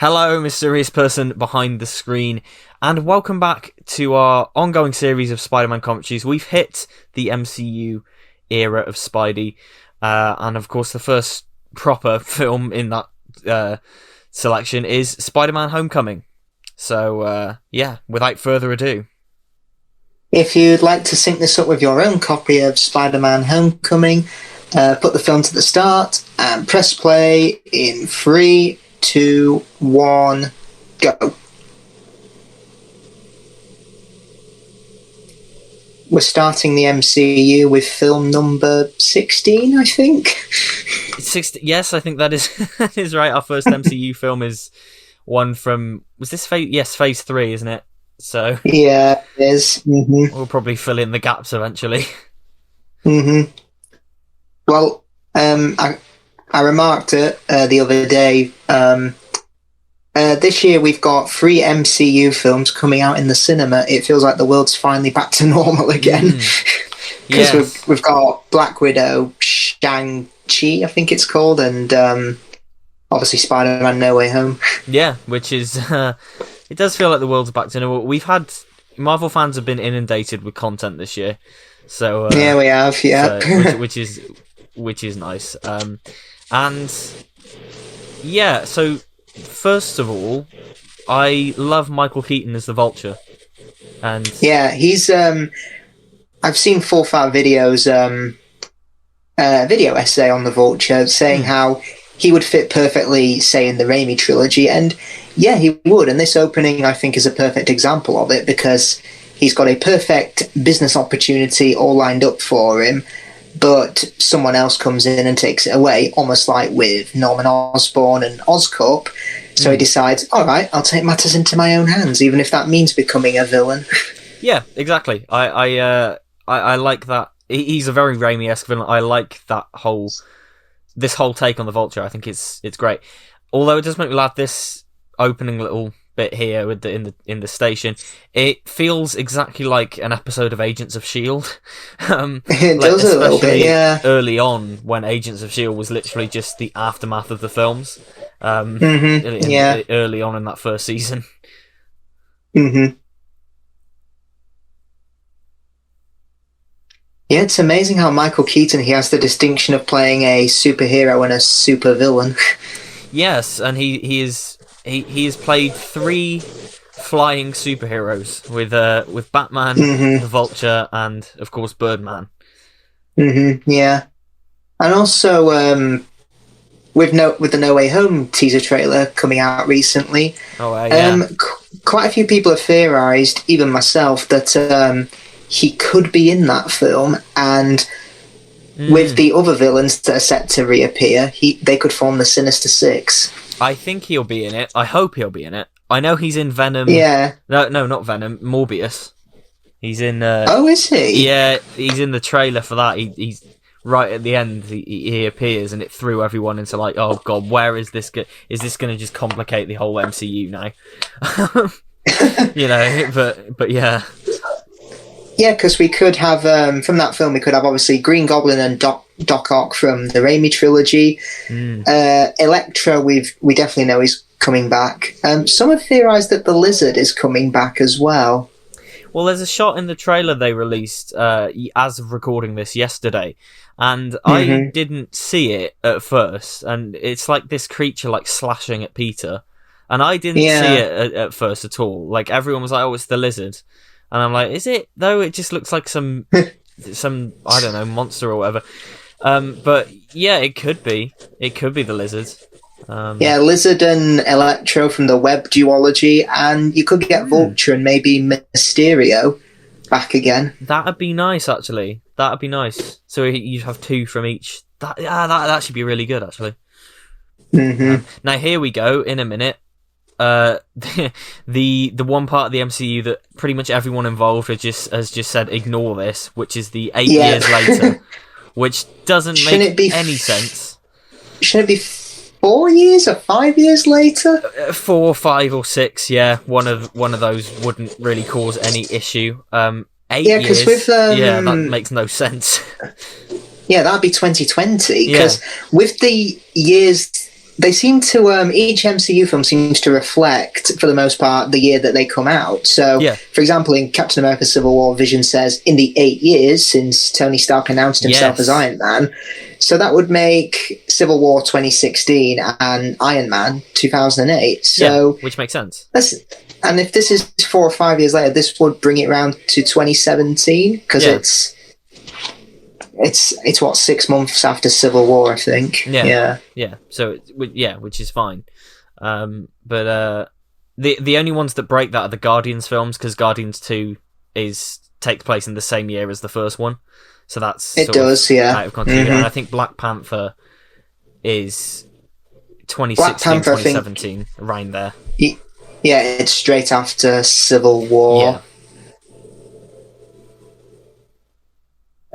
Hello, mysterious person behind the screen, and welcome back to our ongoing series of Spider-Man commentaries. We've hit the MCU era of Spidey, and of course the first proper film in that selection is Spider-Man Homecoming. So, without further ado. If you'd like to sync this up with your own copy of Spider-Man Homecoming, put the film to the start and press play in 3, 2, 1, go. We're starting the MCU with film number 16, I think. 16, yes, I think that is right. Our first MCU film is one from... Was this phase? Yes, phase 3, isn't it? So yeah, it is. Mm-hmm. We'll probably fill in the gaps eventually. Mm-hmm. Well, I remarked it the other day. This year we've got 3 MCU films coming out in the cinema. It feels like the world's finally back to normal again. Because Yes. we've got Black Widow, Shang-Chi, I think it's called, and obviously Spider-Man No Way Home. Yeah, which is... it does feel like the world's back to normal. We've had... Marvel fans have been inundated with content this year. So yeah, we have, yeah. So, which is nice. And yeah, so first of all, I love Michael Keaton as the Vulture. And yeah, he's I've seen 4 or 5 videos, video essay on the Vulture saying how he would fit perfectly, say, in the Raimi trilogy, and yeah, he would. And this opening, I think, is a perfect example of it because he's got a perfect business opportunity all lined up for him, but someone else comes in and takes it away, almost like with Norman Osborn and Oscorp. So he decides, all right, I'll take matters into my own hands, even if that means becoming a villain. yeah, exactly. I like that. He's a very Raimi-esque villain. I like this whole take on the Vulture. I think it's great. Although it does make me laugh, this opening little bit here with in the station, it feels exactly like an episode of Agents of S.H.I.E.L.D. It does a little bit, yeah. Early on, when Agents of S.H.I.E.L.D. was literally just the aftermath of the films. Early on in that first season. Mm-hmm. Yeah, it's amazing how Michael Keaton, he has the distinction of playing a superhero and a supervillain. Yes, and he has played 3 flying superheroes with Batman, the Vulture, and of course Birdman. Mm-hmm, yeah, and also with the No Way Home teaser trailer coming out recently, quite a few people have theorized, even myself, that he could be in that film, and with the other villains that are set to reappear, they could form the Sinister Six. I think he'll be in it. I hope he'll be in it. I know he's in Venom. Yeah. No, not Venom. Morbius. He's in... oh, is he? Yeah, he's in the trailer for that. He's right at the end. He appears, and it threw everyone into like, oh god, where is this? Is this going to just complicate the whole MCU now? But yeah. Yeah, because we could have, from that film, we could have obviously Green Goblin and Doc Ock from the Raimi trilogy. Electro, we definitely know is coming back. Some have theorised that the Lizard is coming back as well. Well, there's a shot in the trailer they released as of recording this yesterday, and I didn't see it at first, and it's like this creature like slashing at Peter, and I didn't see it at first at all. Like, everyone was like, oh, it's the Lizard. And I'm like, is it? Though it just looks like some I don't know, monster or whatever. But yeah, it could be. It could be the Lizard. Lizard and Electro from the Web duology, and you could get Vulture and maybe Mysterio back again. That'd be nice, actually. That'd be nice. So you'd have 2 from each. That should be really good, actually. Now here we go. In a minute. The one part of the MCU that pretty much everyone involved has just said ignore this, which is the 8 years later, which doesn't make any sense. Shouldn't it be 4 years or 5 years later? 4, 5, or 6. Yeah, one of those wouldn't really cause any issue. 8 years. That makes no sense. Yeah, that'd be 2020, because with the years they seem to each MCU film seems to reflect, for the most part, the year that they come out. So, for example, in Captain America: Civil War, Vision says in the 8 years since Tony Stark announced himself as Iron Man. So that would make Civil War 2016 and Iron Man 2008. So, which makes sense. And if this is 4 or 5 years later, this would bring it around to 2017 because it's what, 6 months after Civil War, I think. Yeah. So which is fine. But the only ones that break that are the Guardians films, because Guardians 2 takes place in the same year as the first one. So that's out of continuity. And I think Black Panther is 2016, 2017, around there. Yeah, it's straight after Civil War. Yeah.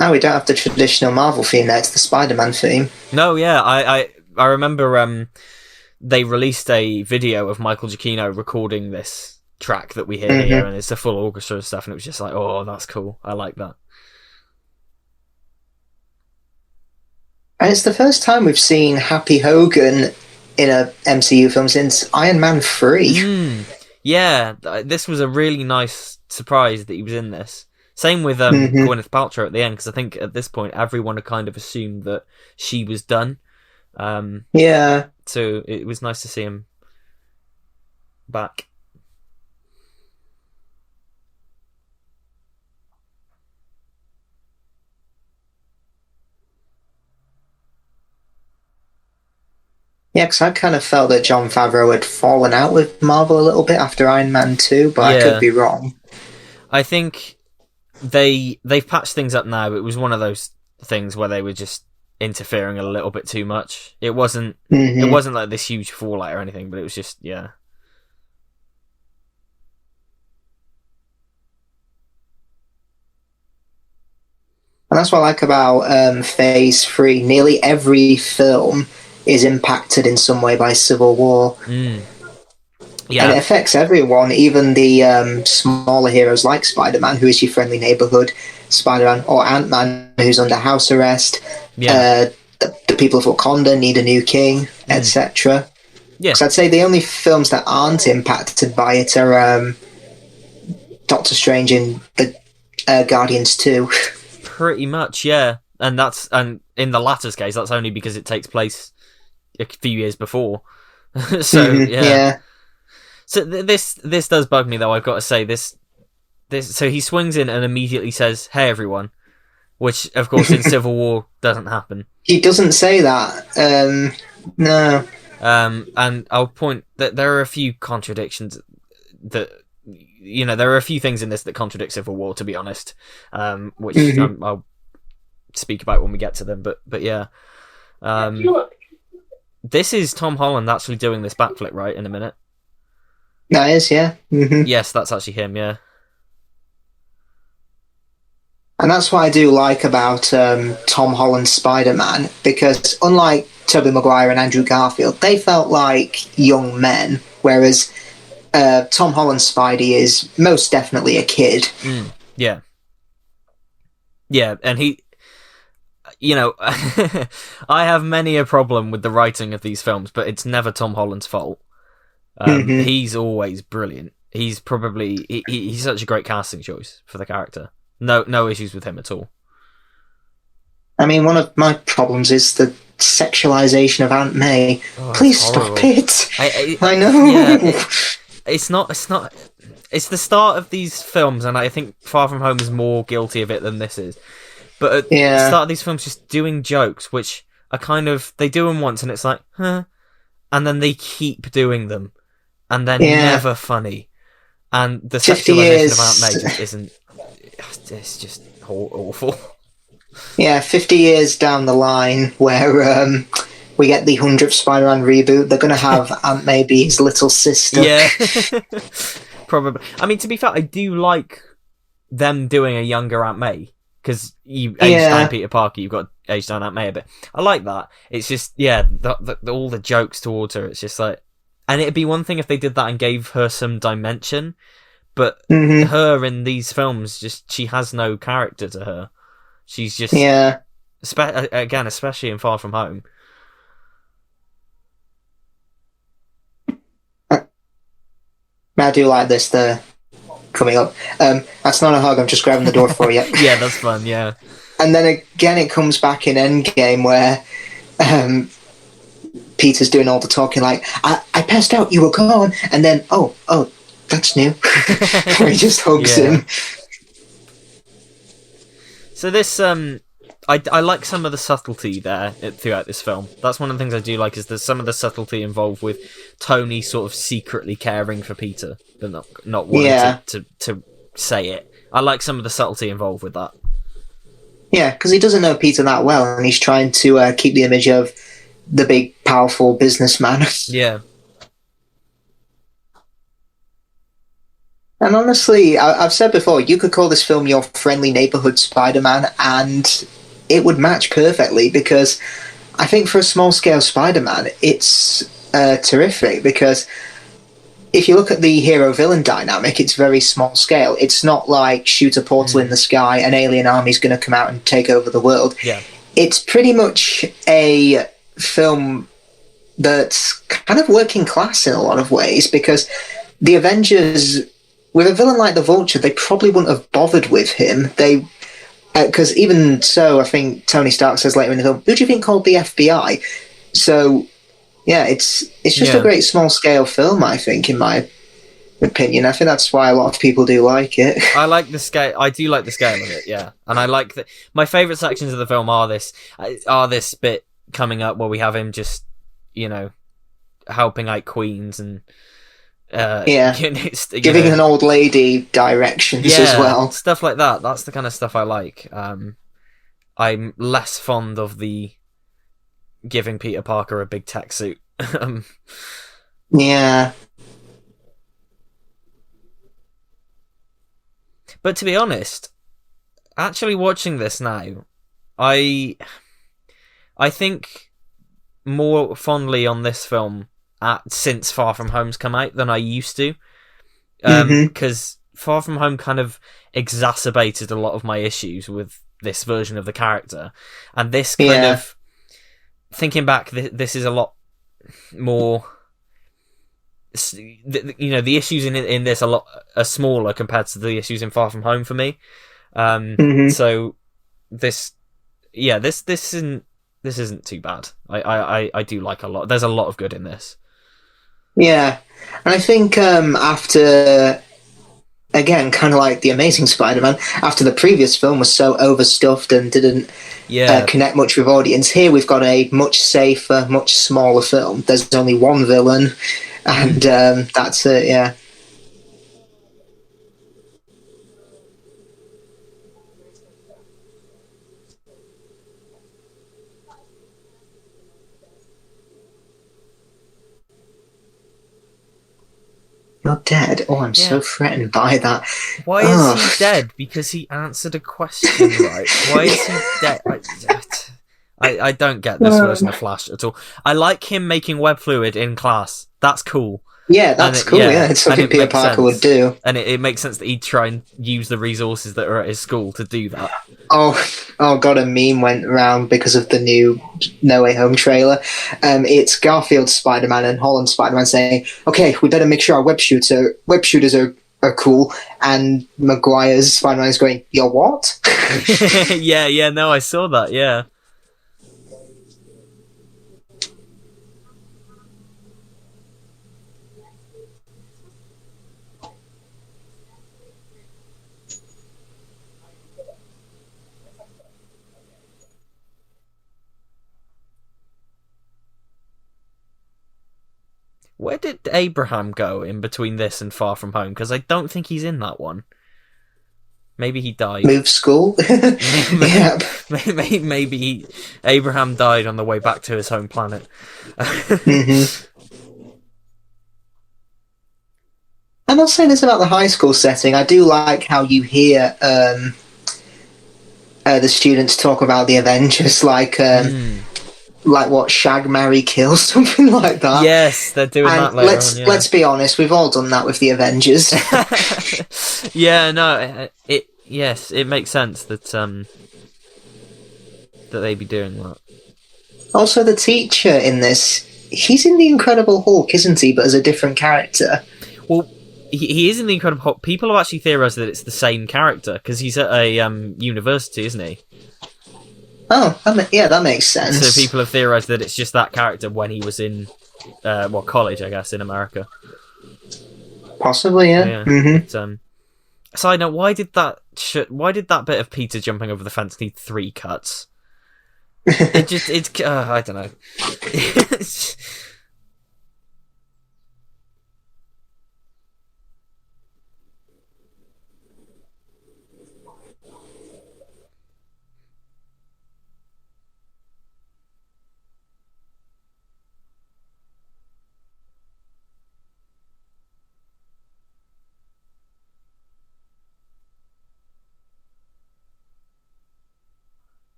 Oh, we don't have the traditional Marvel theme there. It's the Spider-Man theme. No, yeah. I remember they released a video of Michael Giacchino recording this track that we hear here, and it's a full orchestra and stuff, and it was just like, oh, that's cool. I like that. And it's the first time we've seen Happy Hogan in a MCU film since Iron Man 3. Yeah, this was a really nice surprise that he was in this. Same with Gwyneth Paltrow at the end, because I think at this point everyone had kind of assumed that she was done. So it was nice to see him back. Yeah, because I kind of felt that Jon Favreau had fallen out with Marvel a little bit after Iron Man 2, but I could be wrong. I think they've patched things up now. It was one of those things where they were just interfering a little bit too much. It wasn't like this huge fallout or anything, but it was just And that's what I like about Phase 3. Nearly every film is impacted in some way by Civil War. And it affects everyone, even the smaller heroes like Spider-Man, who is your friendly neighborhood Spider-Man, or Ant-Man, who's under house arrest. The people of Wakanda need a new king, etc. So I'd say the only films that aren't impacted by it are Doctor Strange and the Guardians 2. Pretty much, yeah. And in the latter's case, that's only because it takes place a few years before. So So this does bug me, though. I've got to say this. So he swings in and immediately says, "Hey, everyone," which, of course, in Civil War doesn't happen. He doesn't say that. No. And I'll point that there are a few contradictions that there are a few things in this that contradict Civil War, to be honest. Which I'll speak about when we get to them. But yeah. This is Tom Holland actually doing this backflip, right? In a minute. That is, yeah. Yes, that's actually him, yeah. And that's what I do like about Tom Holland's Spider-Man, because unlike Tobey Maguire and Andrew Garfield, they felt like young men, whereas Tom Holland's Spidey is most definitely a kid. Yeah. Yeah, and he... I have many a problem with the writing of these films, but it's never Tom Holland's fault. He's always brilliant. He's probably... He's such a great casting choice for the character. No issues with him at all. I mean, one of my problems is the sexualization of Aunt May. Please stop it. I know. Yeah, it's not. It's the start of these films, and I think Far From Home is more guilty of it than this is. But at the start of these films, just doing jokes, which are kind of... They do them once, and it's like, huh? And then they keep doing them. And they're never funny. And the sexualization of Aunt May just isn't... It's just awful. Yeah, 50 years down the line, where we get the 100th Spider-Man reboot, they're going to have Aunt May be his little sister. Yeah. Probably. I mean, to be fair, I do like them doing a younger Aunt May. Because you aged down Peter Parker, you've got aged down Aunt May a bit. I like that. It's just, all the jokes towards her, it's just like... And it'd be one thing if they did that and gave her some dimension, but her in these films, she has no character to her. She's just... again, especially in Far From Home. I do like this. The coming up. That's not a hug. I'm just grabbing the door for you. Yeah, that's fun. Yeah. And then again, it comes back in Endgame where Peter's doing all the talking, like, I passed out, you were gone, and then, oh, that's new. He just hugs him. So this, I like some of the subtlety there throughout this film. That's one of the things I do like, is there's some of the subtlety involved with Tony sort of secretly caring for Peter, but not wanting to say it. I like some of the subtlety involved with that. Yeah, because he doesn't know Peter that well, and he's trying to keep the image of the big, powerful businessman. Yeah. And honestly, I've said before, you could call this film your friendly neighborhood Spider-Man, and it would match perfectly, because I think for a small-scale Spider-Man, it's terrific, because if you look at the hero-villain dynamic, it's very small-scale. It's not like shoot a portal in the sky, an alien army's going to come out and take over the world. Yeah. It's pretty much a film that's kind of working class in a lot of ways, because the Avengers, with a villain like the Vulture, they probably wouldn't have bothered with him. Because even so, I think Tony Stark says later in the film, who do you think called the FBI? So, yeah, it's just a great small-scale film, I think, in my opinion. I think that's why a lot of people do like it. I like the scale. I do like the scale of it, yeah. And I like that. My favourite sections of the film are this bit coming up where we have him just, helping out Queens and giving an old lady directions as well. Stuff like that. That's the kind of stuff I like. I'm less fond of the giving Peter Parker a big tech suit. Yeah. But to be honest, actually watching this now, I think more fondly on this film since Far From Home's come out than I used to. Because Far From Home kind of exacerbated a lot of my issues with this version of the character. And this kind of... Thinking back, this is a lot more... the issues in this are smaller compared to the issues in Far From Home for me. So this isn't too bad. I do like a lot. There's a lot of good in this. Yeah, and I think after, again, kind of like The Amazing Spider-Man, after the previous film was so overstuffed and didn't connect much with audience, here we've got a much safer, much smaller film. There's only one villain, and that's it, yeah. You're dead? Oh, I'm so threatened by that. Why is he dead? Because he answered a question right. Why is he dead? I don't get this version of Flash at all. I like him making web fluid in class. That's cool. Yeah, that's cool. Yeah, it's something Peter Parker would do. And it makes sense that he'd try and use the resources that are at his school to do that. Oh God, a meme went around because of the new No Way Home trailer. It's Garfield's Spider-Man and Holland's Spider-Man saying, okay, we better make sure our web shooters are cool. And Maguire's Spider-Man is going, you're what? No, I saw that, yeah. Where did Abraham go in between this and Far From Home? Because I don't think he's in that one. Maybe he died. Move school? Maybe Abraham died on the way back to his home planet. And I'll say this about the high school setting. I do like how you hear the students talk about the Avengers, like what, shag, marry, kill, something like that. Yes, they're doing that later on, yeah. Let's be honest, we've all done that with the Avengers. It makes sense that they'd be doing that. Also, the teacher in this, he's in The Incredible Hulk, isn't he? But as a different character. Well, he is in the Incredible Hulk. People have actually theorized that it's the same character because he's at a university, isn't he? Oh, that makes sense. So people have theorized that it's just that character when he was in college, I guess, in America. Possibly, yeah. But, side note: why did that bit of Peter jumping over the fence need 3 cuts? I don't know.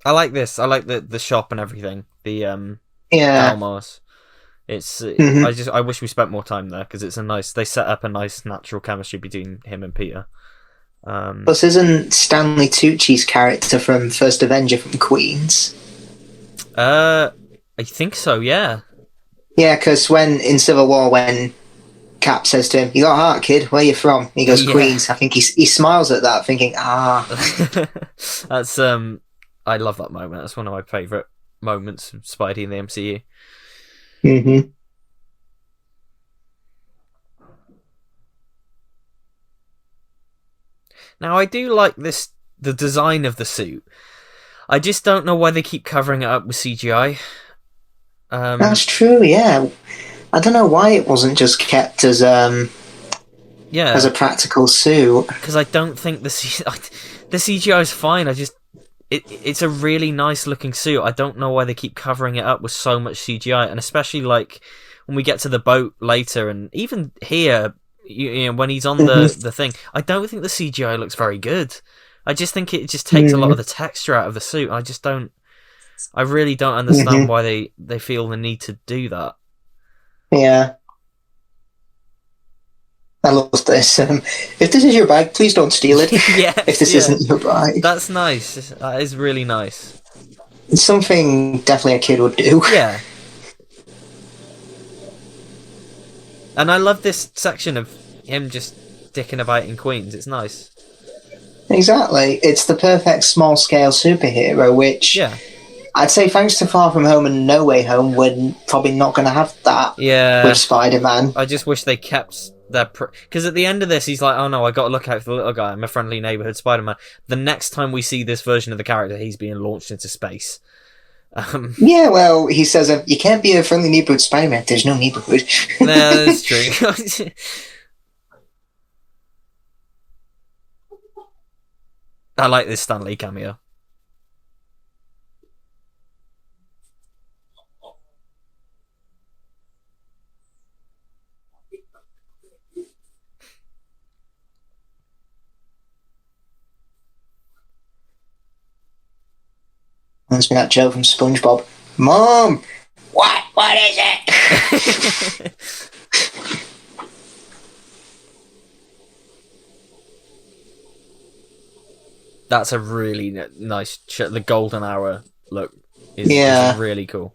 I like this. I like the shop and everything. The Almars. It's I wish we spent more time there because it's they set up a nice natural chemistry between him and Peter. Plus, isn't Stanley Tucci's character from First Avenger from Queens? I think so. Yeah. Yeah, because in Civil War, when Cap says to him, "You got a heart, kid. Where you from?" He goes, "Queens." I think he smiles at that, thinking, That's I love that moment. That's one of my favourite moments of Spidey in the MCU. Mm-hmm. Now, I do like the design of the suit. I just don't know why they keep covering it up with CGI. That's true, yeah. I don't know why it wasn't just kept as a practical suit. Because I don't think the CGI is fine. It's a really nice looking suit. I don't know why they keep covering it up with so much CGI, and especially like when we get to the boat later, and even here, you know, when he's on the thing, I don't think the CGI looks very good. I just think it just takes a lot of the texture out of the suit. I really don't understand why they feel the need to do that. Yeah. I love this. If this is your bag, please don't steal it. If this isn't your bag. That's nice. That is really nice. It's something definitely a kid would do. Yeah. And I love this section of him just dicking about in Queens. It's nice. Exactly. It's the perfect small-scale superhero, which I'd say thanks to Far From Home and No Way Home, we're probably not going to have that with Spider-Man. I just wish they kept their... Because at the end of this, he's like, oh no, I got to look out for the little guy. I'm a friendly neighborhood Spider-Man. The next time we see this version of the character, he's being launched into space. Yeah, well, he says, you can't be a friendly neighborhood Spider-Man if there's no neighborhood. No, that's true. I like this Stan Lee cameo. There's been that joke from SpongeBob. Mom! What is it? That's a really nice... The golden hour look is really cool.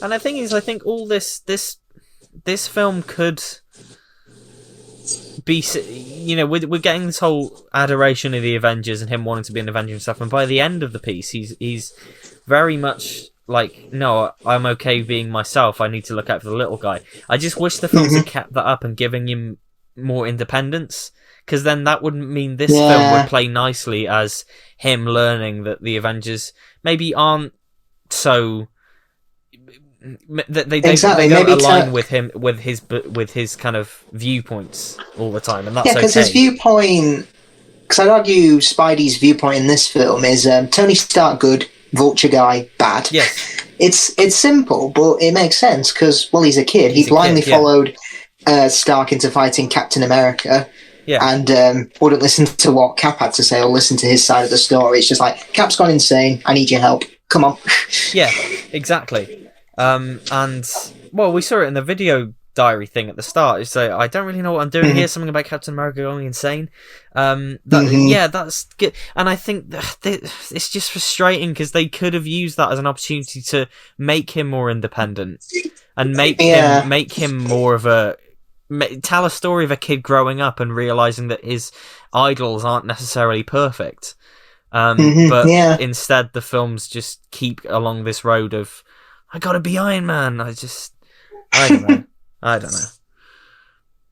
And the thing is, I think all this film could be, you know, we're getting this whole adoration of the Avengers and him wanting to be an Avenger and stuff. And by the end of the piece, he's very much like, no, I'm okay being myself. I need to look out for the little guy. I just wish the films had kept that up and giving him more independence, because then that wouldn't mean this film would play nicely as him learning that the Avengers maybe aren't so... They don't align with him with his kind of viewpoints all the time, and that's because his viewpoint. Because I'd argue Spidey's viewpoint in this film is Tony Stark good, Vulture guy bad. Yes, it's simple, but it makes sense because he's a kid. He blindly followed Stark into fighting Captain America. Yeah. And wouldn't listen to what Cap had to say or listen to his side of the story. It's just like, Cap's gone insane. I need your help. Come on. Yeah, exactly. And, well, we saw it in the video diary thing at the start. It's like, I don't really know what I'm doing here. Something about Captain America going insane. Yeah, that's good. And I think it's just frustrating because they could have used that as an opportunity to make him more independent and make him more of a... tell a story of a kid growing up and realizing that his idols aren't necessarily perfect. But instead the films just keep along this road of, I gotta be Iron Man. I don't know.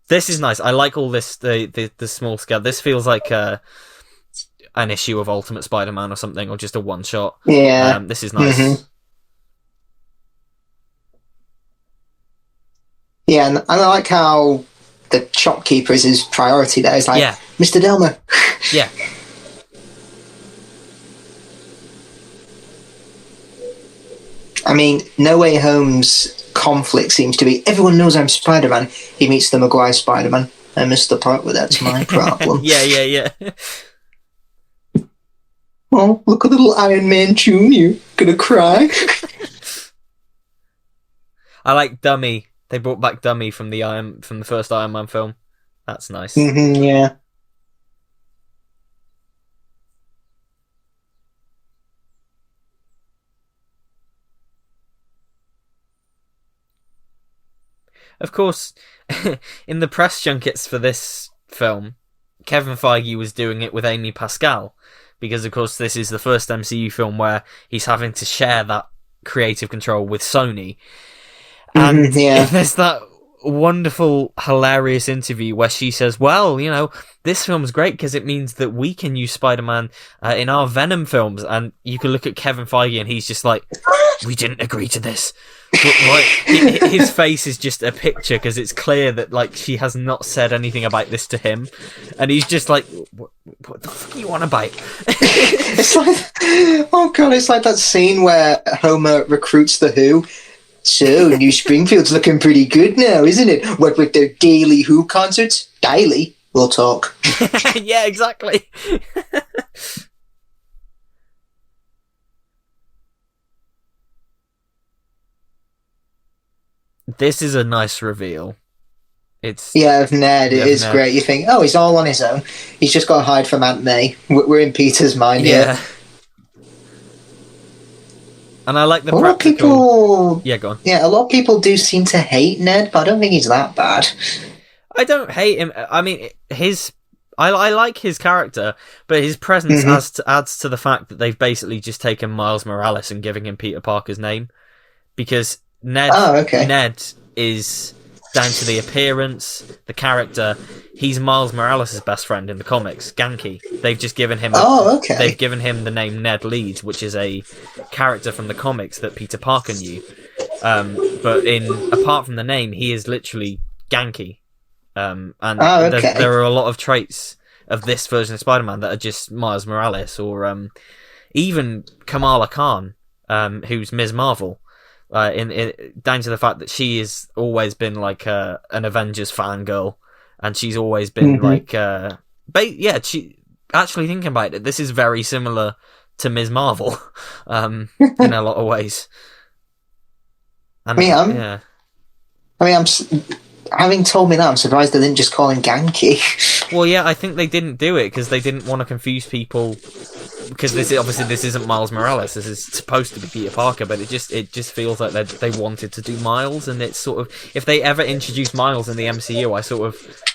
This is nice. I like all this, the small scale. This feels like an issue of Ultimate Spider-Man or something, or just a one shot. Yeah. This is nice. Yeah, and I like how the shopkeeper is his priority there. It's like, Mr. Delmer. Yeah. I mean, No Way Home's conflict seems to be, everyone knows I'm Spider-Man. He meets the Maguire Spider-Man. I missed the part where that's my problem. Yeah. Oh, look at little Iron Man Jr. Gonna cry. I like Dummy. They brought back Dummy from the first Iron Man film. That's nice. Yeah. Of course, in the press junkets for this film, Kevin Feige was doing it with Amy Pascal, because of course this is the first MCU film where he's having to share that creative control with Sony. And there's that wonderful, hilarious interview where she says, well, you know, this film's great because it means that we can use Spider-Man in our Venom films. And you can look at Kevin Feige and he's just like, we didn't agree to this. But, his face is just a picture because it's clear that like she has not said anything about this to him. And he's just like, what the fuck are you on about? It's like, oh God, it's like that scene where Homer recruits the Who. So, New Springfield's looking pretty good now, isn't it? What with their daily Who concerts? Daily? We'll talk. Yeah, exactly. This is a nice reveal. Of Ned. It is great. You think, oh, he's all on his own. He's just got to hide from Aunt May. We're in Peter's mind here. And I like the practical... people... Yeah, go on. Yeah, a lot of people do seem to hate Ned, but I don't think he's that bad. I don't hate him. I mean, I like his character, but his presence adds to the fact that they've basically just taken Miles Morales and giving him Peter Parker's name. Because Ned is, down to the appearance, the character, he's Miles Morales' best friend in the comics, Ganke. They've just given him they've given him the name Ned Leeds, which is a character from the comics that Peter Parker knew. But apart from the name, he is literally Ganke. There are a lot of traits of this version of Spider-Man that are just Miles Morales, or even Kamala Khan, who's Ms. Marvel. Down to the fact that she has always been like an Avengers fangirl, and she's always been she actually thinking about it, this is very similar to Ms. Marvel in a lot of ways. And, having told me that, I'm surprised they didn't just call him Ganke. Well, yeah, I think they didn't do it because they didn't want to confuse people. Because this isn't Miles Morales. This is supposed to be Peter Parker, but it just feels like they wanted to do Miles, and it's sort of, if they ever introduce Miles in the MCU,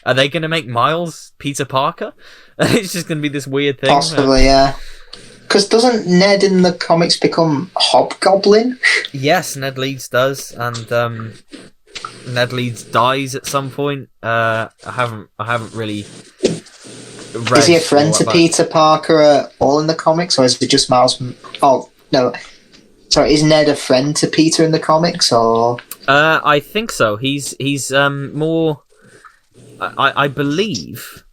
are they going to make Miles Peter Parker? It's just going to be this weird thing. Possibly, yeah. Because doesn't Ned in the comics become Hobgoblin? Yes, Ned Leeds does, and Ned Leeds dies at some point. I haven't really. Is he a friend to Peter Parker all in the comics, or is it just Miles? Oh no, sorry. Is Ned a friend to Peter in the comics, or? I think so. He's more. I believe.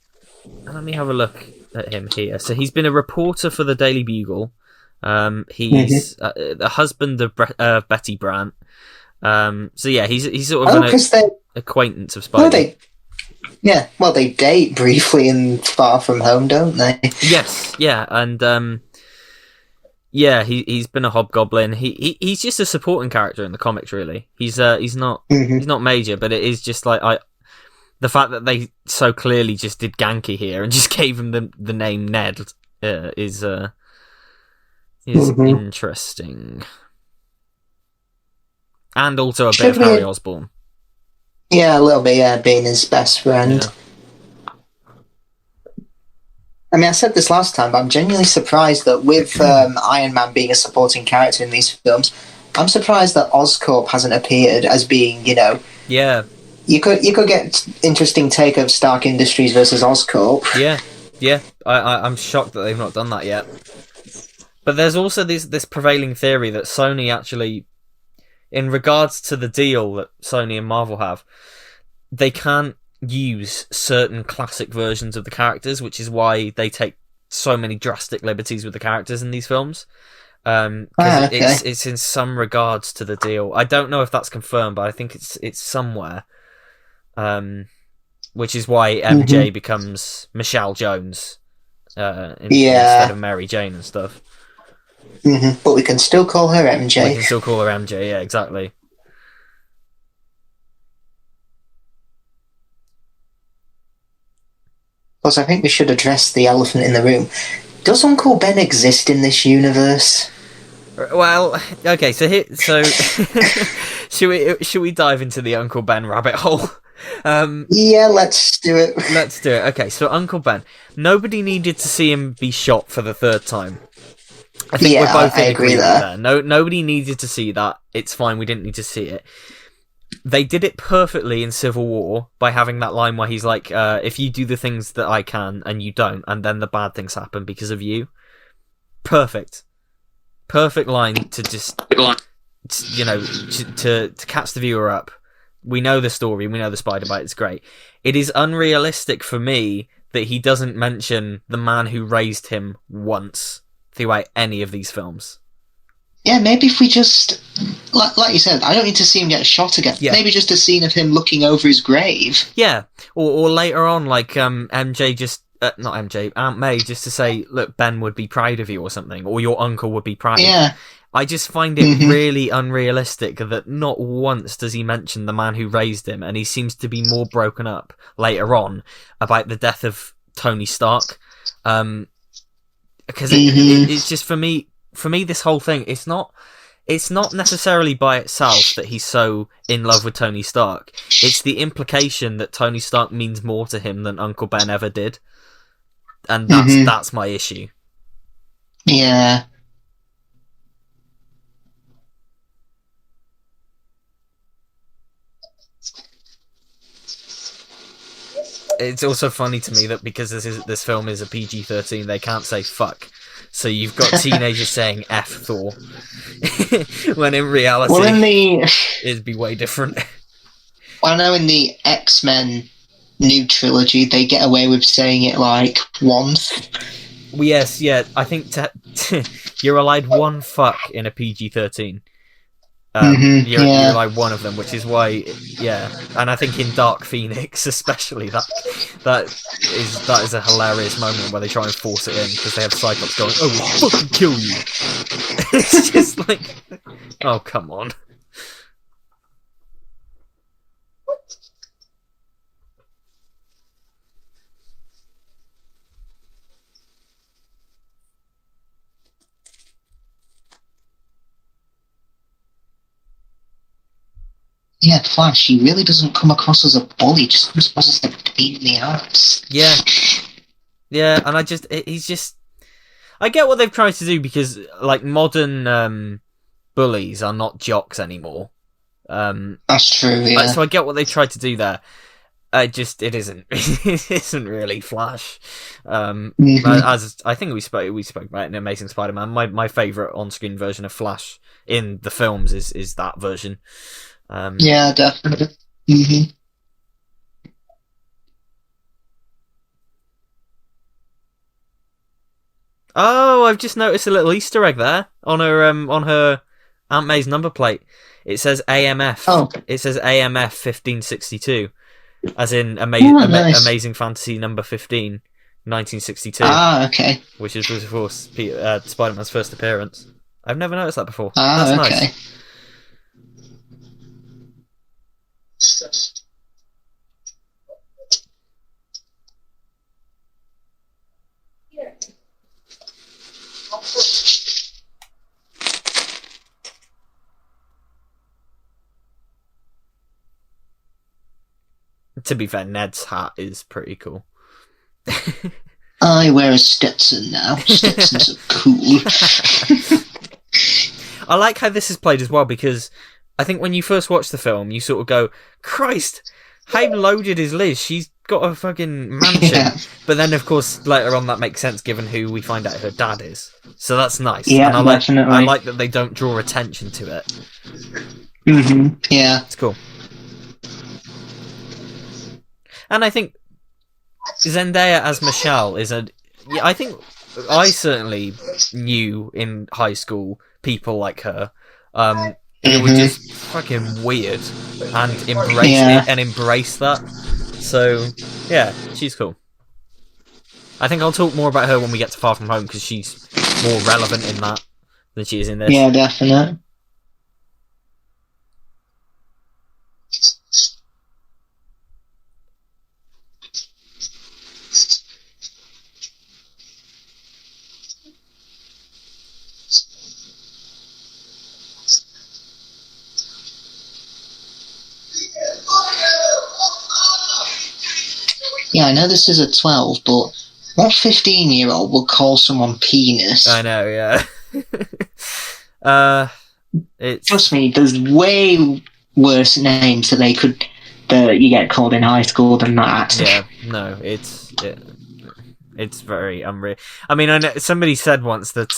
Let me have a look at him here. So he's been a reporter for the Daily Bugle. He's the husband of Betty Brant. So yeah, he's sort of an acquaintance of Spidey. They date briefly in Far From Home, don't they? Yes, yeah, and yeah, he's been a hobgoblin. He's just a supporting character in the comics. Really, he's not major, but it is just like the fact that they so clearly just did Genki here and just gave him the name Ned is interesting, and also a bit of Harry Osborn. Yeah, a little bit. Yeah, being his best friend. Yeah. I mean, I said this last time, but I'm genuinely surprised that with Iron Man being a supporting character in these films, I'm surprised that Oscorp hasn't appeared as being, Yeah. You could get interesting take of Stark Industries versus Oscorp. Yeah. I'm shocked that they've not done that yet. But there's also this prevailing theory that Sony actually, in regards to the deal that Sony and Marvel have, they can't use certain classic versions of the characters, which is why they take so many drastic liberties with the characters in these films. It's in some regards to the deal. I don't know if that's confirmed, but I think it's somewhere. Which is why MJ becomes Michelle Jones instead of Mary Jane and stuff. But we can still call her MJ. We can still call her MJ, yeah, exactly. Plus, I think we should address the elephant in the room. Does Uncle Ben exist in this universe? Well, okay, so should we dive into the Uncle Ben rabbit hole? Yeah, let's do it. Let's do it. Okay, so Uncle Ben. Nobody needed to see him be shot for the third time. I think we're both in agreement there. Nobody needed to see that. It's fine. We didn't need to see it. They did it perfectly in Civil War by having that line where he's like, if you do the things that I can and you don't, and then the bad things happen because of you. Perfect line to just, to catch the viewer up. We know the story, we know the spider bite, it's great. It is unrealistic for me that he doesn't mention the man who raised him once throughout any of these films. Yeah, maybe if we just, like you said, I don't need to see him get shot again. Yeah. Maybe just a scene of him looking over his grave. Yeah, or later on, like MJ just, not MJ, Aunt May, just to say, look, Ben would be proud of you or something, or your uncle would be proud. Yeah. I just find it really unrealistic that not once does he mention the man who raised him, and he seems to be more broken up later on about the death of Tony Stark. Because it's just, for me, this whole thing, it's not necessarily by itself that he's so in love with Tony Stark. It's the implication that Tony Stark means more to him than Uncle Ben ever did. And that's my issue. Yeah. It's also funny to me that because this film is a PG-13, they can't say fuck. So you've got teenagers saying F Thor, when in reality, it'd be way different. Well, I know in the X-Men new trilogy, they get away with saying it like once. Well, yes, yeah. I think you're allowed one fuck in a PG-13. You're like one of them, which is why, yeah. And I think in Dark Phoenix, especially, that is a hilarious moment where they try and force it in because they have Cyclops going, "Oh, we'll fucking kill you." It's just like, oh, come on. Yeah, Flash, he really doesn't come across as a bully, just comes across as a pain in the ass. Yeah. Yeah, and he's just... I get what they've tried to do because, like, modern bullies are not jocks anymore. That's true, yeah. So I get what they tried to do there. It isn't. It isn't really Flash. As I think we spoke about in Amazing Spider-Man, my favourite on-screen version of Flash in the films is that version. Yeah, definitely. Oh, I've just noticed a little Easter egg there on her Aunt May's number plate. It says AMF. Oh. It says AMF 1562, as in Nice. Amazing Fantasy number 15, 1962. Ah, okay. Which is, of course, Spider-Man's first appearance. I've never noticed that before. Ah, That's okay. nice. To be fair, Ned's hat is pretty cool. I wear a Stetson now. Stetsons are cool. I like how this is played as well, because I think when you first watch the film, you sort of go, Christ, how loaded is Liz? She's got a fucking mansion. Yeah. But then, of course, later on that makes sense given who we find out her dad is. So that's nice. Yeah, and definitely. I like that they don't draw attention to it. Mm-hmm. Yeah. It's cool. And I think Zendaya as Michelle is I think I certainly knew in high school people like her who were just fucking weird and embrace that. So yeah, she's cool. I think I'll talk more about her when we get to Far From Home, because she's more relevant in that than she is in this. Yeah, definitely. Yeah, I know this is a 12, but what 15-year-old would call someone penis? I know, yeah. Trust me, there's way worse names that you get called in high school than that. Yeah, no, it's very unreal. I mean, I know somebody said once that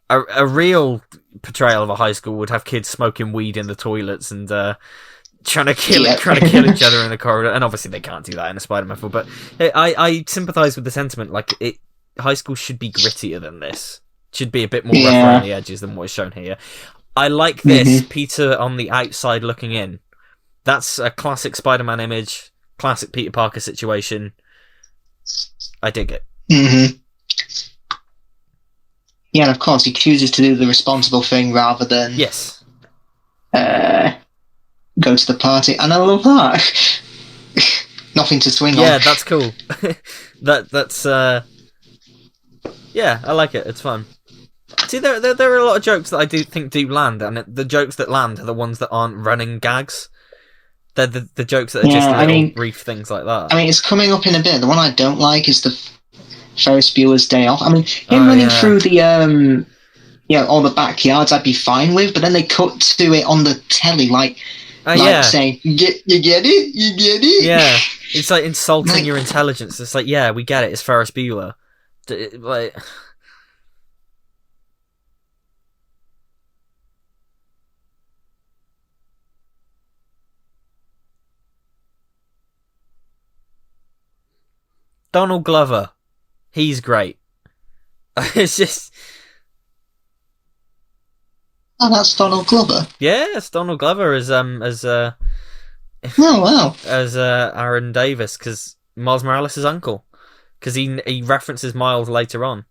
a real portrayal of a high school would have kids smoking weed in the toilets and trying to kill each other in the corridor, and obviously they can't do that in a Spider-Man film. But I sympathise with the sentiment. Like, high school should be grittier than this. Should be a bit more rough around the edges than what is shown here. I like this Peter on the outside looking in. That's a classic Spider-Man image, classic Peter Parker situation. I dig it. Mm-hmm. Yeah, and of course he chooses to do the responsible thing rather than go to the party, and I love that. Nothing to swing on. Yeah, that's cool. that's yeah, I like it. It's fun. See, there are a lot of jokes that I do think do land, and the jokes that land are the ones that aren't running gags. They're the jokes that are just little brief things like that. I mean, it's coming up in a bit. The one I don't like is the Ferris Bueller's Day Off. I mean, him running through the all the backyards I'd be fine with, but then they cut to it on the telly saying, you get it? Yeah, it's like insulting your intelligence. It's like, yeah, we get it, it's Ferris Bueller. Like... Donald Glover. He's great. It's just... Oh, that's Donald Glover? Yeah, it's Donald Glover as oh, wow. as Aaron Davis, because Miles Morales' uncle. Because he references Miles later on.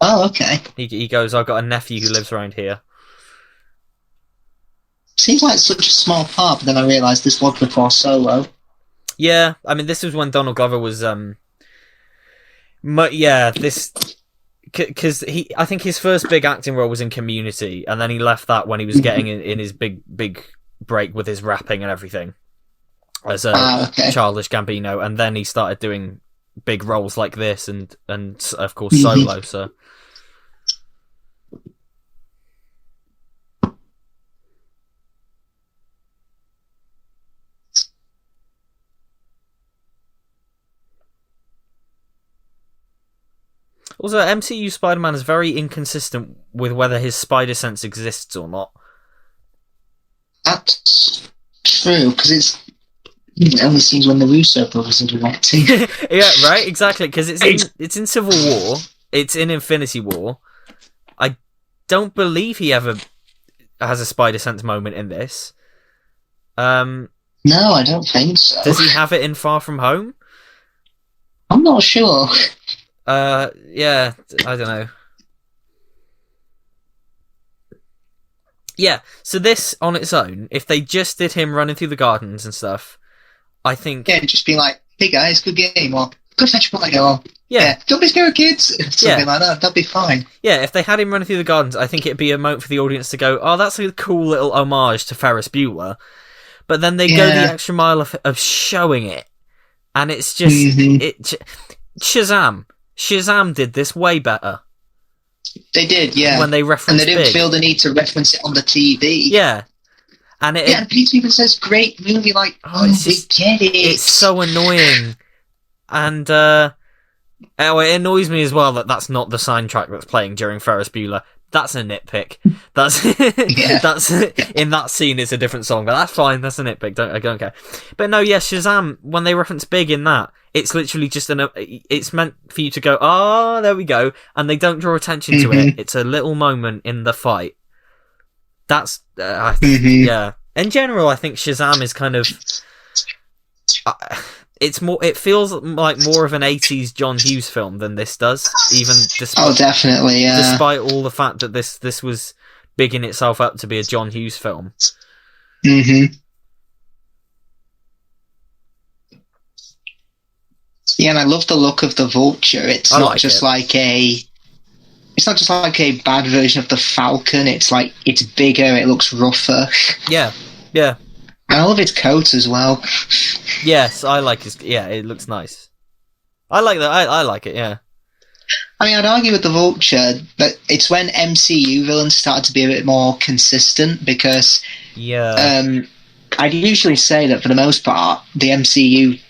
Oh, okay. He goes, I've got a nephew who lives around here. Seems like such a small part, but then I realised this was before Solo. Yeah, I mean, this was when Donald Glover was... Because I think his first big acting role was in Community, and then he left that when he was getting in his big break with his rapping and everything as a childish Gambino, and then he started doing big roles like this and of course Solo. So also, MCU Spider-Man is very inconsistent with whether his spider sense exists or not. That's true, because it only seems when the Russo brothers are directing. Yeah, right, exactly, because it's in Civil War, it's in Infinity War. I don't believe he ever has a spider sense moment in this. No, I don't think so. Does he have it in Far From Home? I'm not sure. Yeah, I don't know. Yeah, so this on its own, if they just did him running through the gardens and stuff, I think... Yeah, just being like, hey guys, good game, or good fetch play, or don't be scared, kids, something like that, that'd be fine. Yeah, if they had him running through the gardens, I think it'd be a moment for the audience to go, oh, that's a cool little homage to Ferris Bueller. But then they go the extra mile of showing it, and it's just... Shazam! Shazam did this way better. They did, yeah. When they referenced and they didn't Big. feel the need to reference it on the TV. Yeah. And and Peter even says, great movie, like, we get it. It's so annoying. And, it annoys me as well that that's not the soundtrack that's playing during Ferris Bueller. That's a nitpick. That's in that scene it's a different song, but that's fine. That's a nitpick. I don't care. But no, yes, Shazam. When they reference Big in that, it's literally just it's meant for you to go, oh, there we go, and they don't draw attention to it. It's a little moment in the fight. That's yeah. In general, I think Shazam is kind of. It feels like more of an 80s John Hughes film than this does, even despite... definitely, yeah. Despite all the fact that this was bigging itself up to be a John Hughes film. Mm-hmm. Yeah, and I love the look of the Vulture. It's not just like a bad version of the Falcon. It's like, it's bigger, it looks rougher. Yeah. And I love its coat as well. Yes, I like his... Yeah, it looks nice. I like that. I like it, yeah. I mean, I'd argue with the Vulture that it's when MCU villains started to be a bit more consistent, because... Yeah. I'd usually say that, for the most part, the MCU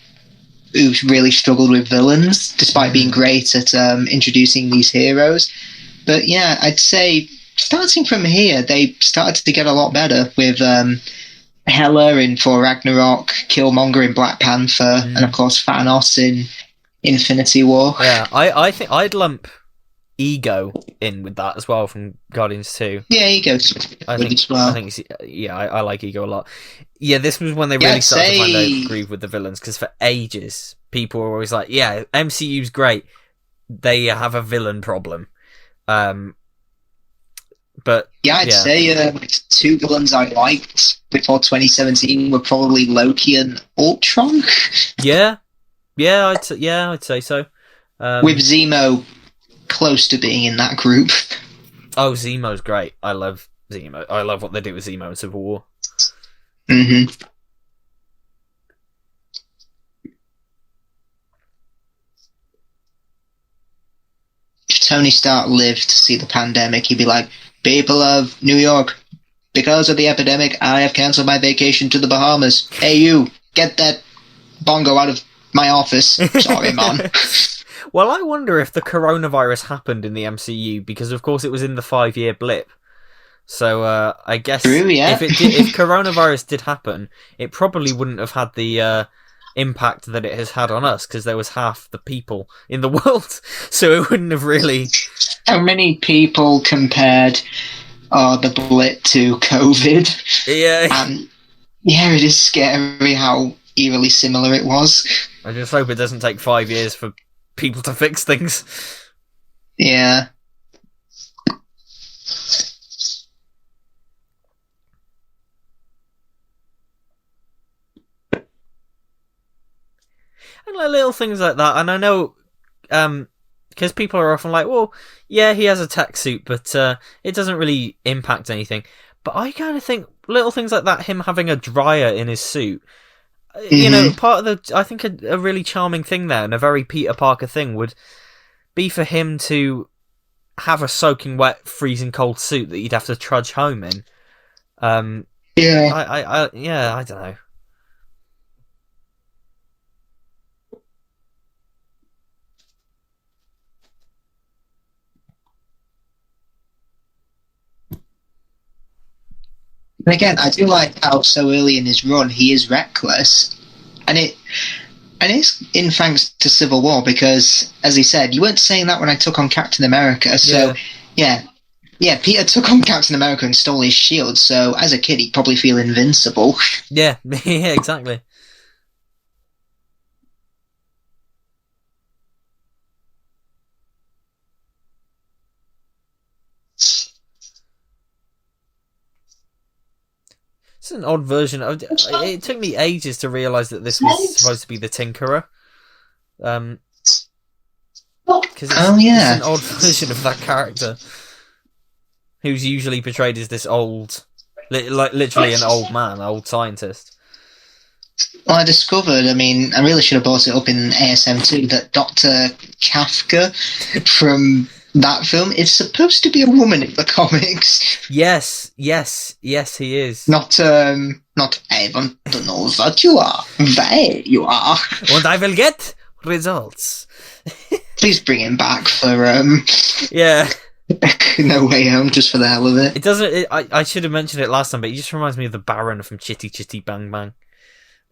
who's really struggled with villains, despite being great at introducing these heroes. But yeah, I'd say, starting from here, they started to get a lot better with... Hela in Thor Ragnarok, Killmonger in Black Panther, and of course Thanos in Infinity War. Yeah, I think I'd lump Ego in with that as well from Guardians 2. Yeah, Ego's good as well. I think I like Ego a lot. Yeah, this was when they really started to find out groove with the villains, because for ages people were always like, yeah, MCU's great, they have a villain problem. But yeah, I'd say two villains I liked before 2017 were probably Loki and Ultron. Yeah, I'd say so. With Zemo close to being in that group. Oh, Zemo's great. I love Zemo. I love what they do with Zemo in Civil War. Mm-hmm. If Tony Stark lived to see the pandemic, he'd be like, people of New York, because of the epidemic, I have cancelled my vacation to the Bahamas. Hey, you, get that bongo out of my office. Sorry, man. Well, I wonder if the coronavirus happened in the MCU, because of course it was in the 5-year blip. So I guess if coronavirus did happen, it probably wouldn't have had the impact that it has had on us, because there was half the people in the world, so it wouldn't have really... How many people compared the blip to COVID? Yeah. And yeah, it is scary how eerily similar it was. I just hope it doesn't take 5 years for people to fix things. Yeah. And like little things like that, and I know, because people are often like, well, yeah, he has a tech suit, but it doesn't really impact anything. But I kind of think little things like that, him having a dryer in his suit, you know, part of I think a really charming thing there, and a very Peter Parker thing, would be for him to have a soaking wet, freezing cold suit that you'd have to trudge home in. Yeah. I don't know. And again, I do like how so early in his run he is reckless, and it's in thanks to Civil War, because, as he said, you weren't saying that when I took on Captain America. So yeah, Yeah, Peter took on Captain America and stole his shield, so as a kid he'd probably feel invincible. Yeah, yeah, exactly. It's an odd version of. It took me ages to realise that this was supposed to be the Tinkerer. Because it's an odd version of that character, who's usually portrayed as this old, literally an old man, old scientist. Well, I discovered, I really should have brought it up in ASM2, that Dr. Kafka from that film is supposed to be a woman in the comics. Yes, he is. Not I want to know what you are. There you are. And I will get results. Please bring him back for, Yeah. No Way Home, just for the hell of it. It doesn't, I should have mentioned it last time, but he just reminds me of the Baron from Chitty Chitty Bang Bang.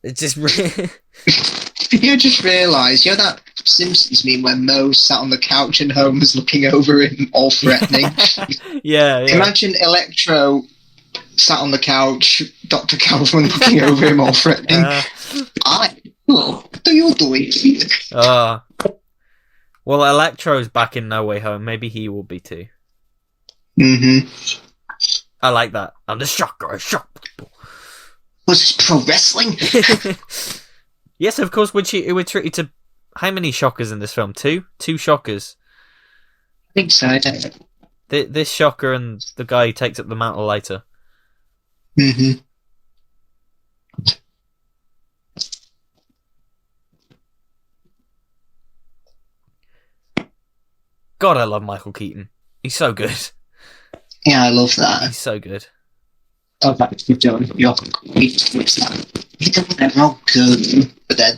It just You just realised, that Simpsons meme when Moe sat on the couch and Homer was looking over him, all threatening. Yeah. Imagine Electro sat on the couch, Dr. Calvin looking over him, all threatening. What are you doing? Well, Electro's back in No Way Home. Maybe he will be too. Mm-hmm. I like that. I'm the shocker. I shock people. Was this pro wrestling? Yes, of course. We're treated to how many shockers in this film? Two shockers. I think so. This shocker and the guy who takes up the mantle later. Mm-hmm. God, I love Michael Keaton. He's so good. Yeah, I love that. He's so good. Oh, that's good, John. You're complete with that. He doesn't ever good, but then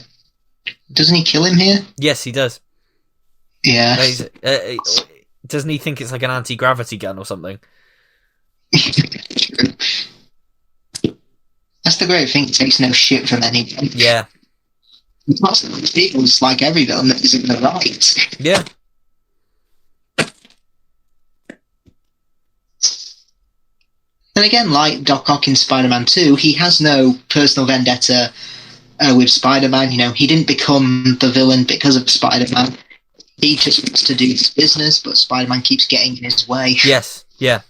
doesn't he kill him here? Yes, he does. Yeah. Doesn't he think it's like an anti-gravity gun or something? True. That's the great thing. It takes no shit from anyone. Yeah. It's like every villain that is in the right. Yeah. And again, like Doc Ock in Spider-Man 2, he has no personal vendetta with Spider-Man. He didn't become the villain because of Spider-Man. He just wants to do his business, but Spider-Man keeps getting in his way. Yes, yeah.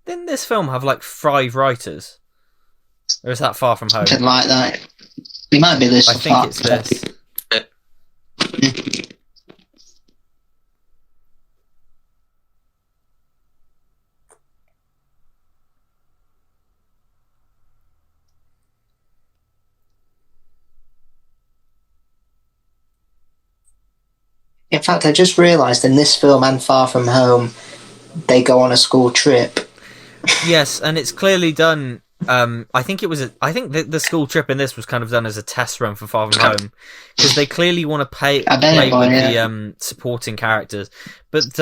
Didn't this film have like 5 writers? Or is that Far From Home? Something like that. It might be this. I think it's this. In fact, I just realised in this film and Far From Home, they go on a school trip. Yes, and it's clearly done. I think the school trip in this was kind of done as a test run for Far From Home, because they clearly want to play with the supporting characters. But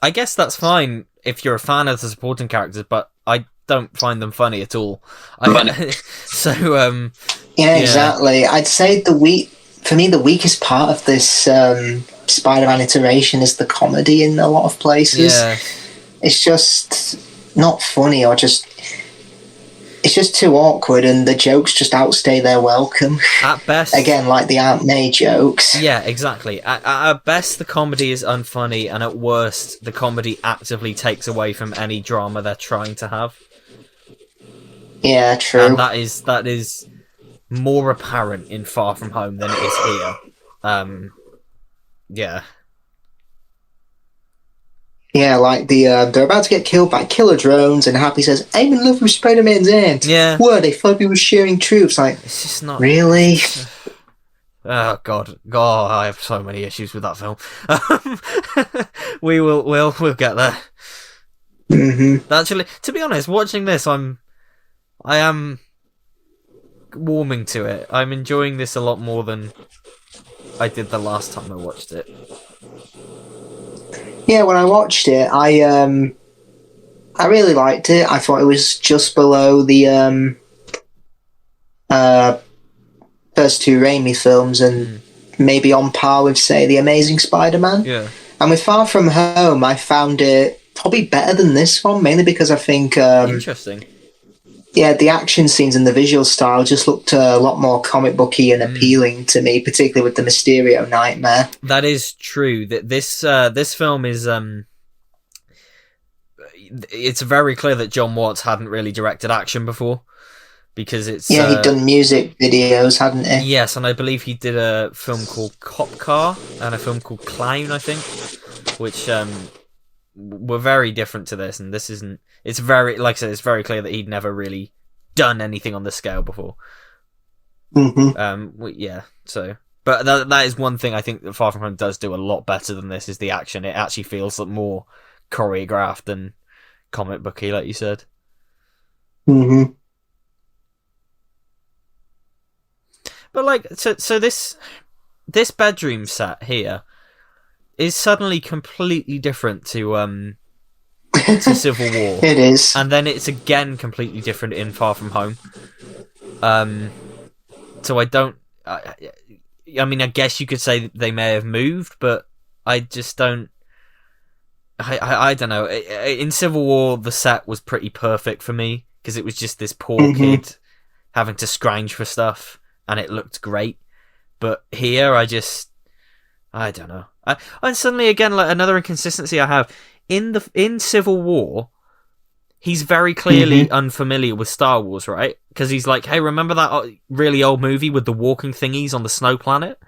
I guess that's fine if you're a fan of the supporting characters, but I don't find them funny at all. So yeah, exactly. I'd say the weakest part of this Spider-Man iteration is the comedy in a lot of places. Yeah. It's just not funny, or it's just too awkward, and the jokes just outstay their welcome. At best, again, like the Aunt May jokes. Yeah, exactly. At best, the comedy is unfunny, and at worst, the comedy actively takes away from any drama they're trying to have. Yeah, true. And that is more apparent in Far From Home than it is here. Yeah. Yeah, like they're about to get killed by killer drones, and Happy says, "I'm in love with Spider-Man's aunt." Yeah. What? They thought we were sharing troops. Like, it's just not really. Oh God! I have so many issues with that film. We'll get there. Mm-hmm. Actually, to be honest, watching this, I am warming to it. I'm enjoying this a lot more than I did the last time I watched it. Yeah, when I watched it, I really liked it. I thought it was just below the first two Raimi films, and maybe on par with, say, The Amazing Spider-Man. Yeah. And with Far From Home, I found it probably better than this one, mainly because I think... Interesting. Yeah, the action scenes and the visual style just looked a lot more comic booky and appealing to me, particularly with the Mysterio nightmare. That is true. This film is... It's very clear that John Watts hadn't really directed action before, because it's... Yeah, he'd done music videos, hadn't he? Yes, and I believe he did a film called Cop Car and a film called Clown, I think, which were very different to this, and this isn't... It's very, like I said, it's very clear that he'd never really done anything on this scale before. Yeah, so... But that is one thing I think that Far From Home does do a lot better than this, is the action. It actually feels more choreographed than comic booky, like you said. Mm-hmm. But like, so this bedroom set here is suddenly completely different to Civil War. It is, and then it's again completely different in Far From Home. So I don't. I mean, I guess you could say they may have moved, but I just don't. I don't know. In Civil War, the set was pretty perfect for me because it was just this poor kid having to scrounge for stuff, and it looked great. But here, I don't know. And suddenly, again, like another inconsistency I have in Civil War, he's very clearly unfamiliar with Star Wars, right? Because he's like, "Hey, remember that really old movie with the walking thingies on the snow planet?"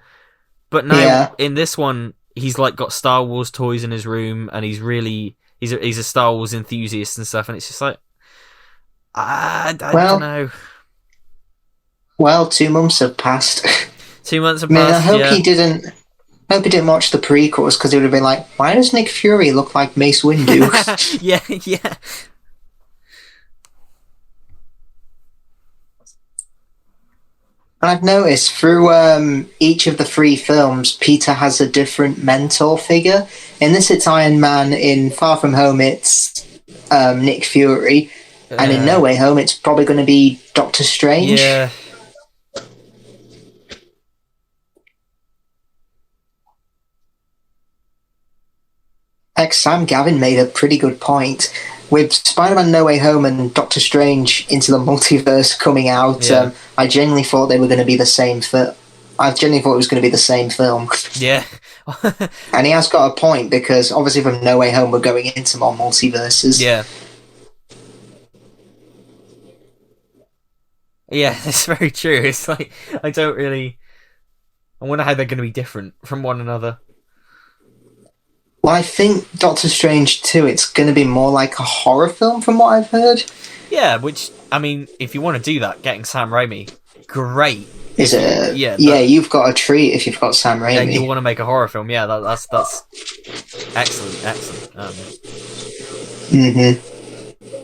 But now in this one, he's like got Star Wars toys in his room, and he's a Star Wars enthusiast and stuff. And it's just like, I don't know. Well, 2 months have passed. 2 months have passed. I hope he didn't. I hope he didn't watch the prequels, because he would have been like, "Why does Nick Fury look like Mace Windu?" yeah. And I've noticed through each of the 3 films, Peter has a different mentor figure. In this, it's Iron Man. In Far From Home, it's Nick Fury. And in No Way Home, it's probably going to be Doctor Strange. Yeah. Sam Gavin made a pretty good point. With Spider-Man No Way Home and Doctor Strange Into the Multiverse coming out, I genuinely thought they were going to be the same film. I genuinely thought it was going to be the same film. Yeah. And he has got a point, because obviously from No Way Home we're going into more multiverses. Yeah. Yeah, that's very true. It's like, I wonder how they're going to be different from one another. Well, I think Doctor Strange 2, it's going to be more like a horror film from what I've heard. Yeah, which, I mean, if you want to do that, getting Sam Raimi, great. Is it? Yeah, you've got a treat if you've got Sam Raimi. Yeah, you want to make a horror film, yeah, that's excellent.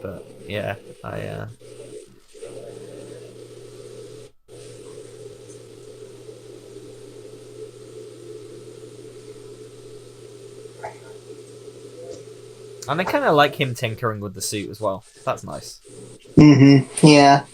But, yeah, And I kind of like him tinkering with the suit as well. That's nice. Yeah.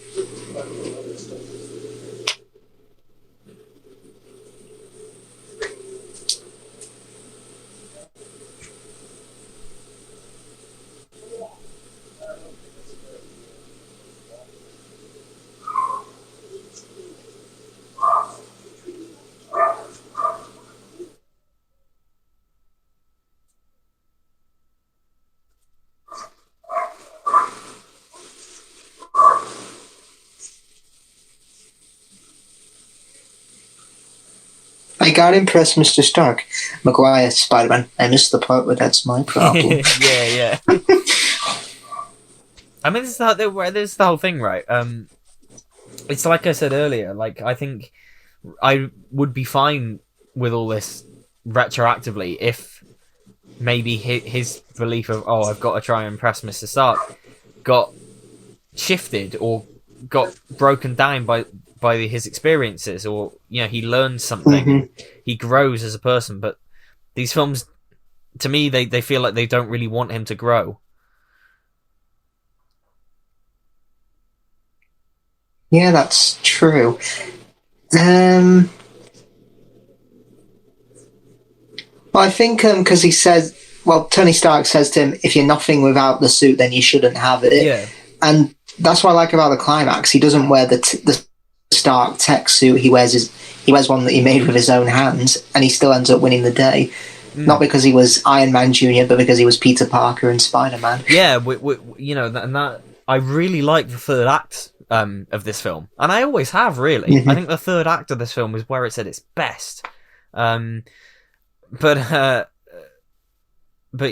I got impressed, Mr. Stark. Maguire, Spider-Man. I missed the part where that's my problem. yeah. I mean, this is the whole thing, right? It's like I said earlier. Like, I think I would be fine with all this retroactively if maybe his belief of, oh, I've got to try and impress Mr. Stark, got shifted or got broken down by by his experiences, or he learns something, and he grows as a person. But these films, to me, they feel like they don't really want him to grow. Yeah, that's true. Well, I think because he says, Tony Stark says to him, "If you're nothing without the suit, then you shouldn't have it." Yeah, and that's what I like about the climax. He doesn't wear the Stark tech suit. He wears one that he made with his own hands, and he still ends up winning the day. Not because he was Iron Man Jr., but because he was Peter Parker and Spider-Man. Yeah, and that I really like the third act of this film, and I always have, really. I think the third act of this film is where it's at its best. But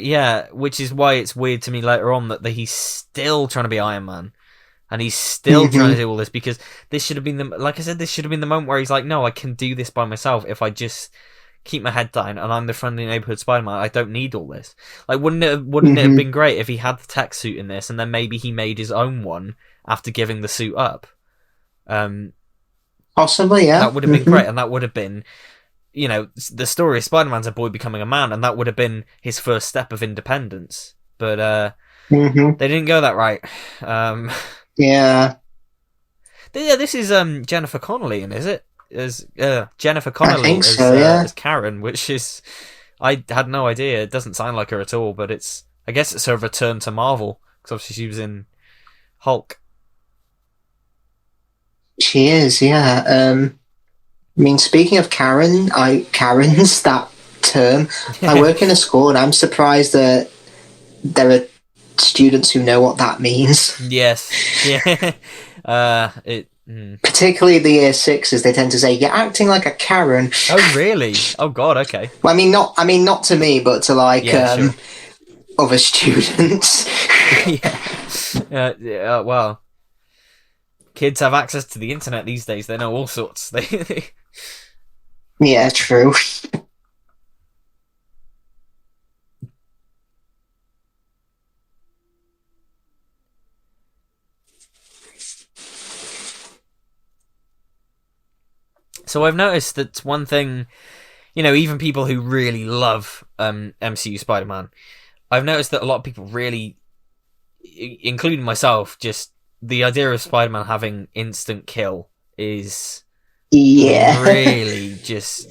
yeah, which is why it's weird to me later on that he's still trying to be Iron Man, and he's still trying to do all this, because this should have been this should have been the moment where he's like, no, I can do this by myself if I just keep my head down, and I'm the friendly neighborhood Spider-Man. I don't need all this. Like, wouldn't it have been great if he had the tech suit in this, and then maybe he made his own one after giving the suit up? Possibly, yeah. That would have been great, and that would have been, the story of Spider-Man's a boy becoming a man, and that would have been his first step of independence. But they didn't go that right. Yeah. Yeah, this is Jennifer Connolly, is it? As Jennifer Connolly as Karen, which is, I had no idea. It doesn't sound like her at all, but I guess it's her return to Marvel, because obviously she was in Hulk. She is, yeah. I mean, speaking of Karen's that term. I work in a school, and I'm surprised that there are students who know what that means. Yes, yeah. Particularly the year sixes, they tend to say, "You're acting like a Karen." Oh, really? Oh, God. Okay. Well, I mean, not to me, but to other students. Yeah. Well, kids have access to the internet these days. They know all sorts. Yeah, true. So I've noticed that one thing, even people who really love MCU Spider-Man, I've noticed that a lot of people really, including myself, just the idea of Spider-Man having instant kill is really just,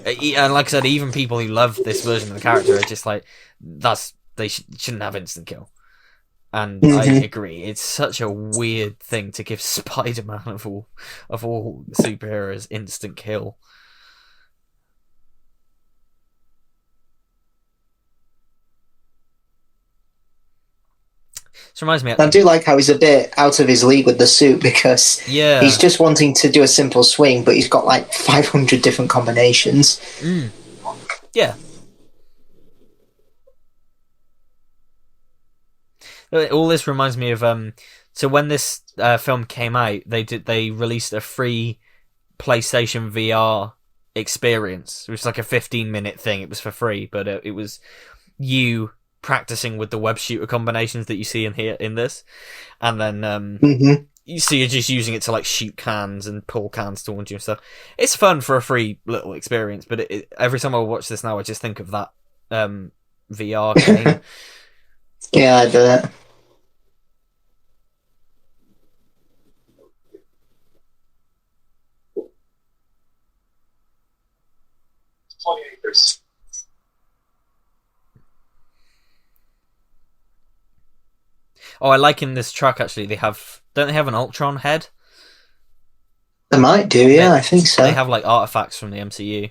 and like I said, even people who love this version of the character are just like, they shouldn't have instant kill. And I agree. It's such a weird thing to give Spider-Man of all superheroes instant kill. This reminds me. I do like how he's a bit out of his league with the suit, because he's just wanting to do a simple swing, but he's got like 500 different combinations. Yeah. All this reminds me of so when this film came out, they released a free PlayStation VR experience. It was like a 15-minute thing. It was for free, but it was you practicing with the web shooter combinations that you see in this, and then you see you're just using it to like shoot cans and pull cans towards you and stuff. It's fun for a free little experience, but every time I watch this now, I just think of that VR game. Yeah, I do that. Oh, I like in this track actually. Don't they have an Ultron head? They might do, yeah, I think so. They have like artifacts from the MCU.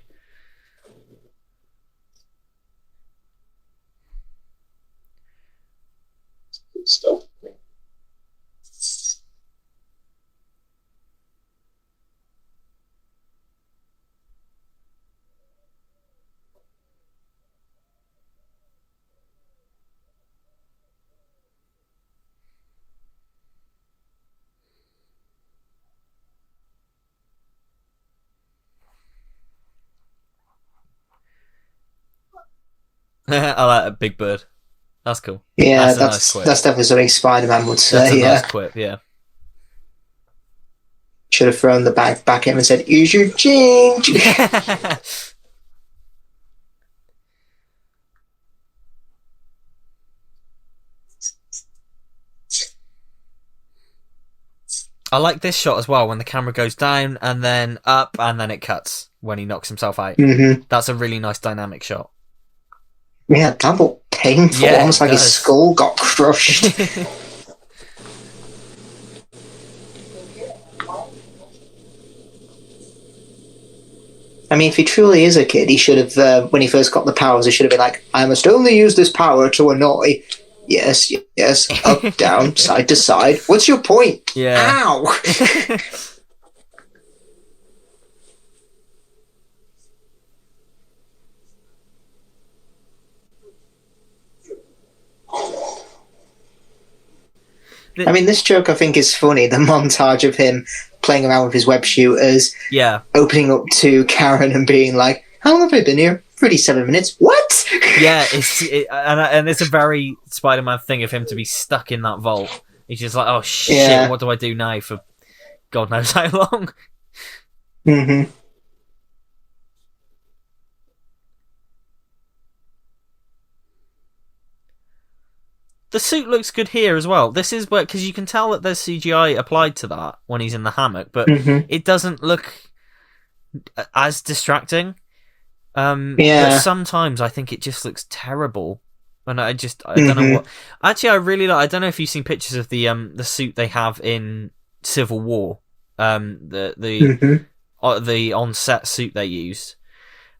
Stuff. I like a Big Bird. That's cool. Yeah, that's definitely something Spider-Man would say. That's a yeah. nice quip, yeah. Should have thrown the bag back at him and said, "Use your change." I like this shot as well, when the camera goes down and then up and then it cuts when he knocks himself out. Mm-hmm. That's a really nice dynamic shot. Yeah, double painful, almost like his skull got crushed. I mean, if he truly is a kid, he should have, when he first got the powers, he should have been like, "I must only use this power to annoy. Yes, up, down, side to side. What's your point? Yeah. Ow!" I mean, this joke I think is funny. The montage of him playing around with his web shooters, opening up to Karen and being like, "How long have I been here? 37 minutes. What?" Yeah, and it's a very Spider-Man thing of him to be stuck in that vault. He's just like, "Oh shit, what do I do now for God knows how long?" Mm-hmm. The suit looks good here as well. This is where, because you can tell that there's CGI applied to that when he's in the hammock, but it doesn't look as distracting. But sometimes I think it just looks terrible, and I don't know what. Actually, I really like. I don't know if you've seen pictures of the suit they have in Civil War. The on-set suit they used.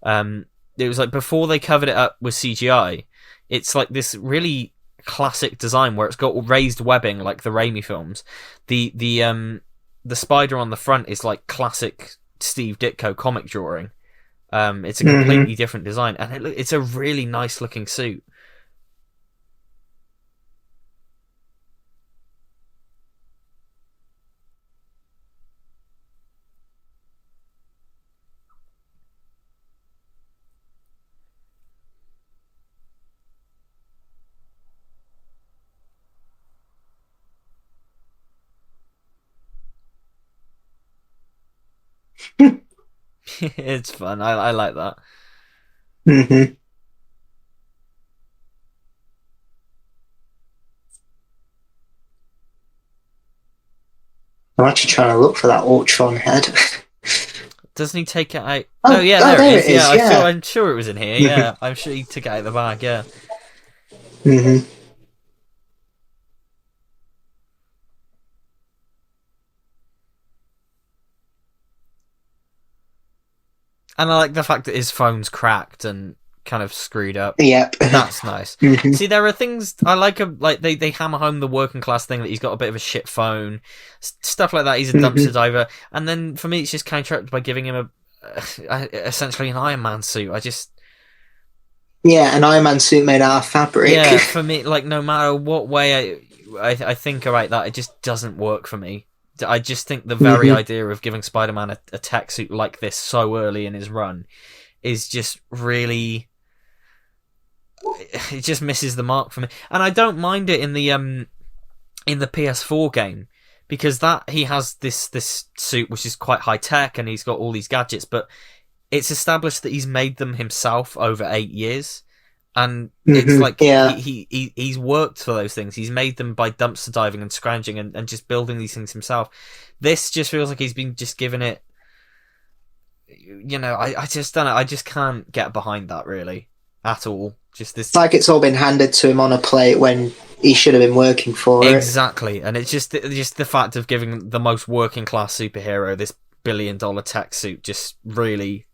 It was like before they covered it up with CGI. It's like this really classic design where it's got raised webbing like the Raimi films. The spider on the front is like classic Steve Ditko comic drawing. It's a completely different design, and it's a really nice looking suit. It's fun. I like that. Mm-hmm. I'm actually trying to look for that Ultron head. Doesn't he take it out? Oh yeah, there it is. Yeah, I'm sure it was in here. Yeah, I'm sure he took it out of the bag. Yeah. Mm-hmm. And I like the fact that his phone's cracked and kind of screwed up. Yep. That's nice. See, there are things I like. Like they hammer home the working class thing that he's got a bit of a shit phone, stuff like that. He's a dumpster diver, and then for me, it's just counteracted by giving him essentially an Iron Man suit. An Iron Man suit made out of fabric. Yeah, for me, like no matter what way I think about that, it just doesn't work for me. I just think the very idea of giving Spider-Man a tech suit like this so early in his run is just really... It just misses the mark for me. And I don't mind it in the PS4 game, because that he has this suit which is quite high-tech and he's got all these gadgets, but it's established that he's made them himself over 8 years. And it's like he's worked for those things. He's made them by dumpster diving and scrounging and just building these things himself. This just feels like he's been just given it. I just don't know. I just can't get behind that really at all. Just this, it's like it's all been handed to him on a plate when he should have been working for it. Exactly, and it's just the fact of giving the most working class superhero this $1 billion tech suit just really,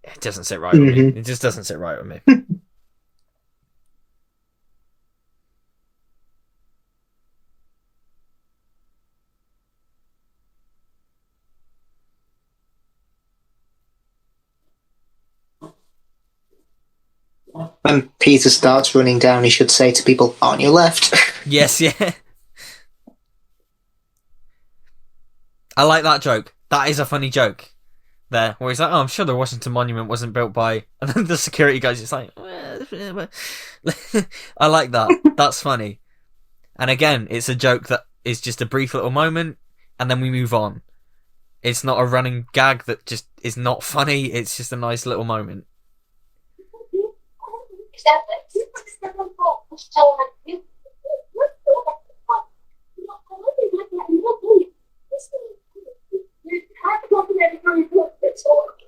it doesn't sit right with me. It just doesn't sit right with me. When Peter starts running down, he should say to people, "On your left." Yes, yeah. I like that joke. That is a funny joke there, where he's like, "Oh, I'm sure the Washington Monument wasn't built by..." And then the security guy's just like... I like that. That's funny. And again, it's a joke that is just a brief little moment, and then we move on. It's not a running gag that just is not funny. It's just a nice little moment.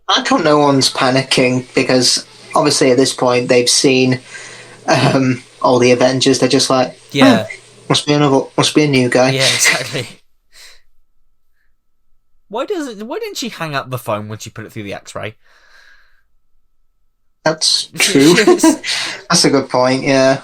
I don't know one's panicking because obviously at this point they've seen all the Avengers. They're just like, yeah, must be a new guy. Yeah, exactly. Why didn't she hang up the phone when she put it through the X-ray? That's true. That's a good point. Yeah.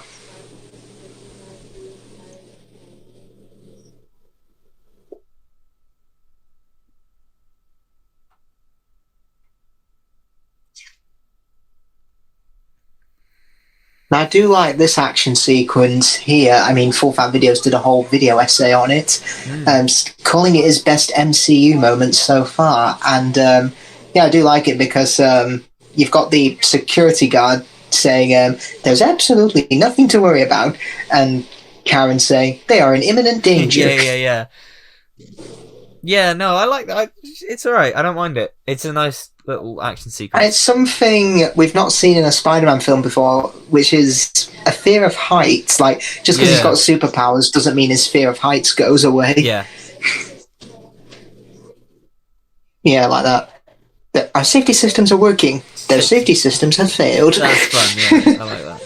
Now, I do like this action sequence here. I mean, Full Fat Videos did a whole video essay on it, calling it his best MCU moment so far. And yeah, I do like it because you've got the security guard saying there's absolutely nothing to worry about, and Karen saying they are in imminent danger. Yeah. Yeah, no, I like that. It's alright. I don't mind it. It's a nice little action sequence. And it's something we've not seen in a Spider-Man film before, which is a fear of heights. Like, just because he's got superpowers doesn't mean his fear of heights goes away. Yeah. Yeah, like that. Our safety systems are working. Their safety systems have failed. That's fun, yeah. I like that.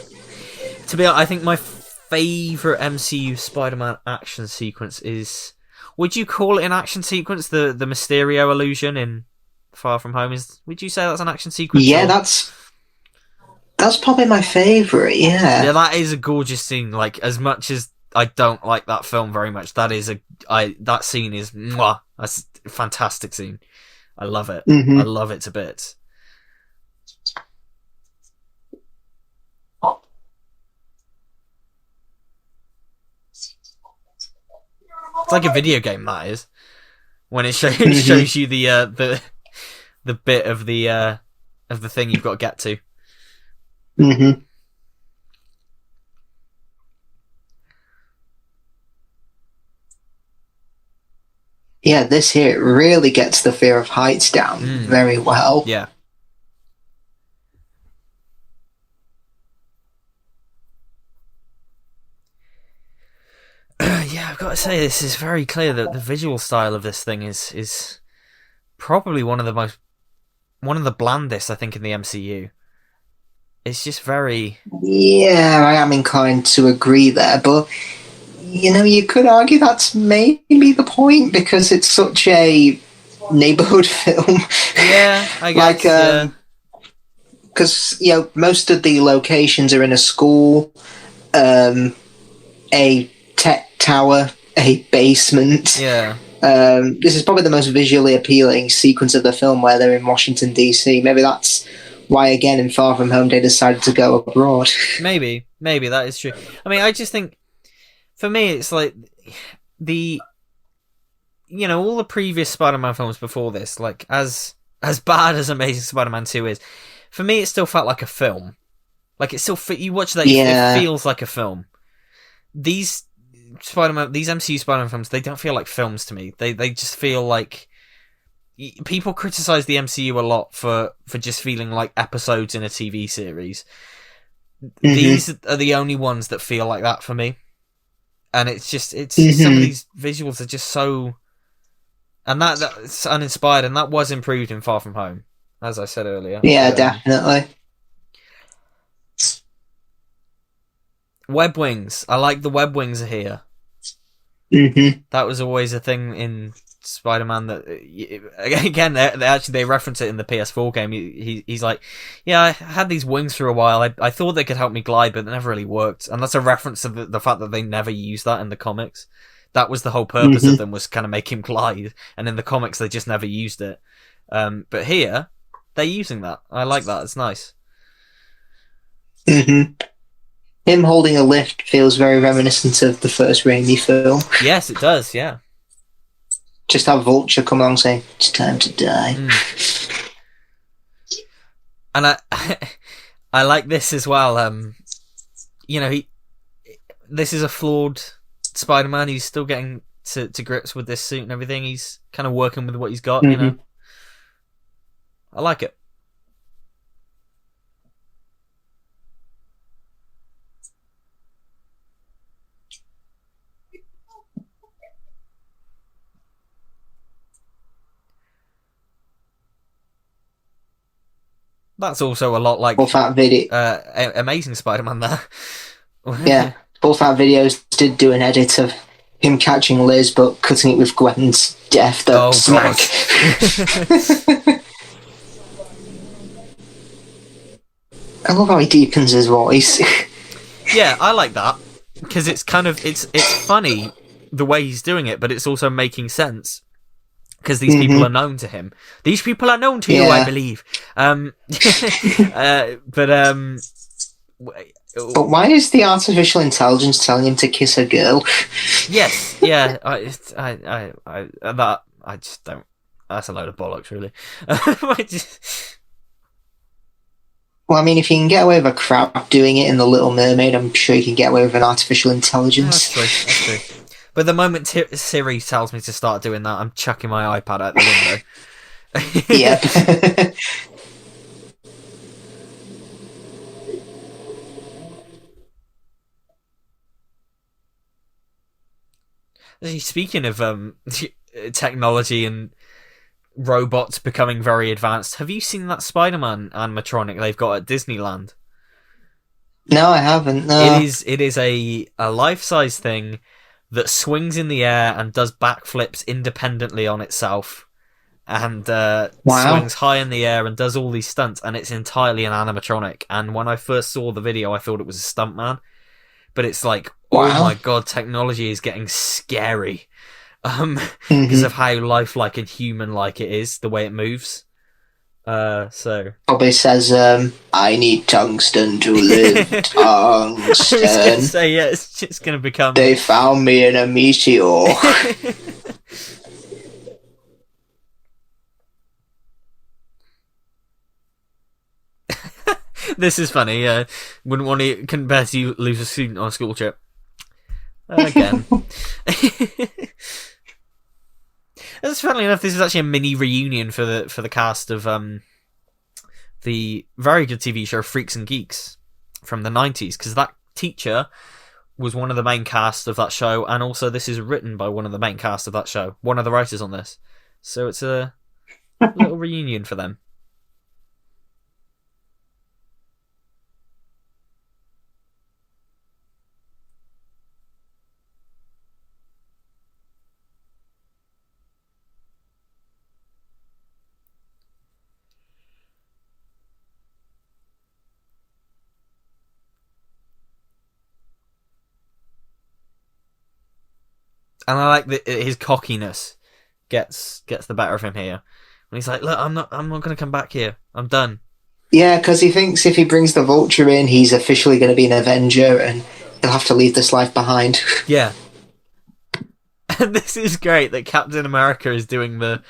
To be honest, I think my favourite MCU Spider-Man action sequence is... Would you call it an action sequence? The Mysterio illusion in Far From Home would you say that's an action sequence? Yeah, that's probably my favourite. Yeah, that is a gorgeous scene. Like, as much as I don't like that film very much, that scene is mwah. That's a fantastic scene. I love it. I love it to bits. It's like a video game, that is. When it shows you the bit of the thing you've got to get to. Yeah, this here really gets the fear of heights down very well. Yeah. Yeah, I've got to say, this is very clear that the visual style of this thing is probably one of the blandest, I think, in the MCU. It's just very... Yeah, I am inclined to agree there, but, you know, you could argue that's maybe the point, because it's such a neighborhood film. Yeah, I guess, because, you know, most of the locations are in a school, a tech tower, a basement. Yeah. This is probably the most visually appealing sequence of the film, where they're in Washington, D.C. Maybe that's why, again, in Far From Home, they decided to go abroad. Maybe that is true. I mean, I just think, for me, it's like all the previous Spider-Man films before this, like, as bad as Amazing Spider-Man 2 is, for me, it still felt like a film. Like, it still you watch that, it feels like a film. These MCU Spider-Man films, they don't feel like films to me. They just feel like... People criticize the MCU a lot for just feeling like episodes in a TV series. These are the only ones that feel like that for me. And it's some of these visuals are just so... And that's uninspired, and that was improved in Far From Home, as I said earlier. Yeah, definitely. Web wings. I like the web wings are here. That was always a thing in Spider-Man that, again, they reference it in the PS4 game. He's like, yeah, I had these wings for a while. I thought they could help me glide, but it never really worked. And that's a reference to the fact that they never used that in the comics. That was the whole purpose of them, was kind of make him glide. And in the comics, they just never used it. But here, they're using that. I like that. It's nice. Him holding a lift feels very reminiscent of the first Raimi film. Yes, it does, yeah. Just have Vulture come along saying, it's time to die. And I like this as well. This is a flawed Spider-Man. He's still getting to grips with this suit and everything. He's kind of working with what he's got, you know. I like it. That's also a lot like Amazing Spider-Man there. Yeah, both our videos did do an edit of him catching Liz, but cutting it with Gwen's death. Smack. I love how he deepens his voice. Yeah, I like that because it's kind of it's funny the way he's doing it, but it's also making sense. Because these people are known to him. These people are known to you, I believe. But why is the artificial intelligence telling him to kiss a girl? Yes, yeah. I just don't. That's a load of bollocks, really. Well, I mean, if you can get away with a crab doing it in The Little Mermaid, I'm sure you can get away with an artificial intelligence. That's true. But the moment Siri tells me to start doing that, I'm chucking my iPad out the window. Yep. Speaking of technology and robots becoming very advanced, have you seen that Spider-Man animatronic they've got at Disneyland? No, I haven't. No. It is a life-size thing that swings in the air and does backflips independently on itself, and swings high in the air and does all these stunts, and it's entirely an animatronic. And when I first saw the video, I thought it was a stuntman, but it's like, oh my god, technology is getting scary, because of how lifelike and human-like it is, the way it moves. So probably says, I need tungsten to live. Tungsten. I was gonna say, yeah, it's just gonna become. They found me in a meteor. This is funny. Yeah, wouldn't want to compare to lose a student on a school trip again. That's funnily enough. This is actually a mini reunion for the cast of the very good TV show Freaks and Geeks from the 90s, because that teacher was one of the main cast of that show, and also this is written by one of the main cast of that show, one of the writers on this. So it's a little reunion for them. And I like that his cockiness gets the better of him here. When he's like, "Look, I'm not going to come back here. I'm done." Yeah, because he thinks if he brings the Vulture in, he's officially going to be an Avenger, and he'll have to leave this life behind. Yeah. And this is great that Captain America is doing the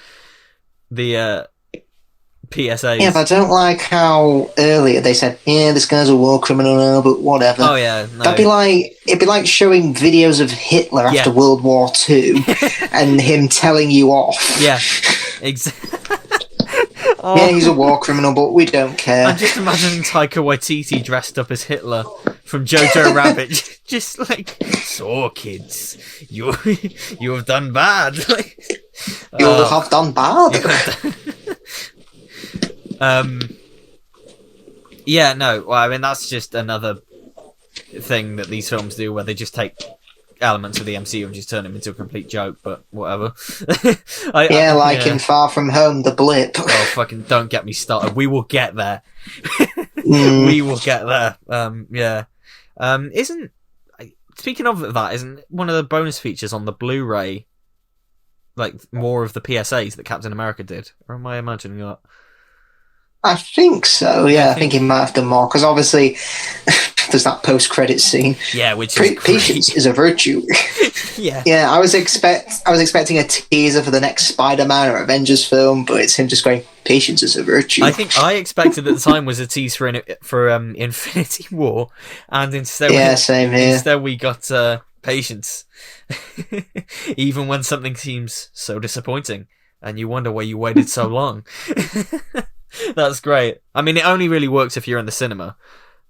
PSAs. Yeah, but I don't like how earlier they said, yeah, this guy's a war criminal now, but whatever. Oh, yeah, no. It'd be like showing videos of Hitler after World War II and him telling you off. Yeah, exactly. Yeah, he's a war criminal, but we don't care. I'm just imagining Taika Waititi dressed up as Hitler from Jojo Rabbit, just like, so kids, you have done bad. You have done bad. Yeah, no, well, I mean, that's just another thing that these films do, where they just take elements of the MCU and just turn them into a complete joke, but whatever. In Far From Home, the blip. Oh, fucking don't get me started. We will get there. We will get there. Speaking of that, isn't one of the bonus features on the Blu-ray like more of the PSAs that Captain America did? Or am I imagining that? I think so, yeah. I think he might have done more, because obviously there's that post-credit scene. Yeah, which is patience is a virtue. Yeah. Yeah, I was expecting a teaser for the next Spider-Man or Avengers film, but it's him just going, patience is a virtue. I think I expected at the time was a teaser for Infinity War, and instead same here. Instead we got Patience. Even when something seems so disappointing, and you wonder why you waited so long. That's great. I mean, it only really works if you're in the cinema,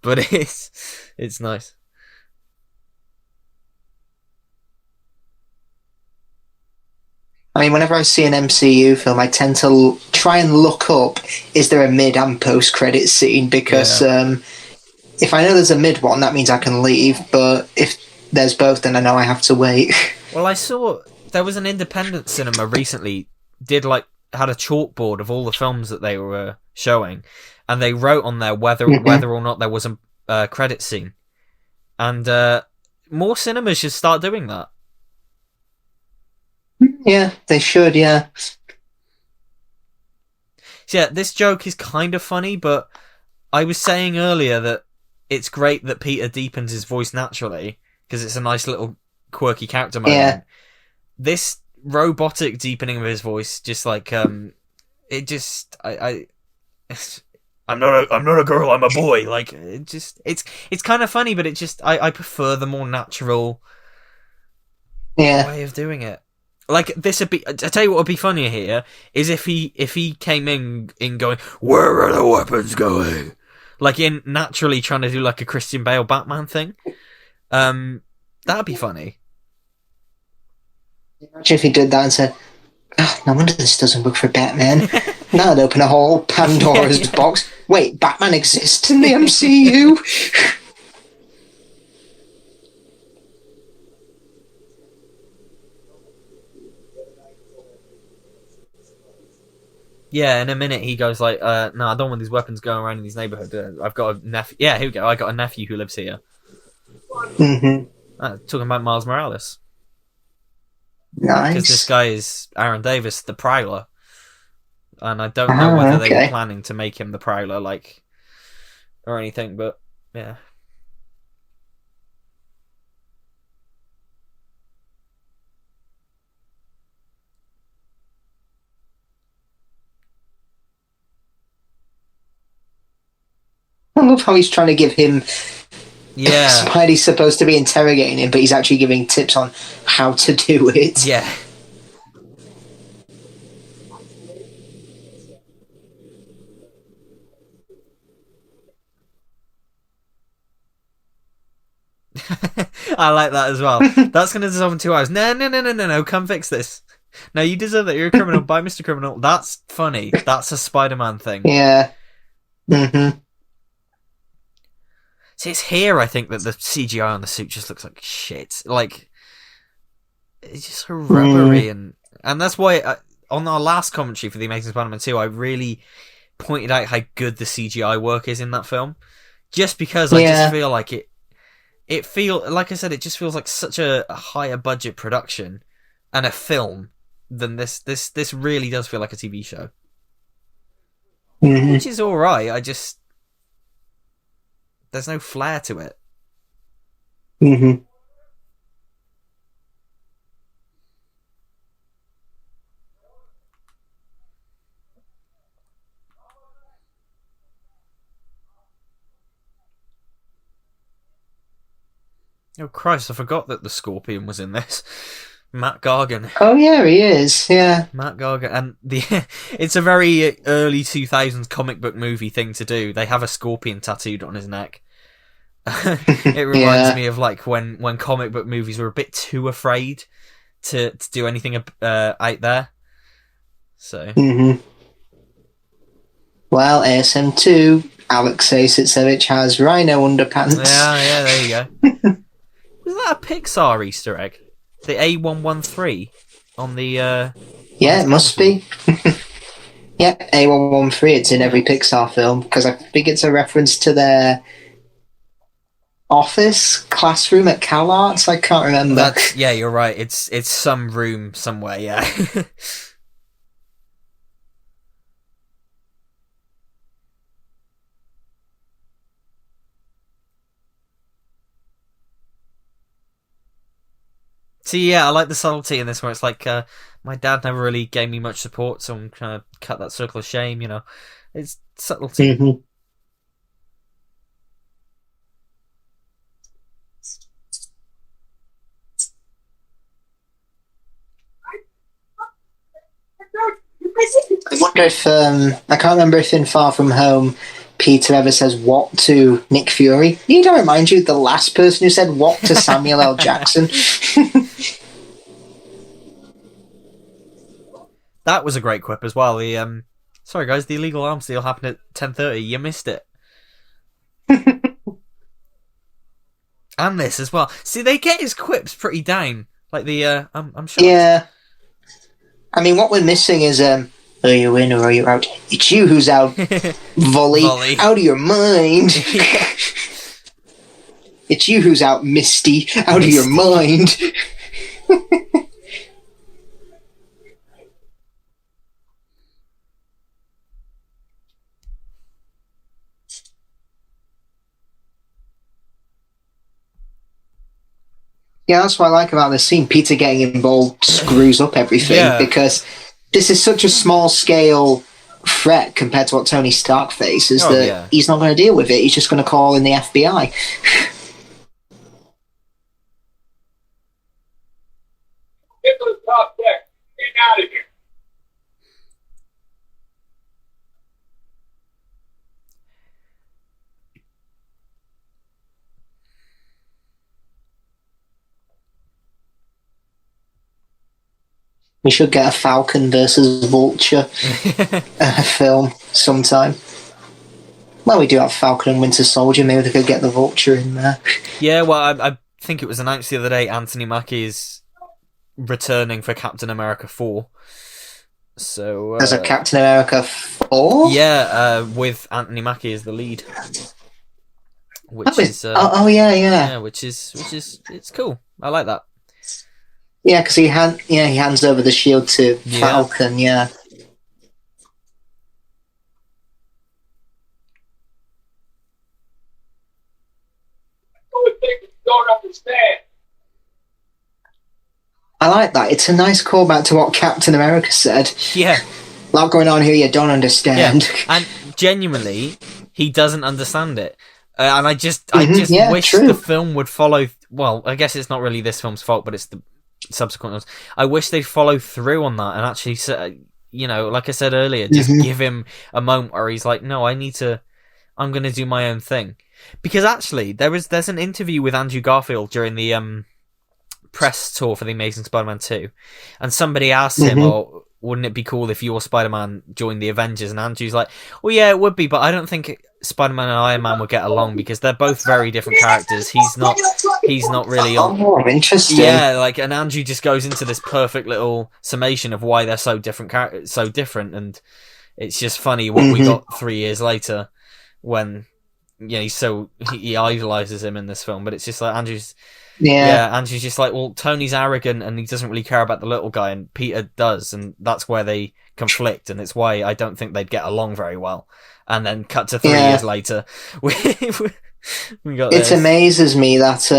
but it's nice. I mean, whenever I see an MCU film, I tend to try and look up, is there a mid and post credit scene? Because if I know there's a mid one, that means I can leave. But if there's both, then I know I have to wait. Well, I saw there was an independent cinema recently had a chalkboard of all the films that they were showing, and they wrote on there whether or not there was a credit scene. And more cinemas should start doing that. Yeah, they should, yeah. So, yeah, this joke is kind of funny, but I was saying earlier that it's great that Peter deepens his voice naturally, because it's a nice little quirky character moment. Yeah. This robotic deepening of his voice, just like, I'm not a girl, I'm a boy. Like, it's kind of funny, but I prefer the more natural way of doing it. Like, this would be, I tell you what would be funnier here, is if he came in going, where are the weapons going? Like, in naturally trying to do like a Christian Bale Batman thing. That'd be funny. Imagine if he did that and said, oh, no wonder this doesn't work for Batman. Now I'd open a whole Pandora's box. Wait, Batman exists in the MCU? Yeah, in a minute he goes like, no, I don't want these weapons going around in these neighborhoods. I've got a nephew. Yeah, here we go. I got a nephew who lives here. Mm-hmm. Talking about Miles Morales. Nice. Because this guy is Aaron Davis, the Prowler. And I don't know whether they were planning to make him the Prowler, like, or anything, but yeah. I love how he's trying to give him... Yeah. Spidey's supposed to be interrogating him, but he's actually giving tips on how to do it. Yeah. I like that as well. That's going to dissolve in 2 hours. No, come fix this. No, you deserve that. You're a criminal. Bye, Mr. Criminal. That's funny. That's a Spider-Man thing. Yeah. Mm-hmm. See, it's here, I think, that the CGI on the suit just looks like shit. Like, it's just so rubbery. And that's why, on our last commentary for The Amazing Spider-Man 2, I really pointed out how good the CGI work is in that film. Just because I just feel like like I said, it just feels like such a higher budget production and a film than this. This really does feel like a TV show. Mm-hmm. Which is alright, there's no flair to it. Mm-hmm. Oh Christ, I forgot that the Scorpion was in this. Matt Gargan. Oh yeah, he is. Yeah. Matt Gargan, and it's a very early 2000s comic book movie thing to do. They have a scorpion tattooed on his neck. It reminds me of like when comic book movies were a bit too afraid to do anything out there. So. Mm-hmm. Well, ASM2, Alexei Sitsevich has rhino underpants. Yeah, there you go. Was that a Pixar Easter egg? The A113 on the... yeah, it must be. Yeah, A113, it's in every Pixar film, because I think it's a reference to their office, classroom at CalArts, I can't remember. Yeah, you're right, it's some room somewhere, yeah. See, yeah, I like the subtlety in this where it's like, my dad never really gave me much support, so I'm trying to cut that circle of shame, you know. It's subtlety. Mm-hmm. I can't remember if in Far From Home Peter ever says what to Nick Fury. Need I remind you, the last person who said what to Samuel L. Jackson. That was a great quip as well. The sorry guys, the illegal arms deal happened at 10:30. You missed it. And this as well. See, they get his quips pretty down. Like the I'm shocked. Yeah. I mean, what we're missing is are you in or are you out? It's you who's out. Volley. Out of your mind. It's you who's out, Misty. Out of your mind. Yeah, that's what I like about this scene. Peter getting involved screws up everything because this is such a small scale threat compared to what Tony Stark faces he's not going to deal with it. He's just going to call in the FBI. Get those top deck. Get out of here. We should get a Falcon versus Vulture film sometime. Well, we do have Falcon and Winter Soldier. Maybe they could get the Vulture in there. Yeah, well, I think it was announced the other day Anthony Mackie is returning for Captain America 4. So There's a Captain America 4? Yeah, with Anthony Mackie as the lead. Which is yeah. which is it's cool. I like that. Yeah, because he hands over the shield to Falcon. Yeah. Don't understand. I like that. It's a nice callback to what Captain America said. Yeah. A lot going on here you don't understand. Yeah. And genuinely, he doesn't understand it. And I just wish the film would follow. Well, I guess it's not really this film's fault, but it's the subsequent ones. I wish they'd follow through on that and actually, like I said earlier, just give him a moment where he's like, no, I'm going to do my own thing. Because actually, there's an interview with Andrew Garfield during the press tour for The Amazing Spider-Man 2, and somebody asked him, "Oh, wouldn't it be cool if your Spider-Man joined the Avengers?" And Andrew's like, "Well, yeah, it would be, but I don't think Spider-Man and Iron Man would get along because they're both very different characters. He's not really on." Oh, interesting. Yeah, and Andrew just goes into this perfect little summation of why they're so different, and it's just funny what we got 3 years later when he idolizes him in this film, but it's just like Andrew's just like, well, Tony's arrogant and he doesn't really care about the little guy, and Peter does, and that's where they conflict, and it's why I don't think they'd get along very well. And then cut to 3 years later, we got this. It amazes me that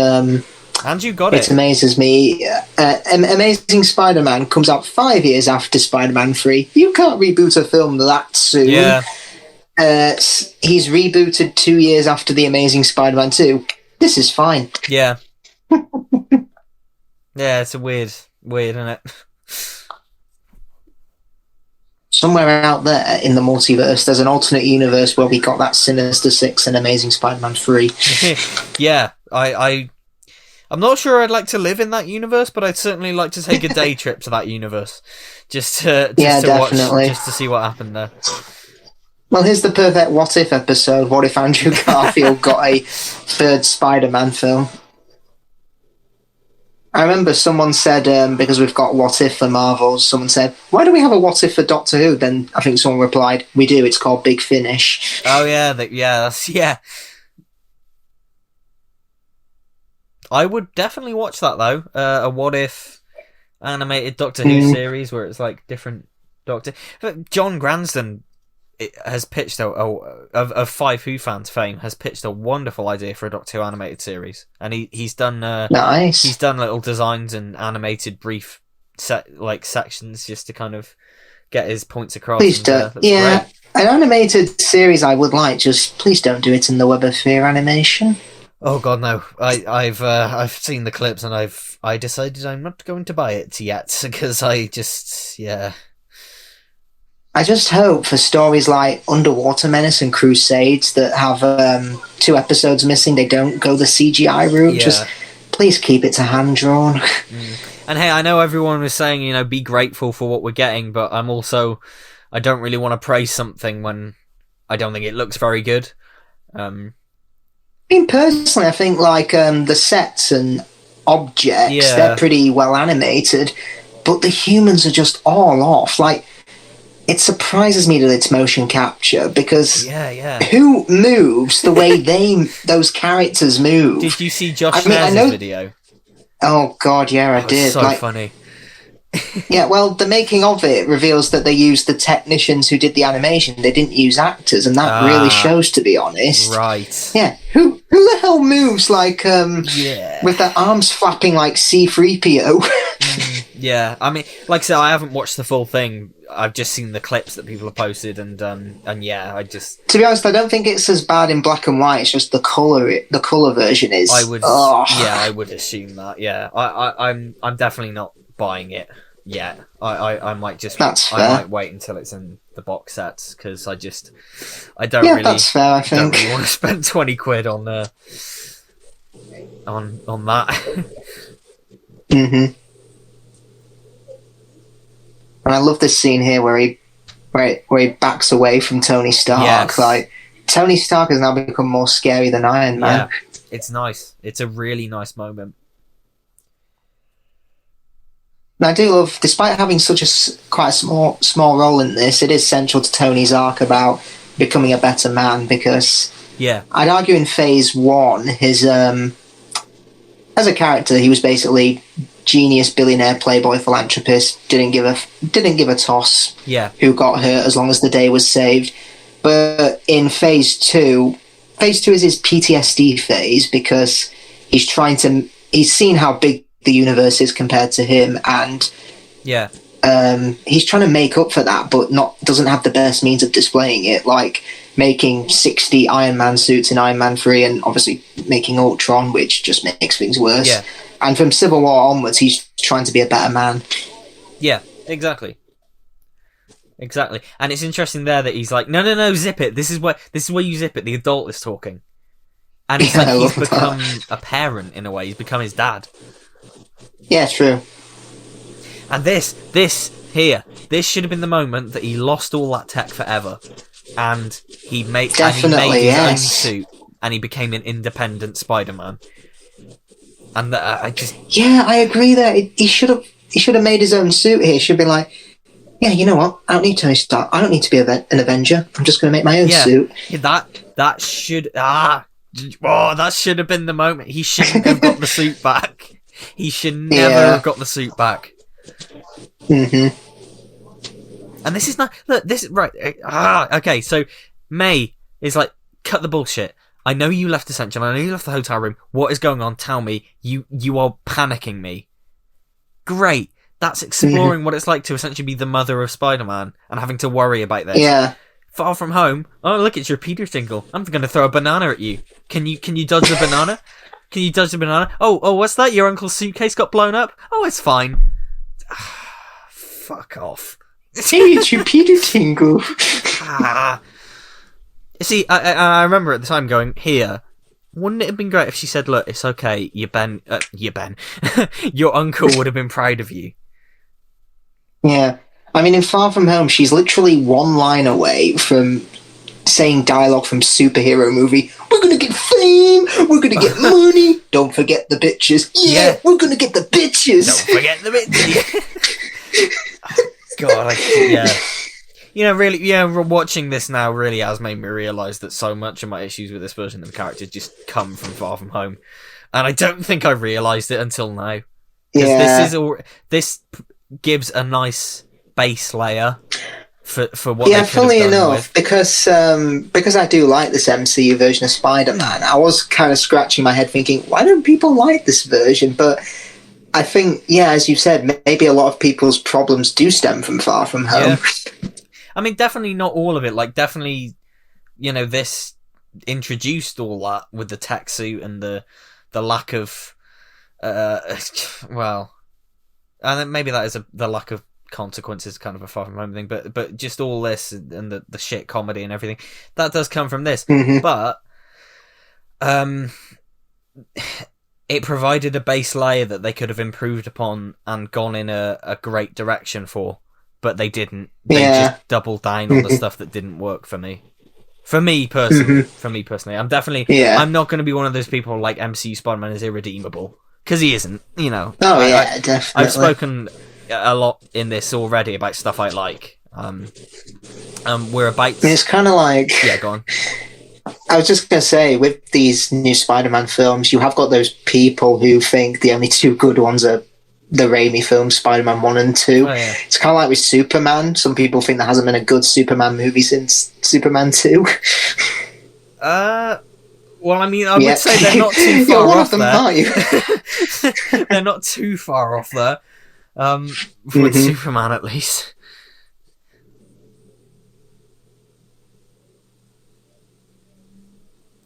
Andrew got it. It amazes me. Amazing Spider-Man comes out 5 years after Spider-Man 3. You can't reboot a film that soon. Yeah. He's rebooted 2 years after The Amazing Spider-Man 2. This is fine. Yeah. Yeah, it's a weird, isn't it? Somewhere out there in the multiverse, there's an alternate universe where we got that Sinister Six and Amazing Spider-Man 3. Yeah, I'm not sure I'd like to live in that universe, but I'd certainly like to take a day trip to that universe just to definitely. Just to see what happened there. Well, here's the perfect what if episode. What if Andrew Garfield got a third Spider-Man film? I remember someone said, because we've got what if for Marvels, someone said, why do we have a what if for Doctor Who? Then I think someone replied, we do, it's called Big Finish. Oh yeah, I would definitely watch that though. A what if animated Doctor Who series where it's like different Doctor. John Gransden has pitched of Five Who fans fame has pitched a wonderful idea for a Doctor Who animated series, and he's done nice. He's done little designs and animated brief sections just to kind of get his points across. Please don't. Yeah, great. An animated series I would like. Just please don't do it in the Web of Fear animation. Oh God, no! I've seen the clips and I decided I'm not going to buy it yet because I I just hope for stories like Underwater Menace and Crusades that have 2 episodes missing, they don't go the CGI route. Yeah. Just please keep it to hand drawn. And hey, I know everyone was saying, be grateful for what we're getting, but I don't really want to praise something when I don't think it looks very good. I mean, personally, I think like the sets and objects, they're pretty well animated, but the humans are just all off. Like, it surprises me that it's motion capture, because who moves the way those characters move? Did you see Josh Mears' video? Oh god, yeah, I did. So funny. Yeah, well, the making of it reveals that they used the technicians who did the animation. They didn't use actors, and that really shows, to be honest. Right. Yeah, who the hell moves like with their arms flapping like C-3PO? Yeah, I mean, like I said, I haven't watched the full thing. I've just seen the clips that people have posted, and yeah, I just... To be honest, I don't think it's as bad in black and white. It's just the colour version is... I would assume that, yeah. I'm definitely not buying it yet. I might just... That's fair. I might wait until it's in the box sets, because I don't really... Yeah, that's fair, I think. Don't really want to spend 20 quid on that. Mm-hmm. And I love this scene here where he backs away from Tony Stark. Yes. Like, Tony Stark has now become more scary than Iron Man. Yeah, it's nice. It's a really nice moment. And I do love, despite having such a quite a small role in this, it is central to Tony's arc about becoming a better man, because I'd argue in Phase 1, his as a character, he was basically genius, billionaire, playboy, philanthropist, didn't give a toss who got hurt as long as the day was saved. But in Phase 2 is his PTSD phase, because he's seen how big the universe is compared to him, and he's trying to make up for that, but doesn't have the best means of displaying it, like making 60 Iron Man suits in Iron Man 3, and obviously making Ultron, which just makes things worse. Yeah. And from Civil War onwards, he's trying to be a better man. Yeah, exactly. And it's interesting there that he's like, no, zip it. This is where you zip it. The adult is talking. And it's like he's become a parent in a way. He's become his dad. Yeah, true. And this should have been the moment that he lost all that tech forever, and he made his own suit, and he became an independent Spider-Man. And I agree there. He should have made his own suit here. He should have been like, yeah, you know what? I don't need Tony Stark. I don't need to be an Avenger. I'm just going to make my own suit. That should have been the moment. He shouldn't have got the suit back. He should never have got the suit back. Mm-hmm. And this is not... Look, this... Right. Okay, so May is like, cut the bullshit. I know you left Ascension. I know you left the hotel room. What is going on? Tell me. You are panicking me. Great. That's exploring what it's like to essentially be the mother of Spider-Man and having to worry about this. Yeah. Far From Home. Oh, look, it's your Peter Tingle. I'm going to throw a banana at you. Can you dodge the banana? Can you dodge the banana? Oh, what's that? Your uncle's suitcase got blown up? Oh, it's fine. Fuck off. Hey, it's your Peter Tingle. See, I remember at the time going, here, wouldn't it have been great if she said, look, it's okay, your uncle would have been proud of you. Yeah. I mean, in Far From Home, she's literally one line away from saying dialogue from superhero movie. We're gonna get fame, we're gonna get money, don't forget the bitches. Yeah, we're gonna get the bitches. Don't forget the bitches. Oh, God, really, watching this now really has made me realise that so much of my issues with this version of the character just come from Far From Home. And I don't think I realised it until now. This gives a nice base layer for what they could funnily have done enough, because I do like this MCU version of Spider-Man, I was kind of scratching my head thinking, why don't people like this version? But I think, as you said, maybe a lot of people's problems do stem from Far From Home. Yeah. I mean, definitely not all of it. Like, definitely, this introduced all that with the tech suit and the lack of, and then maybe that is the lack of consequences, kind of a far from home thing, but just all this and the shit comedy and everything that does come from this. But it provided a base layer that they could have improved upon and gone in a great direction for, but they didn't. They just doubled down on the stuff that didn't work for me. For me personally, I'm definitely. I'm not going to be one of those people like MCU Spider-Man is irredeemable, because he isn't. You know. Oh definitely. I've spoken a lot in this already about stuff I like. We're about. It's kind of like. Yeah, go on. I was just going to say, with these new Spider-Man films, you have got those people who think the only two good ones are the Raimi films, Spider-Man 1 and 2. Oh, yeah. It's kind of like with Superman. Some people think there hasn't been a good Superman movie since Superman 2. Well, I mean, I would say they're not too far off there. Aren't you? They're not too far off there. With Superman, at least.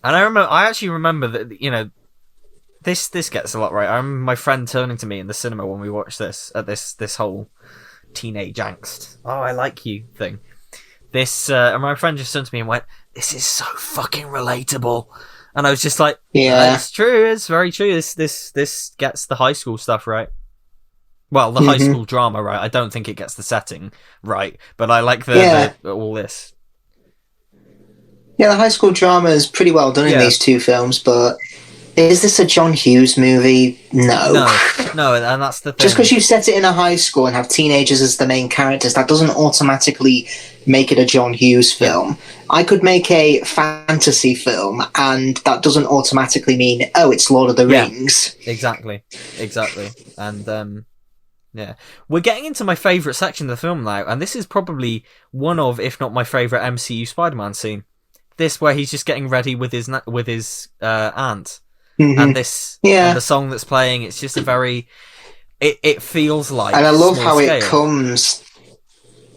And I actually remember that, you know, this gets a lot right. I remember my friend turning to me in the cinema when we watched this, at this whole teenage angst. Oh, I like you thing. And my friend just turned to me and went, "This is so fucking relatable." And I was just like, "Yeah, it's true. It's very true. This gets the high school stuff right. Well, the high school drama right. I don't think it gets the setting right, but I like the all this." Yeah, the high school drama is pretty well done in these two films, but is this a John Hughes movie? No, and that's the thing. Just because you set it in a high school and have teenagers as the main characters, that doesn't automatically make it a John Hughes film. I could make a fantasy film, and that doesn't automatically mean, oh, it's Lord of the Rings. Exactly. And, we're getting into my favourite section of the film now, and this is probably one of, if not my favourite MCU Spider-Man scene. This where he's just getting ready with his aunt, and this and the song that's playing. It's just a very. It feels like. And I love how it comes.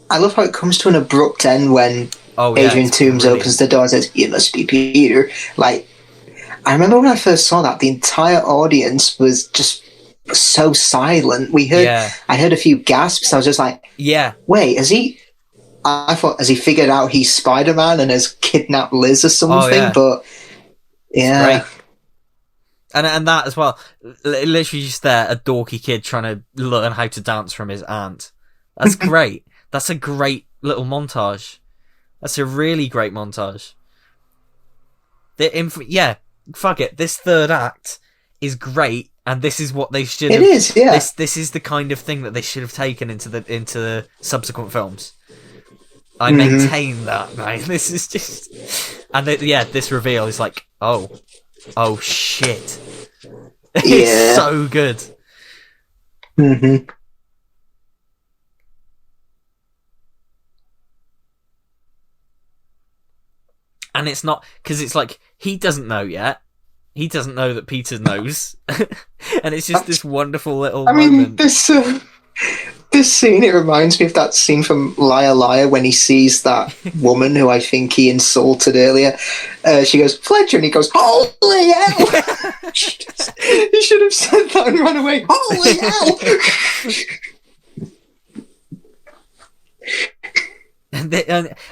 I love how it comes to an abrupt end when Adrian Toomes opens the door and says, "You must be Peter." Like, I remember when I first saw that, the entire audience was just so silent. I heard a few gasps. I was just like, wait, has he?" I thought, has he figured out he's Spider-Man and has kidnapped Liz or something? But great. And that as well, literally just there, a dorky kid trying to learn how to dance from his aunt. That's great. That's a great little montage. That's a really great montage. Fuck it. This third act is great, and this is what they should have. It is, yeah. This is the kind of thing that they should have taken into the subsequent films. I maintain that, man. This is just... And this reveal is like, oh shit. It's so good. Mm-hmm. And it's not... Because it's like, he doesn't know yet. He doesn't know that Peter knows. And it's just this wonderful little moment. This scene, it reminds me of that scene from Liar Liar when he sees that woman who I think he insulted earlier. She goes, "Fletcher," and he goes, "Holy hell!" He should have said that and run away. Holy hell!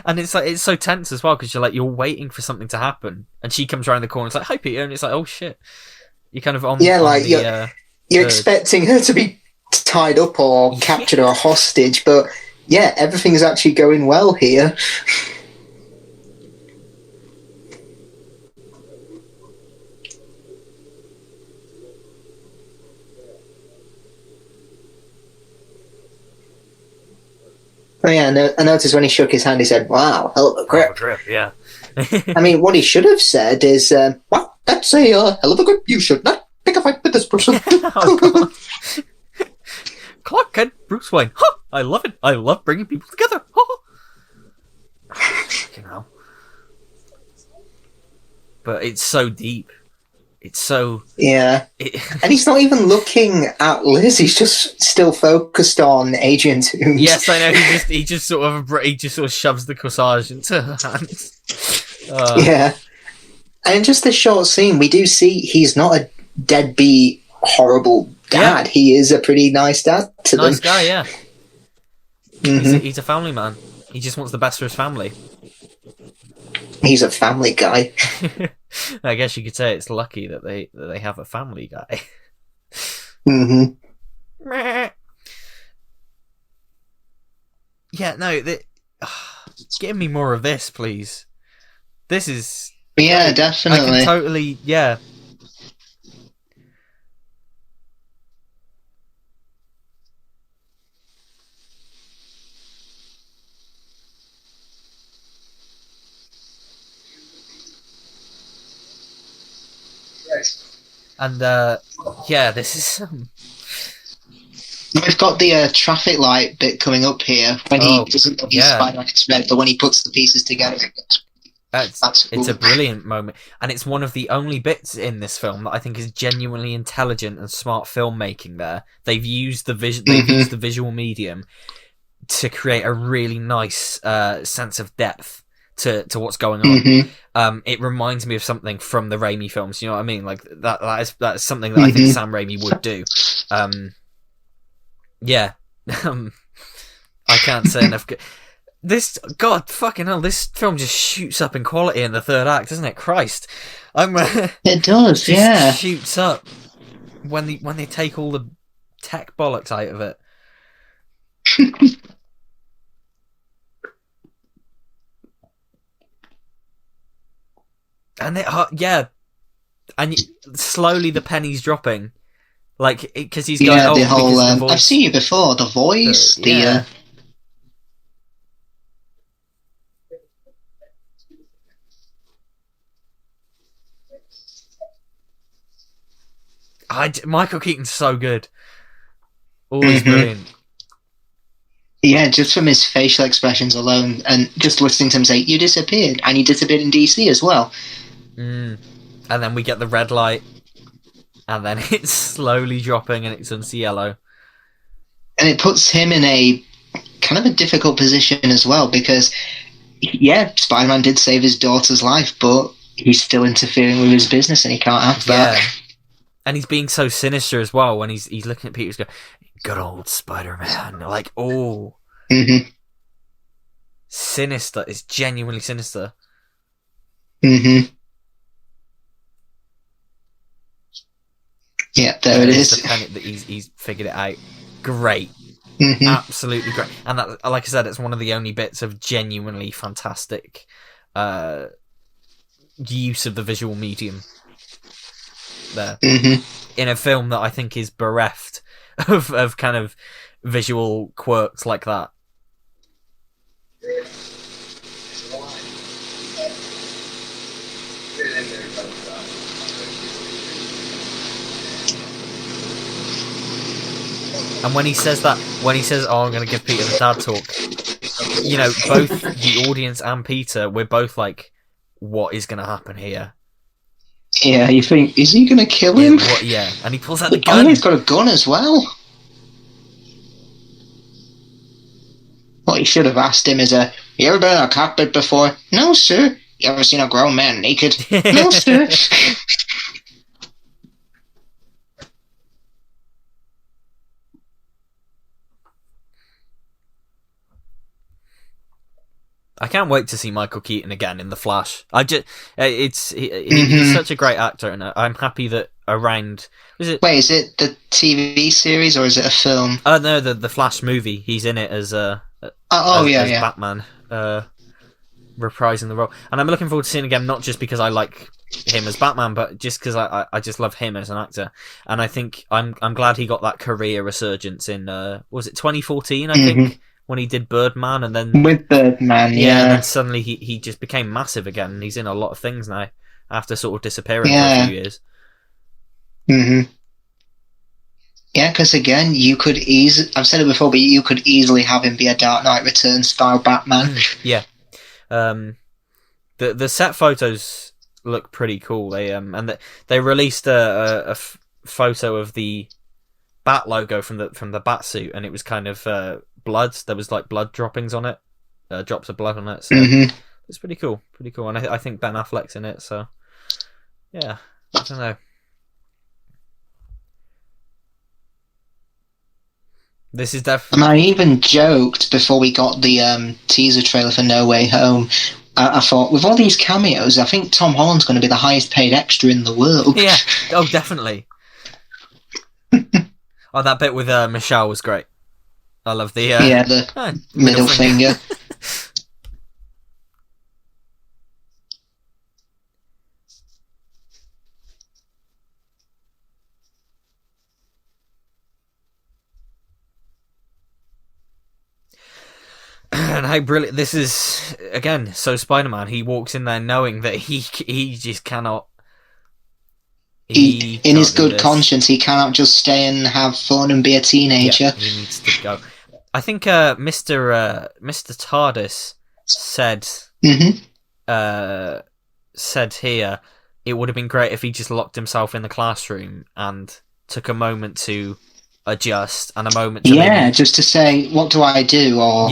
And it's like, it's so tense as well, because you're waiting for something to happen, and she comes around the corner. It's like, "Hi, Peter," and it's like, "Oh shit!" You're kind of on. You're expecting her to be tied up or captured or hostage, but everything's actually going well here. I noticed when he shook his hand, he said, "Wow, hell of a grip." Yeah. I mean, what he should have said is, "What? That's a hell of a grip. You should not pick a fight with this person." Clark Kent, Bruce Wayne. Huh, I love it. I love bringing people together. Huh. You know. But it's so deep. It's so... Yeah. And he's not even looking at Liz. He's just still focused on Adrian Toomes. Yes, I know. He just sort of shoves the corsage into her hands. Yeah. And in just this short scene, we do see he's not a deadbeat, horrible dad. He is a pretty nice dad to them. Nice guy, yeah. He's a family man. He just wants the best for his family. He's a family guy. I guess you could say it's lucky that they have a family guy. Yeah, no, give me more of this, please. This is... Yeah, definitely. I can totally... Yeah. And, yeah, this is... We've got the traffic light bit coming up here. When he doesn't know he's Spider-Man, it's red, but when he puts the pieces together... That's cool. It's a brilliant moment, and it's one of the only bits in this film that I think is genuinely intelligent and smart filmmaking. There, they've used the visual medium to create a really nice sense of depth to what's going on. It reminds me of something from the Raimi films. You know what I mean? Like that is something that I think Sam Raimi would do. Yeah, I can't say enough. This, God, fucking hell, this film just shoots up in quality in the third act, doesn't it? Christ. It does, yeah. It shoots up when they take all the tech bollocks out of it. And slowly the penny's dropping. Like, because he's going, the whole, I've seen you before, the voice, Michael Keaton's so good. Always brilliant. Yeah, just from his facial expressions alone, and just listening to him say, "You disappeared," and he disappeared in DC as well. And then we get the red light, and then it's slowly dropping, and it turns to yellow. And it puts him in a kind of a difficult position as well, because, yeah, Spider-Man did save his daughter's life, but he's still interfering with his business, and he can't have that. Yeah. And he's being so sinister as well when he's looking at Peter. He's going, "Good old Spider-Man." Like, oh. Sinister. It's genuinely sinister. Yeah, there it is. The panic that he's figured it out. Great. Absolutely great. And that, like I said, it's one of the only bits of genuinely fantastic use of the visual medium there. In a film that I think is bereft of kind of visual quirks like that. And when he says, "Oh, I'm going to give Peter the dad talk," you know, both the audience and Peter, we're both like, what is going to happen here? Yeah, you think, is he going to kill him? Yeah, and he pulls out the gun. Oh, he's got a gun as well. What he should have asked him is, you ever been in a cockpit before? No, sir. You ever seen a grown man naked? No, sir. I can't wait to see Michael Keaton again in The Flash. He's such a great actor, and I'm happy that around... Wait, is it the TV series or is it a film? Oh, no, the Flash movie. He's in it as Batman, reprising the role. And I'm looking forward to seeing him again, not just because I like him as Batman, but just because I just love him as an actor. And I think I'm glad he got that career resurgence in, was it 2014, I think? When he did Birdman, and then... With Birdman, yeah. And then suddenly he just became massive again, and he's in a lot of things now, after sort of disappearing for a few years. Yeah, because again, you could I've said it before, but you could easily have him be a Dark Knight Returns style Batman. Yeah. The set photos look pretty cool. They released a photo of the Bat logo from the Bat suit, and it was kind of blood. There was like blood droppings on it, drops of blood on it. So it's pretty cool, And I think Ben Affleck's in it. So yeah, I don't know. This is And definitely. I even joked before we got the teaser trailer for No Way Home. I thought, with all these cameos, I think Tom Holland's going to be the highest paid extra in the world. Yeah. Oh, definitely. Oh, that bit with Michelle was great. I love the The middle finger. And how brilliant this is! Again, so Spider-Man, he walks in there knowing that he just cannot. In his good conscience, he cannot just stay and have fun and be a teenager. Yeah, he needs to go. I think Mr. TARDIS said said here it would have been great if he just locked himself in the classroom and took a moment to adjust and a moment to maybe, just to say, what do I do? Or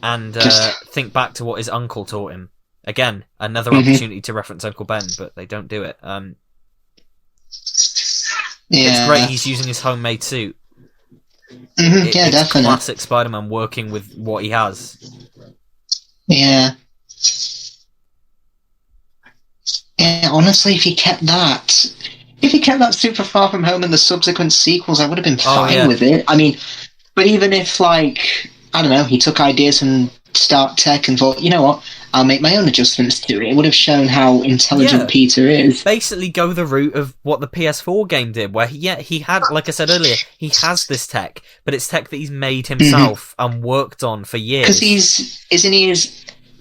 and think back to what his uncle taught him. Again, another opportunity to reference Uncle Ben, but they don't do it. It's great he's using his homemade suit. It's definitely. Classic Spider-Man working with what he has. Yeah. Yeah, honestly, if he kept that super far from home in the subsequent sequels, I would have been fine with it. I mean, but even if, like, I don't know, he took ideas from Stark Tech and thought, you know what, I'll make my own adjustments to it. It would have shown how intelligent Peter is. Basically go the route of what the PS4 game did, where he had, like I said earlier, he has this tech, but it's tech that he's made himself and worked on for years. Because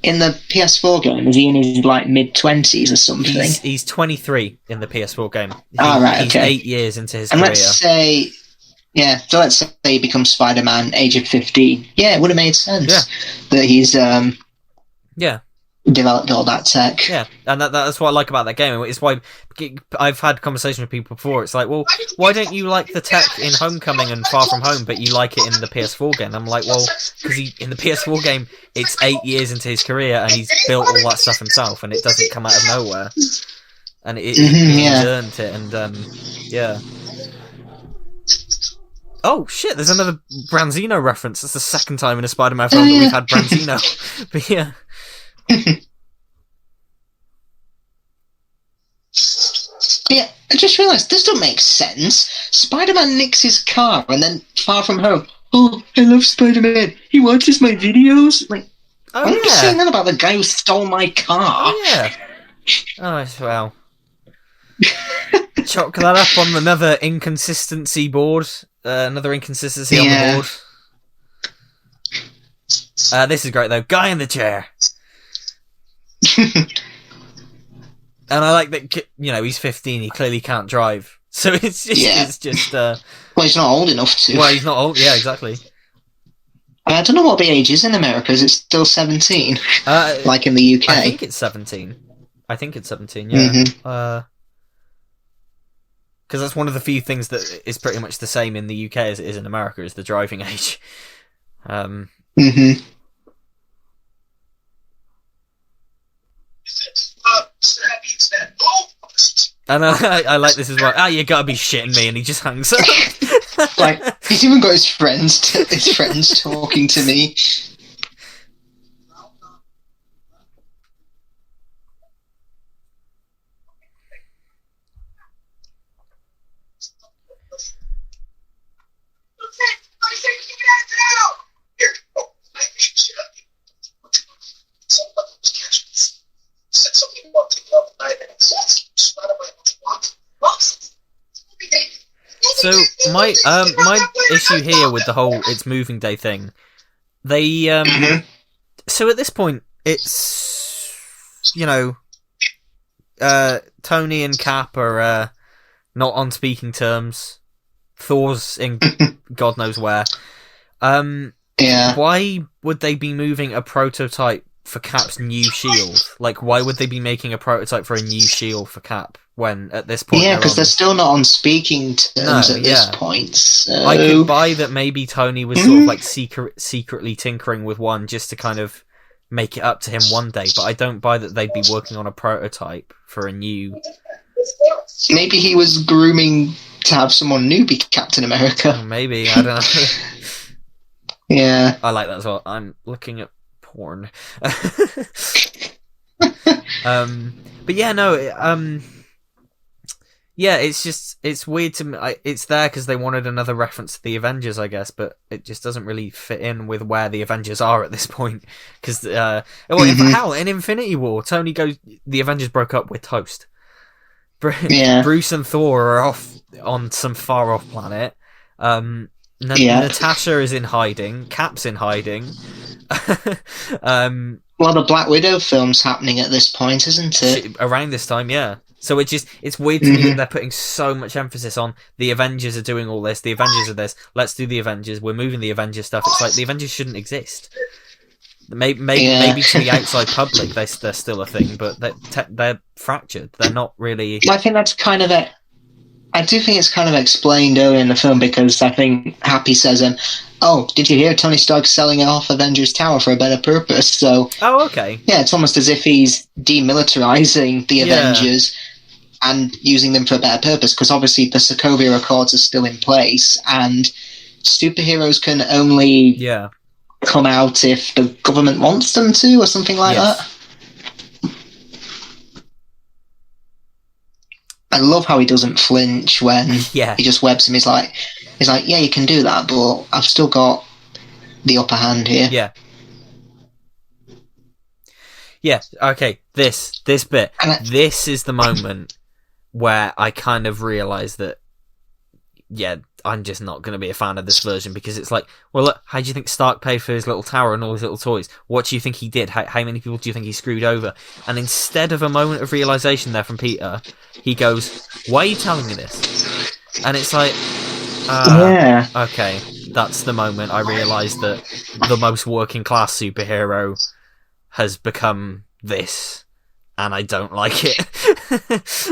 in the PS4 game, is he in his, like, mid-20s or something? He's 23 in the PS4 game. He's 8 years into his career. Let's say he becomes Spider-Man age of 15. Yeah, it would have made sense that he's developed all that tech. Yeah, and that's what I like about that game. It's why I've had conversations with people before. It's like, well, why don't you like the tech in Homecoming and Far From Home, but you like it in the PS4 game? I'm like, well, because in the PS4 game, it's 8 years into his career and he's built all that stuff himself, and it doesn't come out of nowhere. And he's earned it, and Oh shit! There's another Branzino reference. That's the second time in a Spider-Man film that we've had Branzino. But yeah. Yeah, I just realised this don't make sense. Spider-Man nicks his car and then Far From Home. Oh, I love Spider-Man. He watches my videos. Like, why don't you say that about the guy who stole my car? Oh yeah. Oh well. Chalk that up on another inconsistency board. Another inconsistency on the board. This is great though. Guy in the chair. And I like that, he's 15, he clearly can't drive. So it's just well, he's not old enough to. Well, he's not old, yeah, exactly. I don't know what the age is in America. Is it still 17? Like in the UK? I think it's 17, yeah. Because that's one of the few things that is pretty much the same in the UK as it is in America, is the driving age. And I like this as well. You gotta be shitting me, and he just hangs up. Like, he's even got his friends talking to me. So my issue here with the whole it's moving day thing, they so at this point it's Tony and Cap are not on speaking terms. Thor's in God knows where. Why would they be moving a prototype for Cap's new shield? Like, why would they be making a prototype for a new shield for Cap when at this point? Yeah, because they're still not on speaking terms at this point. So... I could buy that maybe Tony was sort of like secretly tinkering with one just to kind of make it up to him one day, but I don't buy that they'd be working on a prototype for a new... Maybe he was grooming to have someone new be Captain America. Maybe, I don't know. Yeah. I like that as well. I'm looking at porn. But yeah, no. Yeah, it's weird to me. It's there because they wanted another reference to the Avengers, I guess, but it just doesn't really fit in with where the Avengers are at this point. Because, hell, in Infinity War, Tony goes, the Avengers broke up, we're toast. Yeah. Bruce and Thor are off on some far off planet. Natasha is in hiding. Cap's in hiding. Well, the Black Widow film's happening at this point, isn't it? Around this time, yeah. So it's weird to me that they're putting so much emphasis on the Avengers are doing all this, the Avengers are this, let's do the Avengers, we're moving the Avengers stuff. It's like the Avengers shouldn't exist. Maybe to the outside public they're still a thing, but they're fractured. They're not really... I think that's kind of it. I do think it's kind of explained earlier in the film, because I think Happy says, oh, did you hear Tony Stark's selling off Avengers Tower for a better purpose? So, oh, okay. Yeah, it's almost as if he's demilitarizing the Avengers and using them for a better purpose, because obviously the Sokovia Accords are still in place, and superheroes can only come out if the government wants them to, or something like that. I love how he doesn't flinch when he just webs him. He's like, yeah, you can do that, but I've still got the upper hand here. Yeah. Yeah, okay, this bit. This is the moment where I kind of realise that, I'm just not going to be a fan of this version, because it's like, well, look, how do you think Stark paid for his little tower and all his little toys? What do you think he did? How many people do you think he screwed over? And instead of a moment of realisation there from Peter, he goes, why are you telling me this? And it's like, okay, that's the moment I realised that the most working class superhero has become this, and I don't like it.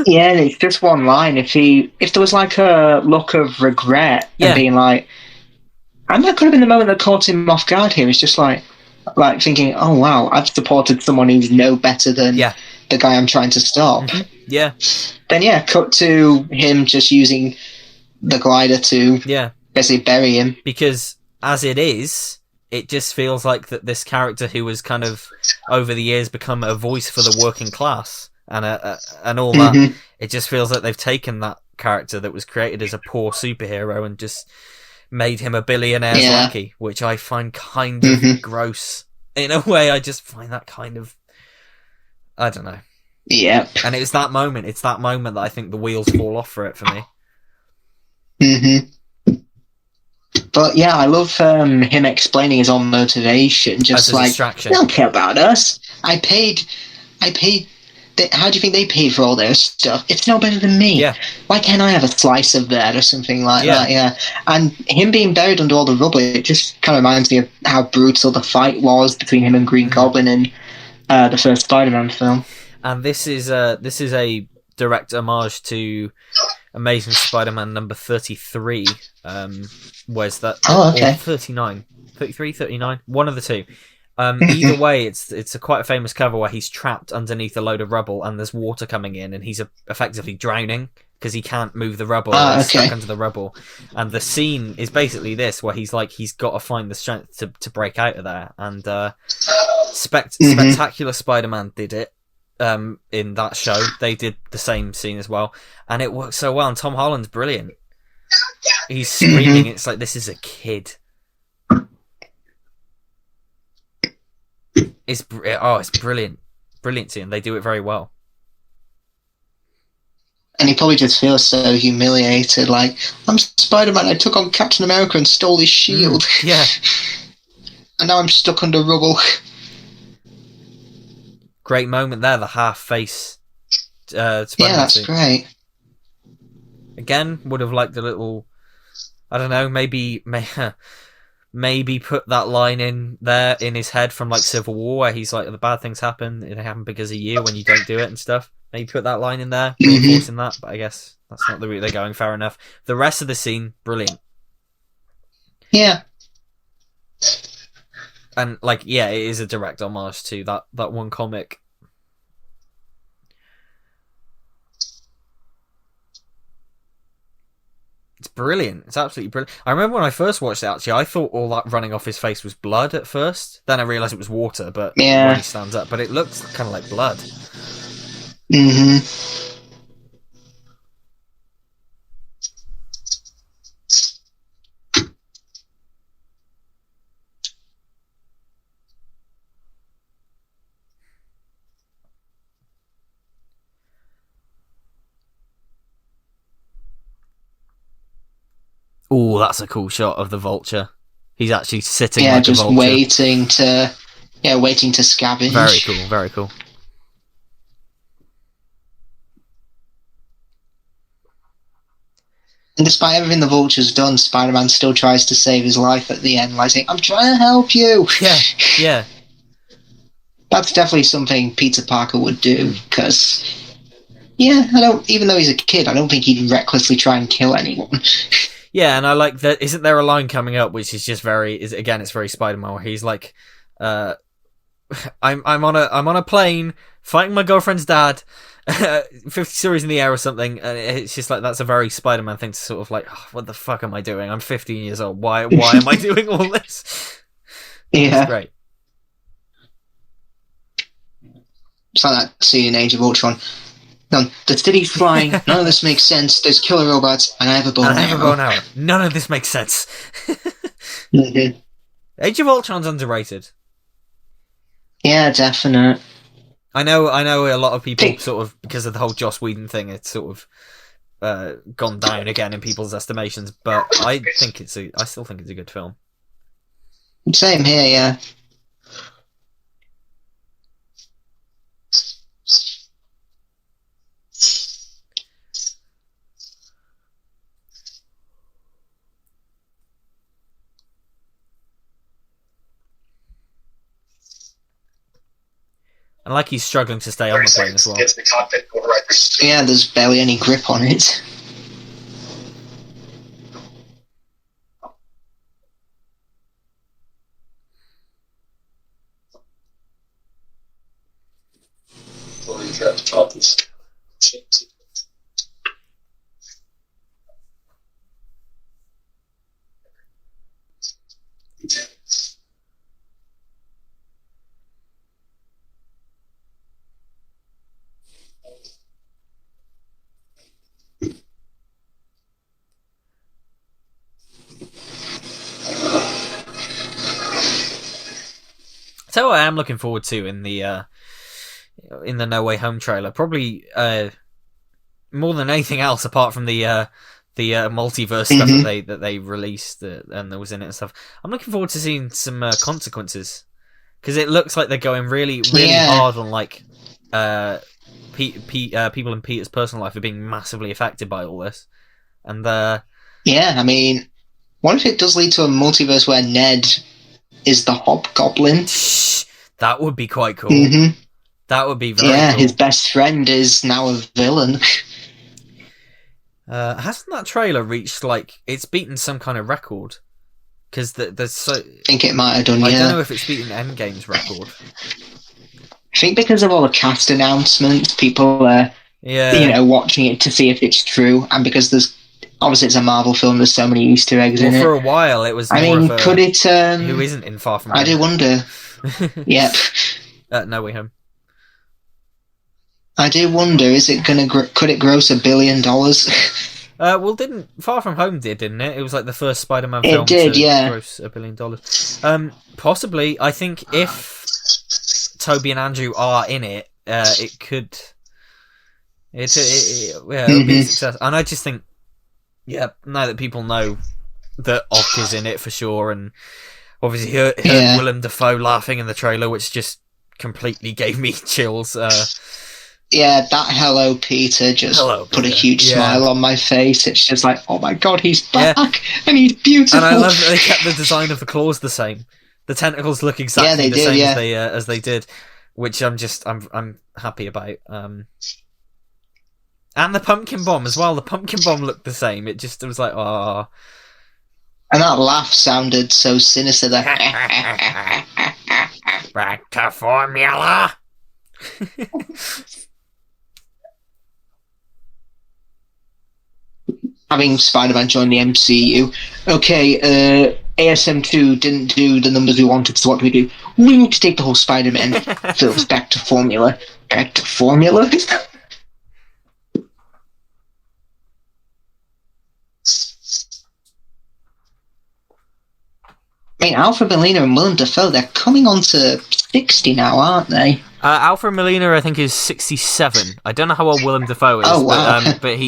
Yeah, it's just one line. If there was like a look of regret and being like, and that could have been the moment that caught him off guard here. It's just like thinking, oh wow, I've supported someone who's no better than the guy I'm trying to stop. Mm-hmm. Yeah. Then cut to him just using the glider to basically bury him. Because as it is, it just feels like that this character who has kind of over the years become a voice for the working class and all that, it just feels like they've taken that character that was created as a poor superhero and just made him a billionaire's lackey, which I find kind of gross. In a way, I just find that kind of, I don't know. Yeah. And it's that moment that I think the wheels fall off for it for me. But yeah, I love him explaining his own motivation, just like, they don't care about us. I paid. How do you think they paid for all their stuff? It's no better than me. Yeah. Why can't I have a slice of that or something like that? Yeah. And him being buried under all the rubble, it just kind of reminds me of how brutal the fight was between him and Green Goblin in the first Spider-Man film. And this is a direct homage to Amazing Spider-Man number 33. Where's that? Oh, okay. Or 39. 33, 39? One of the two. Either way, it's quite a famous cover where he's trapped underneath a load of rubble and there's water coming in and he's effectively drowning because he can't move the rubble. He's stuck under the rubble. And the scene is basically this, where he's got to find the strength to break out of there. And Spectacular Spider-Man did it. In that show, they did the same scene as well, and it works so well. And Tom Holland's brilliant. He's screaming. It's like, this is a kid. It's brilliant, brilliant scene. They do it very well. And he probably just feels so humiliated. Like, I'm Spider-Man. I took on Captain America and stole his shield. Yeah. And now I'm stuck under rubble. Great moment there, the half-face Spider-Man that's scene. great. Again, would have liked a little, I don't know, maybe put that line in there in his head from like Civil War, where he's like, the bad things happen, they happen because of you when you don't do it and stuff. Maybe put that line in there, reinforcing that, but I guess that's not the route they're going, fair enough. The rest of the scene, brilliant. Yeah. And, like, yeah, it is a direct homage to that one comic. It's brilliant. It's absolutely brilliant. I remember when I first watched it, actually, I thought all that running off his face was blood at first. Then I realised it was water, but when he stands up. But it looks kind of like blood. Mm-hmm. Oh, that's a cool shot of the Vulture. He's actually sitting like just a vulture. waiting to scavenge. Very cool, very cool. And despite everything the Vulture's done, Spider-Man still tries to save his life at the end, like saying, "I'm trying to help you." Yeah. That's definitely something Peter Parker would do, because, even though he's a kid, I don't think he'd recklessly try and kill anyone. Yeah, and I like that. Isn't there a line coming up which is just it's very Spider-Man, where he's like, I'm on a plane fighting my girlfriend's dad, 50 stories in the air or something, and it's just like, that's a very Spider-Man thing to sort of like, oh, what the fuck am I doing? I'm 15 years old. Why am I doing all this? Yeah, it's great. It's like that scene in Age of Ultron. No, the city's flying. None of this makes sense. There's killer robots, and I have a bow and arrow. None of this makes sense. Mm-hmm. Age of Ultron's underrated. Yeah, definite. I know. A lot of people sort of, because of the whole Joss Whedon thing, it's sort of gone down again in people's estimations. But I still think it's a good film. Same here, yeah. And like he's struggling to stay on the plane as well. Yeah, there's barely any grip on it. So what I am looking forward to in the No Way Home trailer, probably more than anything else, apart from the multiverse stuff that they released and that was in it and stuff. I'm looking forward to seeing some consequences, because it looks like they're going really hard on like people in Peter's personal life are being massively affected by all this, and yeah, I mean, what if it does lead to a multiverse where Ned is the Hobgoblin? That would be quite cool. Mm-hmm. That would be very cool. His best friend is now a villain. Hasn't that trailer reached, like, it's beaten some kind of record? Because there's so... I think it might have done, I don't know if it's beaten Endgame's record. I think because of all the cast announcements, people are, watching it to see if it's true, and because obviously it's a Marvel film, there's so many Easter eggs in it. For a while, it was could it... who isn't in Far From Home? I do wonder. Yep. No Way Home. I do wonder, could it gross $1 billion? Well, Far From Home didn't it? It was like the first Spider-Man film to gross $1 billion. Possibly. I think if Toby and Andrew are in it, it could... It'll be a success. And I just think, now that people know that Ock is in it for sure, and obviously heard Willem Dafoe laughing in the trailer, which just completely gave me chills. That Hello Peter put a huge smile on my face. It's just like, oh my god, he's back and he's beautiful. And I love that they kept the design of the claws the same. The tentacles look exactly the same as they did, which I'm happy about. And the pumpkin bomb as well. The pumpkin bomb looked the same. It was like, oh. And that laugh sounded so sinister. Back to formula. having Spider-Man join the MCU. Okay, ASM2 didn't do the numbers we wanted, so what do? We need to take the whole Spider-Man films back to formula. Back to formula? I mean, Alfred Molina and Willem Dafoe, they're coming on to 60 now, aren't they? Alfred Molina, I think, is 67. I don't know how old Willem Dafoe is, wow. but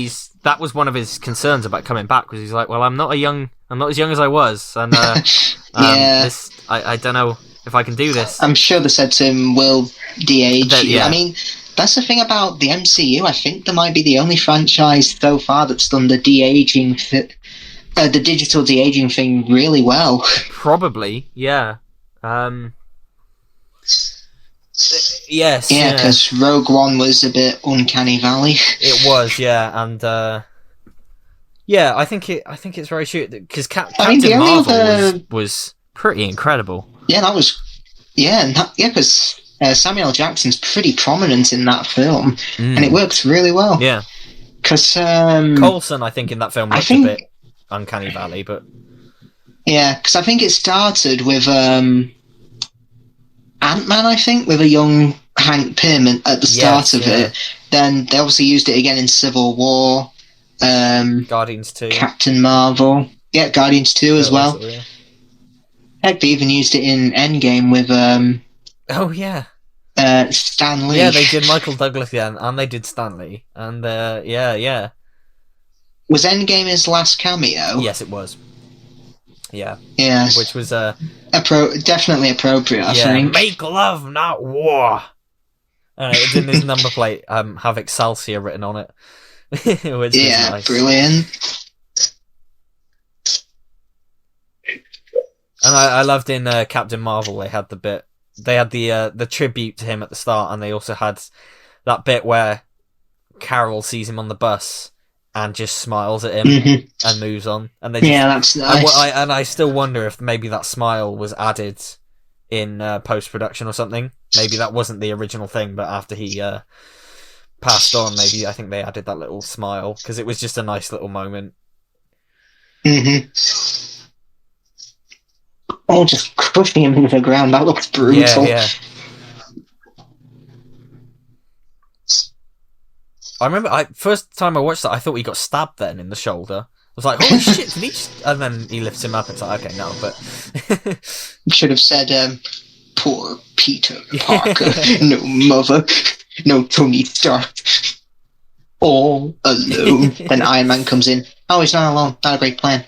that was one of his concerns about coming back, because he's like, well, I'm not as young as I was, and yeah. I don't know if I can do this. I'm sure they said to him, we'll de-age you. Yeah. I mean, that's the thing about the MCU. I think they might be the only franchise so far that's done the de-aging, the digital de-aging thing really well. Probably, yeah. Yes. Yeah, because Rogue One was a bit uncanny valley. It was, yeah, and yeah, I think it's very true, because Captain Marvel was pretty incredible. Yeah, that was, because Samuel L. Jackson's pretty prominent in that film, and it works really well. Yeah, because Coulson, I think, in that film looked a bit uncanny valley, but yeah, because I think it started with Ant-Man, I think, with a young Hank Pym at the start of it. Then they obviously used it again in Civil War. Guardians 2. Captain Marvel. Yeah, Guardians 2 as well. Also, yeah. Heck, they even used it in Endgame with oh yeah, Stan Lee. Yeah, they did Michael Douglas again, and they did Stan Lee, and yeah. Was Endgame his last cameo? Yes, it was. Yeah. Yes. Which was definitely appropriate, I think. Make love, not war. It didn't his number plate have Excelsior written on it. Which was nice. Brilliant. And I loved in Captain Marvel, they had the tribute to him at the start, and they also had that bit where Carol sees him on the bus and just smiles at him and moves on. And they that's nice. I still wonder if maybe that smile was added in post-production or something. Maybe that wasn't the original thing, but after he passed on, maybe I think they added that little smile, because it was just a nice little moment. Oh, just crushing him into the ground. That looks brutal. Yeah. I remember, first time I watched that, I thought he got stabbed then in the shoulder. I was like, holy shit, did he just... And then he lifts him up and it's like, okay, no, but... Should have said, poor Peter Parker. No mother. No Tony Stark. All alone. Then Iron Man comes in. Oh, he's not alone. Not a great plan.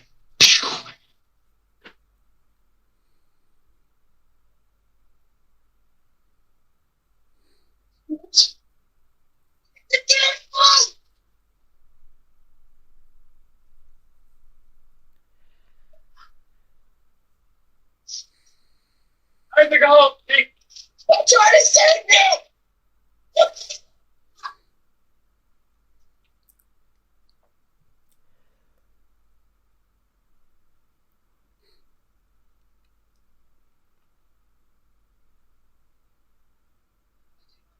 I have to go home. I'm trying to save you.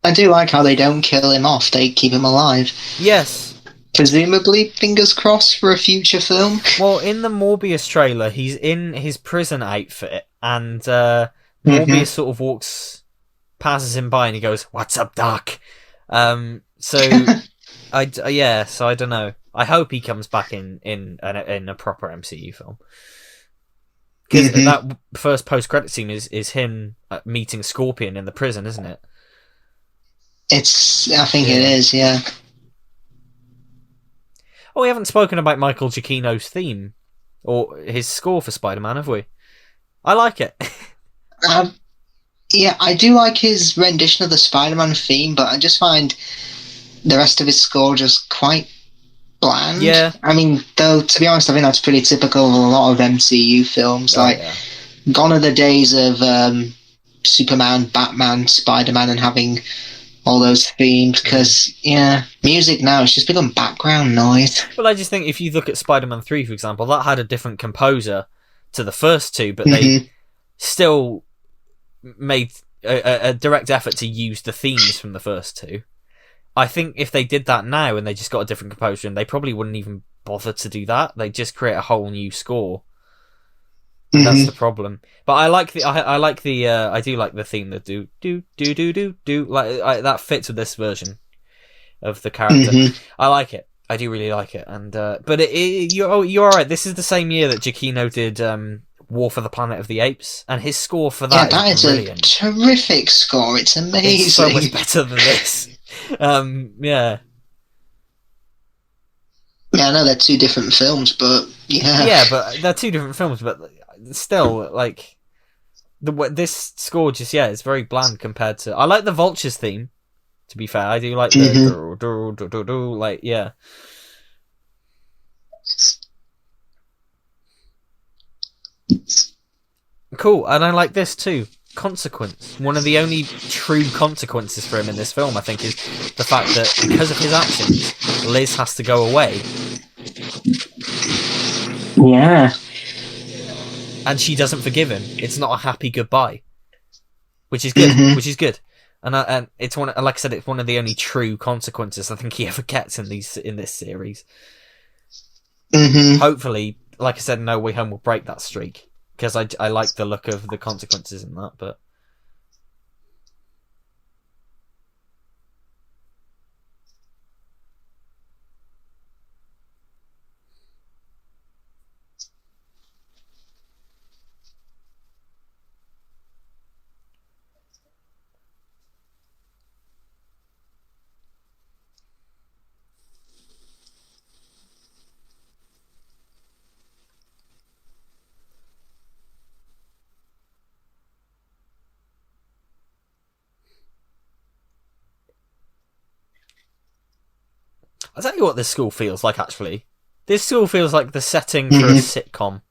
I do like how they don't kill him off, they keep him alive. Yes. Presumably, fingers crossed for a future film. Well, in the Morbius trailer, he's in his prison outfit, and Morbius sort of passes him by, and he goes, "What's up, Doc?" So I don't know. I hope he comes back in a proper MCU film, because that first post-credit scene is him meeting Scorpion in the prison, isn't it? I think it is, yeah. Oh, we haven't spoken about Michael Giacchino's theme or his score for Spider-Man, have we? I like it. Yeah, I do like his rendition of the Spider-Man theme, but I just find the rest of his score just quite bland. Yeah. I mean, though, to be honest, I think that's pretty typical of a lot of MCU films. Gone are the days of Superman, Batman, Spider-Man, and having all those themes, because, music now has just become background noise. Well, I just think if you look at Spider-Man 3, for example, that had a different composer to the first two, but they still made a direct effort to use the themes from the first two. I think if they did that now and they just got a different composer, and they probably wouldn't even bother to do that. They just create a whole new score. That's the problem. But I like the I do like the theme, the do do do do do do, like that fits with this version of the character. I like it. I do really like it. And but you're all right. This is the same year that Jacquino did War for the Planet of the Apes, and his score for that is brilliant. A terrific score. It's amazing. It's so much better than this. Yeah. Yeah, I know they're two different films, but yeah. Yeah, but they're two different films, but still, like, this score just, it's very bland compared to... I like the Vulture's theme, to be fair. I do like the... like, yeah. Cool, and I like this too. Consequence. One of the only true consequences for him in this film, I think, is the fact that because of his actions, Liz has to go away. Yeah. And she doesn't forgive him. It's not a happy goodbye, which is good. Which is good, and it's one. Like I said, it's one of the only true consequences I think he ever gets in this series. Hopefully, like I said, No Way Home will break that streak, because I like the look of the consequences in that, but. I'll tell you what this school feels like, actually. This school feels like the setting for a sitcom.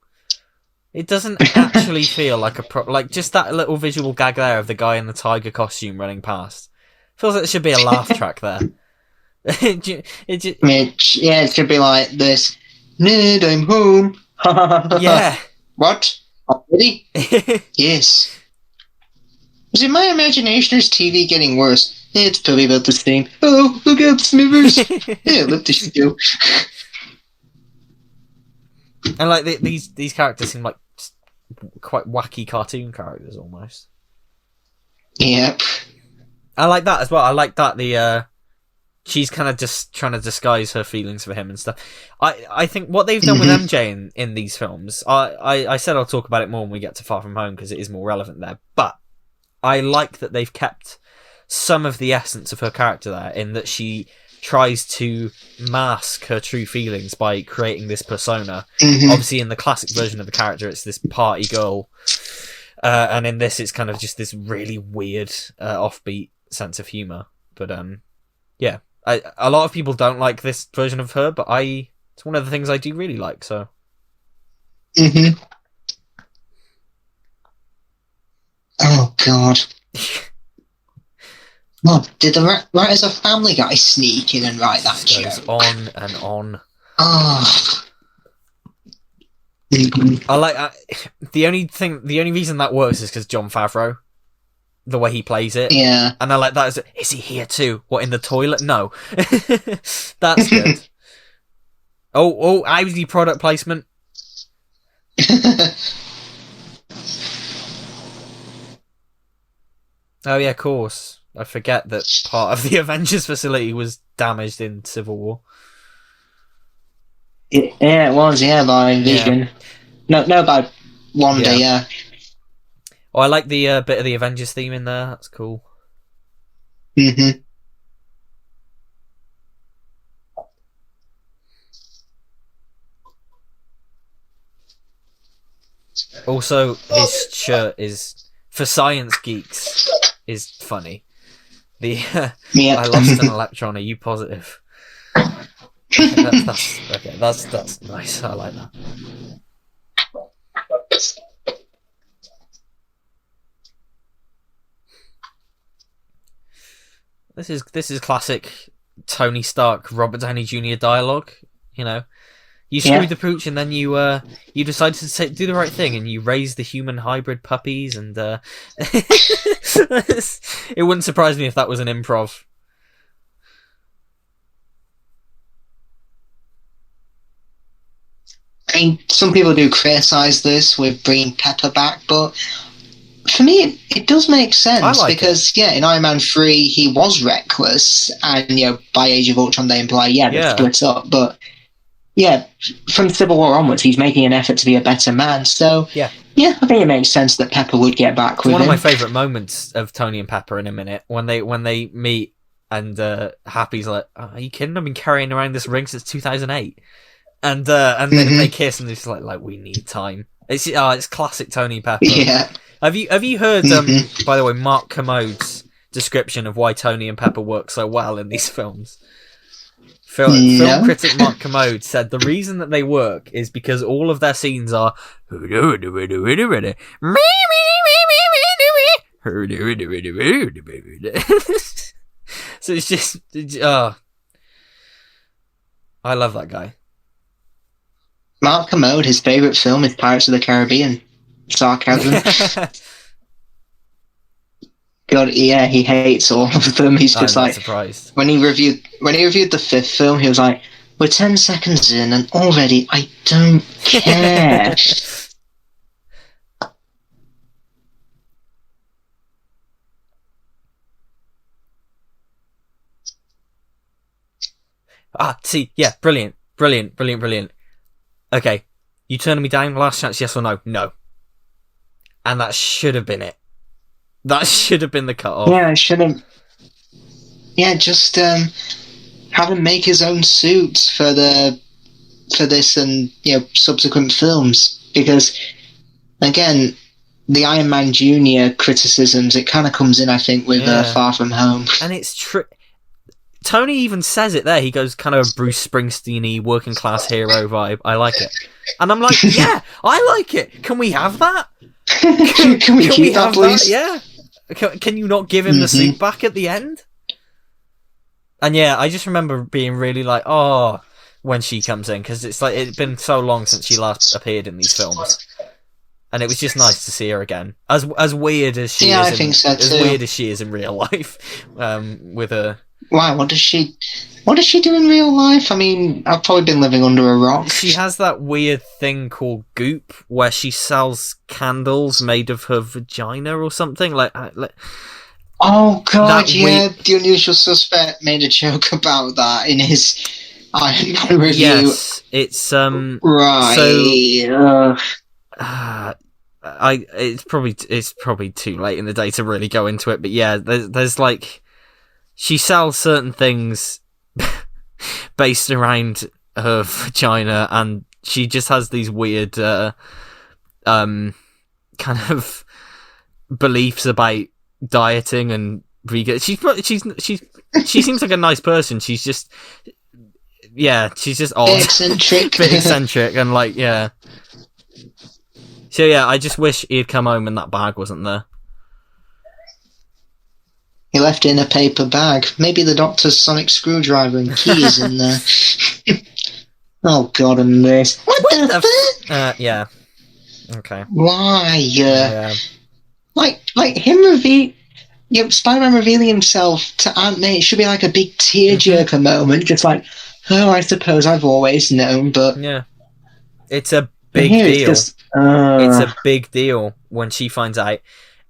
It doesn't actually feel like like, just that little visual gag there of the guy in the tiger costume running past. Feels like there should be a laugh track there. It should be like this. Ned, I'm home. Yeah. What? Already? Yes. Is it my imagination or is TV getting worse? It's probably about the same. Oh, look out, Smithers! Yeah, let this go. And like these characters seem like quite wacky cartoon characters almost. Yep. I like that as well. I like that she's kind of just trying to disguise her feelings for him and stuff. I think what they've done with MJ in these films, I said I'll talk about it more when we get to Far From Home because it is more relevant there, but I like that they've kept some of the essence of her character there, in that she tries to mask her true feelings by creating this persona. Obviously in the classic version of the character it's this party girl, and in this it's kind of just this really weird offbeat sense of humour. But yeah, a lot of people don't like this version of her, but it's one of the things I do really like, so. Oh god. What, did the writers of Family Guy sneak in and write that joke? Goes on and on. Oh. I like the only reason that works is because Jon Favreau, the way he plays it. Yeah. And I like that. Is he here too? What, in the toilet? No. That's good. Oh, Ivy product placement. Oh yeah, of course. I forget that part of the Avengers facility was damaged in Civil War. Yeah, it was, by Vision. Yeah. No, by Wanda, yeah. Oh, I like the bit of the Avengers theme in there. That's cool. Also, his shirt is, for science geeks, is funny. I lost an electron. Are you positive? That's nice. I like that. This is classic Tony Stark, Robert Downey Jr. dialogue. You know, you screwed the pooch, and then you decided to do the right thing, and you raised the human hybrid puppies, and it wouldn't surprise me if that was an improv. I mean, some people do criticise this with bringing Pepper back, but for me, it does make sense because, in Iron Man 3, he was reckless, and, by Age of Ultron, they imply, they split up, but, from Civil War onwards, he's making an effort to be a better man, so, I think it makes sense that Pepper would get back with him. One of my favourite moments of Tony and Pepper in a minute, when they meet, and Happy's like, are you kidding? I've been carrying around this ring since 2008. And then they kiss, and it's like, we need time. It's classic Tony and Pepper. Yeah. Have you heard, by the way, Mark Commode's description of why Tony and Pepper work so well in these films? Film critic Mark Commode said the reason that they work is because all of their scenes are so it's just I love that guy. Mark Commode, his favourite film is Pirates of the Caribbean. Sarcasm. God, yeah, he hates all of them. He's just I'm like surprised. When he reviewed the 5th film, he was like, "We're 10 seconds in, and already I don't care." Brilliant. Okay, you turning me down? Last chance, yes or no? No. And that should have been it. That should have been the cut-off. Yeah, it should have. Yeah, just have him make his own suit for this and subsequent films, because again, the Iron Man Jr. criticisms, it kind of comes in, I think, with Far From Home. And it's true. Tony even says it there. He goes kind of Bruce Springsteen-y, working class hero vibe. I like it. And I'm like, yeah, I like it. Can we have that? Can we keep that, please? Yeah. Can you not give him the suit back at the end? And I just remember being really like, oh, when she comes in, because it's like it's been so long since she last appeared in these films, and it was just nice to see her again. As weird as she is, I think so too. As weird as she is in real life, with her. Why? What does she do in real life? I mean, I've probably been living under a rock. She has that weird thing called Goop, where she sells candles made of her vagina or something. Like oh god, The Unusual Suspect made a joke about that in his Iron Man review. Yes, it's right. So, it's probably too late in the day to really go into it, but there's like. She sells certain things based around her vagina, and she just has these weird kind of beliefs about dieting and vegan. She seems like a nice person. She's just odd, eccentric, bit eccentric, and So I just wish he'd come home and that bag wasn't there. He left it in a paper bag. Maybe the Doctor's sonic screwdriver and keys in there. Oh god, and this. What the fuck? Yeah. Okay. Why? Like him Spider-Man revealing himself to Aunt May, it should be like a big tearjerker moment, just like, oh, I suppose I've always known, but it's a big deal. It's a big deal when she finds out.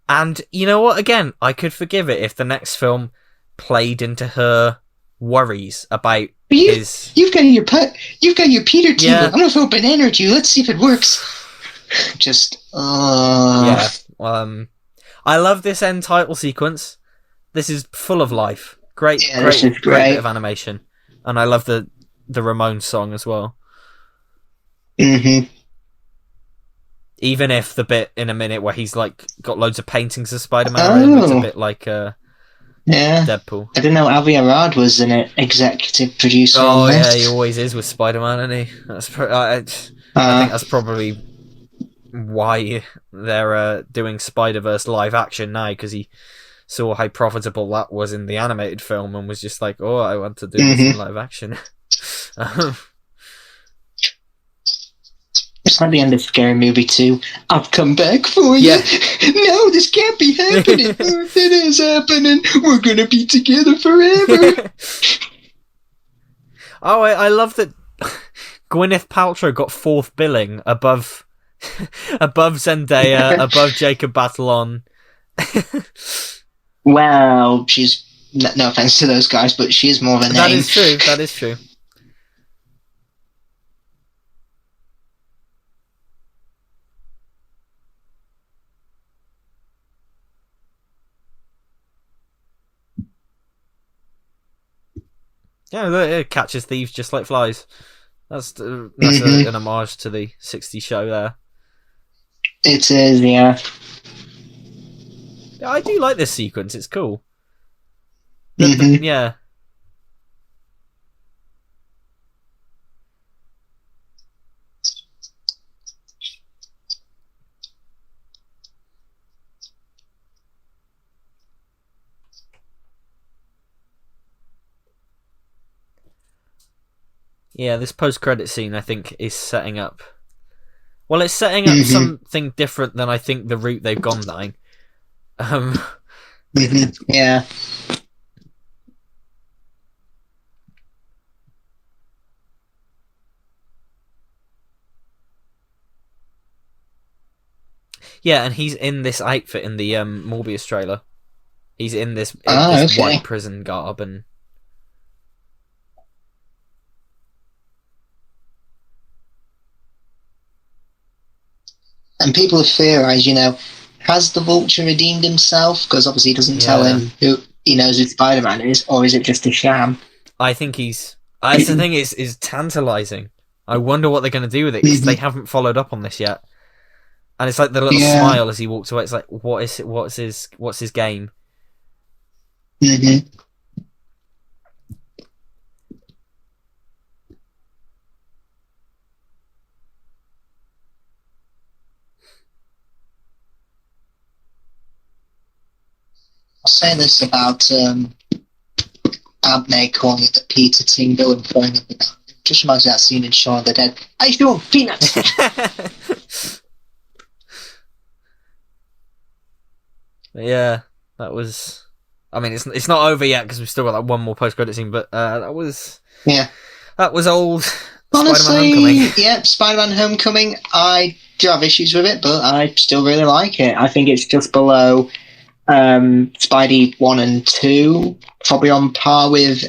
And you know what? Again, I could forgive it if the next film played into her worries about his. You've got your Peter team. I'm gonna throw a banana at you. Let's see if it works. Just. I love this end title sequence. This is full of life. Great bit of animation, and I love the Ramones song as well. Mm-hmm. Even if the bit in a minute where he's like got loads of paintings of Spider-Man, it's a bit like Deadpool. I didn't know Avi Arad was an executive producer. Oh yeah, he always is with Spider-Man, isn't he? I think that's probably why they're doing Spider-Verse live action now, because he saw how profitable that was in the animated film and was just like, oh, I want to do this in live action. It's like the end of Scary Movie 2. I've come back for you. No, this can't be happening. If it is happening, we're going to be together forever. I love that Gwyneth Paltrow got 4th billing above above Zendaya, above Jacob Batalon. Well, she's no offense to those guys, but she is more of a name. That is true. That is true. Yeah, it catches thieves just like flies. That's an homage to the 60s show there. It is, yeah. Yeah, I do like this sequence. It's cool. Yeah. Yeah, this post-credit scene, I think, is setting up... Well, it's setting up something different than I think the route they've gone down. Yeah. Yeah, and he's in this outfit in the Morbius trailer. He's in this, white prison garb and... And people have theorised, has the Vulture redeemed himself? Because obviously he doesn't tell him who he knows who Spider-Man is, or is it just a sham? I think he's... That's the thing, is tantalising. I wonder what they're going to do with it, because they haven't followed up on this yet. And it's like the little smile as he walks away. It's like, what's his game? Mm-hmm. I'll say this about Abney calling it the Peter Tingle and throwing it down. Just reminds me of that scene in Shaun of the Dead. How you doing, Peanuts? Yeah, that was... I mean, it's not over yet because we've still got one more post-credit scene, but that was... Yeah. That was old Honestly, Spider-Man Homecoming. Yeah, Spider-Man Homecoming, I do have issues with it, but I still really like it. I think it's just below Spidey 1 and 2, probably on par with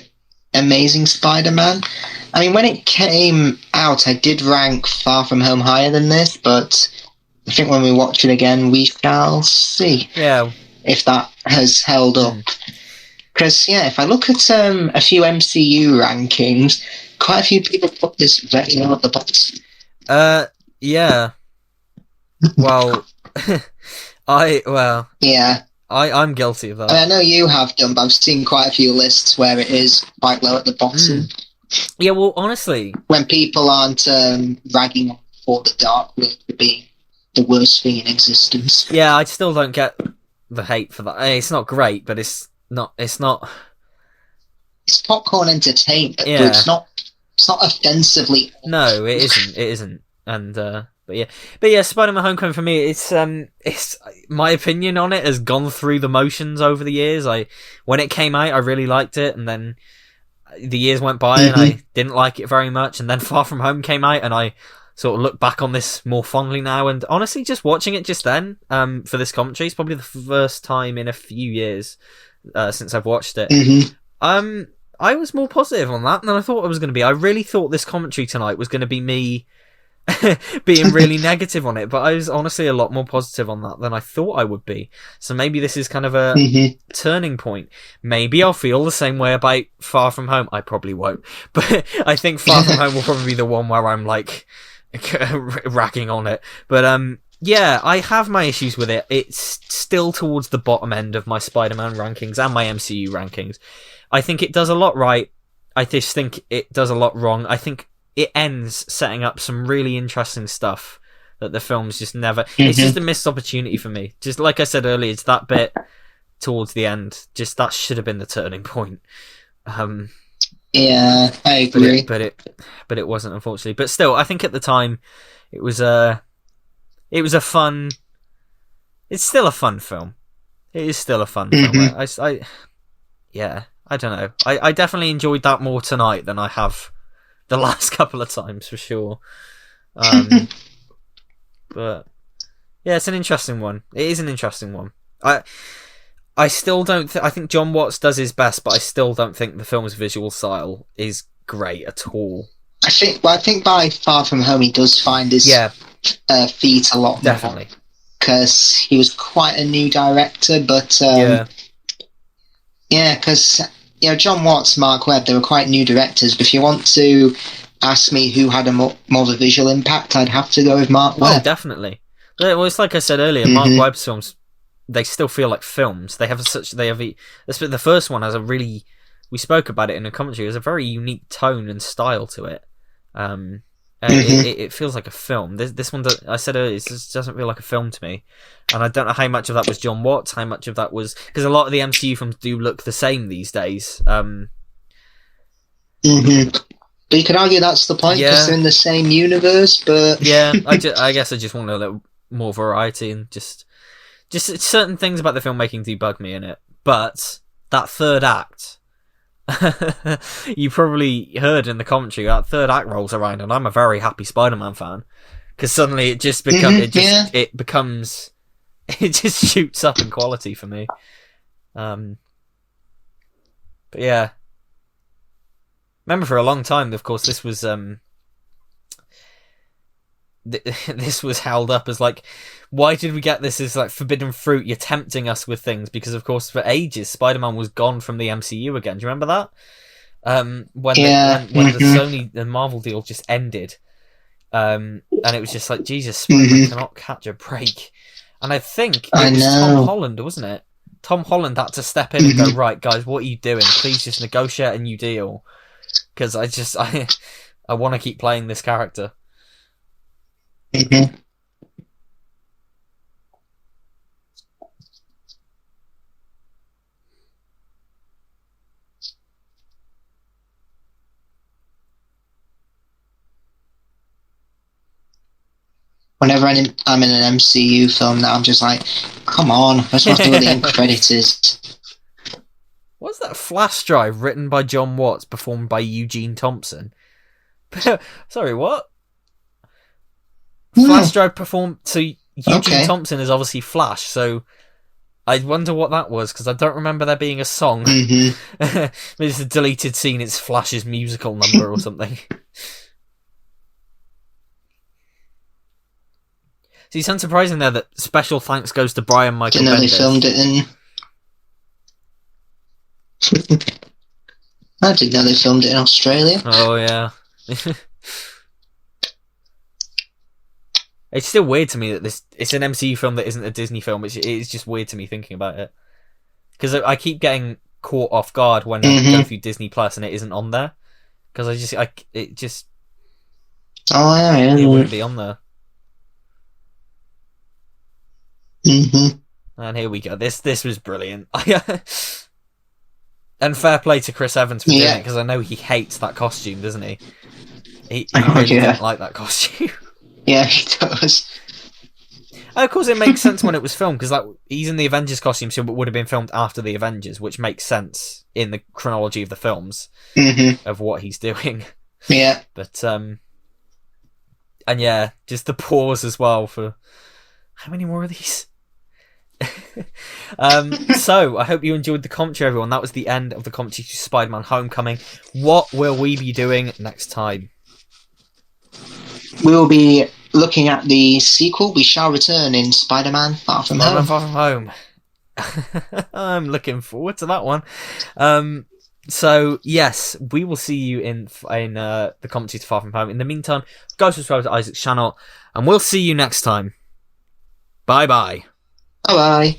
Amazing Spider-Man. I mean, when it came out, I did rank Far From Home higher than this, but I think when we watch it again, we shall see if that has held up. Because, if I look at a few MCU rankings, quite a few people put this very low at the bottom. Yeah. Well, I'm guilty of that. I know you have done, but I've seen quite a few lists where it is quite low at the bottom. Yeah, well, honestly... When people aren't ragging on For the Dark World to be the worst thing in existence. Yeah, I still don't get the hate for that. It's not great, but it's not... It's popcorn entertainment, but it's not offensively... No, it isn't. And, But yeah, Spider-Man Homecoming for me, it's my opinion on it has gone through the motions over the years. When it came out, I really liked it, and then the years went by and I didn't like it very much, and then Far From Home came out, and I sort of look back on this more fondly now. And honestly, just watching it just then for this commentary is probably the first time in a few years since I've watched it. I was more positive on that than I thought I was going to be. I really thought this commentary tonight was going to be me being really negative on it, but I was honestly a lot more positive on that than I thought I would be. So maybe this is kind of a turning point. Maybe I'll feel the same way about Far From Home. I probably won't, but I think Far From Home will probably be the one where I'm like racking on it. But yeah, I have my issues with it. It's still towards the bottom end of my Spider-Man rankings and my MCU rankings. I think it does a lot right. I just think it does a lot wrong. I think it ends setting up some really interesting stuff that the film's just never... It's just a missed opportunity for me. Just like I said earlier, it's that bit towards the end. Just that should have been the turning point. Yeah, I agree. But it wasn't, unfortunately. But still, I think at the time it was a fun... It's still a fun film. It is still a fun film. I don't know. I definitely enjoyed that more tonight than I have the last couple of times for sure. But yeah, it's an interesting one. It is an interesting one. I still don't. I think John Watts does his best, but I still don't think the film's visual style is great at all. I think by Far From Home he does find his feet a lot definitely more, because he was quite a new director. But because John Watts, Mark Webb, they were quite new directors. But if you want to ask me who had a more of a visual impact, I'd have to go with Mark Webb. Oh, definitely. Well, it's like I said earlier, Mark Webb's films, they still feel like films. The first one has a really, we spoke about it in a commentary, there's a very unique tone and style to it. It feels like a film. This one, I said earlier, it just doesn't feel like a film to me. And I don't know how much of that was John Watts, how much of that was, because a lot of the MCU films do look the same these days. But you could argue that's the point, because they're in the same universe. But I guess I just want a little more variety, and just certain things about the filmmaking do bug me in it. But that third act, you probably heard in the commentary, that third act rolls around, and I'm a very happy Spider-Man fan, because suddenly it just becomes it just shoots up in quality for me. But yeah, remember for a long time, of course, this was this was held up as like, why did we get this as like forbidden fruit? You're tempting us with things, because of course for ages Spider-Man was gone from the MCU again. Do you remember that? When the Marvel deal just ended, and it was just like, Jesus, Spider-Man cannot catch a break. And I think it was Tom Holland, wasn't it? Tom Holland had to step in and go, right, guys, what are you doing? Please just negotiate a new deal, because I want to keep playing this character. Whenever I'm in an MCU film now, I'm just like, come on, I just want to know what the end credit is. What's that flash drive written by John Watts, performed by Eugene Thompson? Sorry, what? Flash drive performed... So Eugene Thompson is obviously Flash, so I wonder what that was, because I don't remember there being a song. Maybe it's a deleted scene, it's Flash's musical number or something. So it's unsurprising there that special thanks goes to Brian Michael Bendis. They filmed it in... I didn't know they filmed it in Australia. Oh, yeah. It's still weird to me that it's an MCU film that isn't a Disney film. It's just weird to me thinking about it. Because I keep getting caught off guard when I go through Disney Plus and it isn't on there. Because it wouldn't be on there. And here we go. This was brilliant. And fair play to Chris Evans for doing it, because I know he hates that costume, doesn't he? He really didn't like that costume. Yeah, he does. And of course, it makes sense when it was filmed, because he's in the Avengers costume, so it would have been filmed after the Avengers, which makes sense in the chronology of the films of what he's doing. Yeah. But and yeah, just the pause as well for how many more of these? So I hope you enjoyed the commentary, everyone. That was the end of the commentary to Spider-Man Homecoming. What will we be doing next time? We'll be looking at the sequel, We Shall Return, in Spider-Man Far From Home. Far From Home. I'm looking forward to that one. So yes, we will see you in the commentary to Far From Home. In the meantime, go subscribe to Isaac's channel, and we'll see you next time. Bye bye. Bye bye.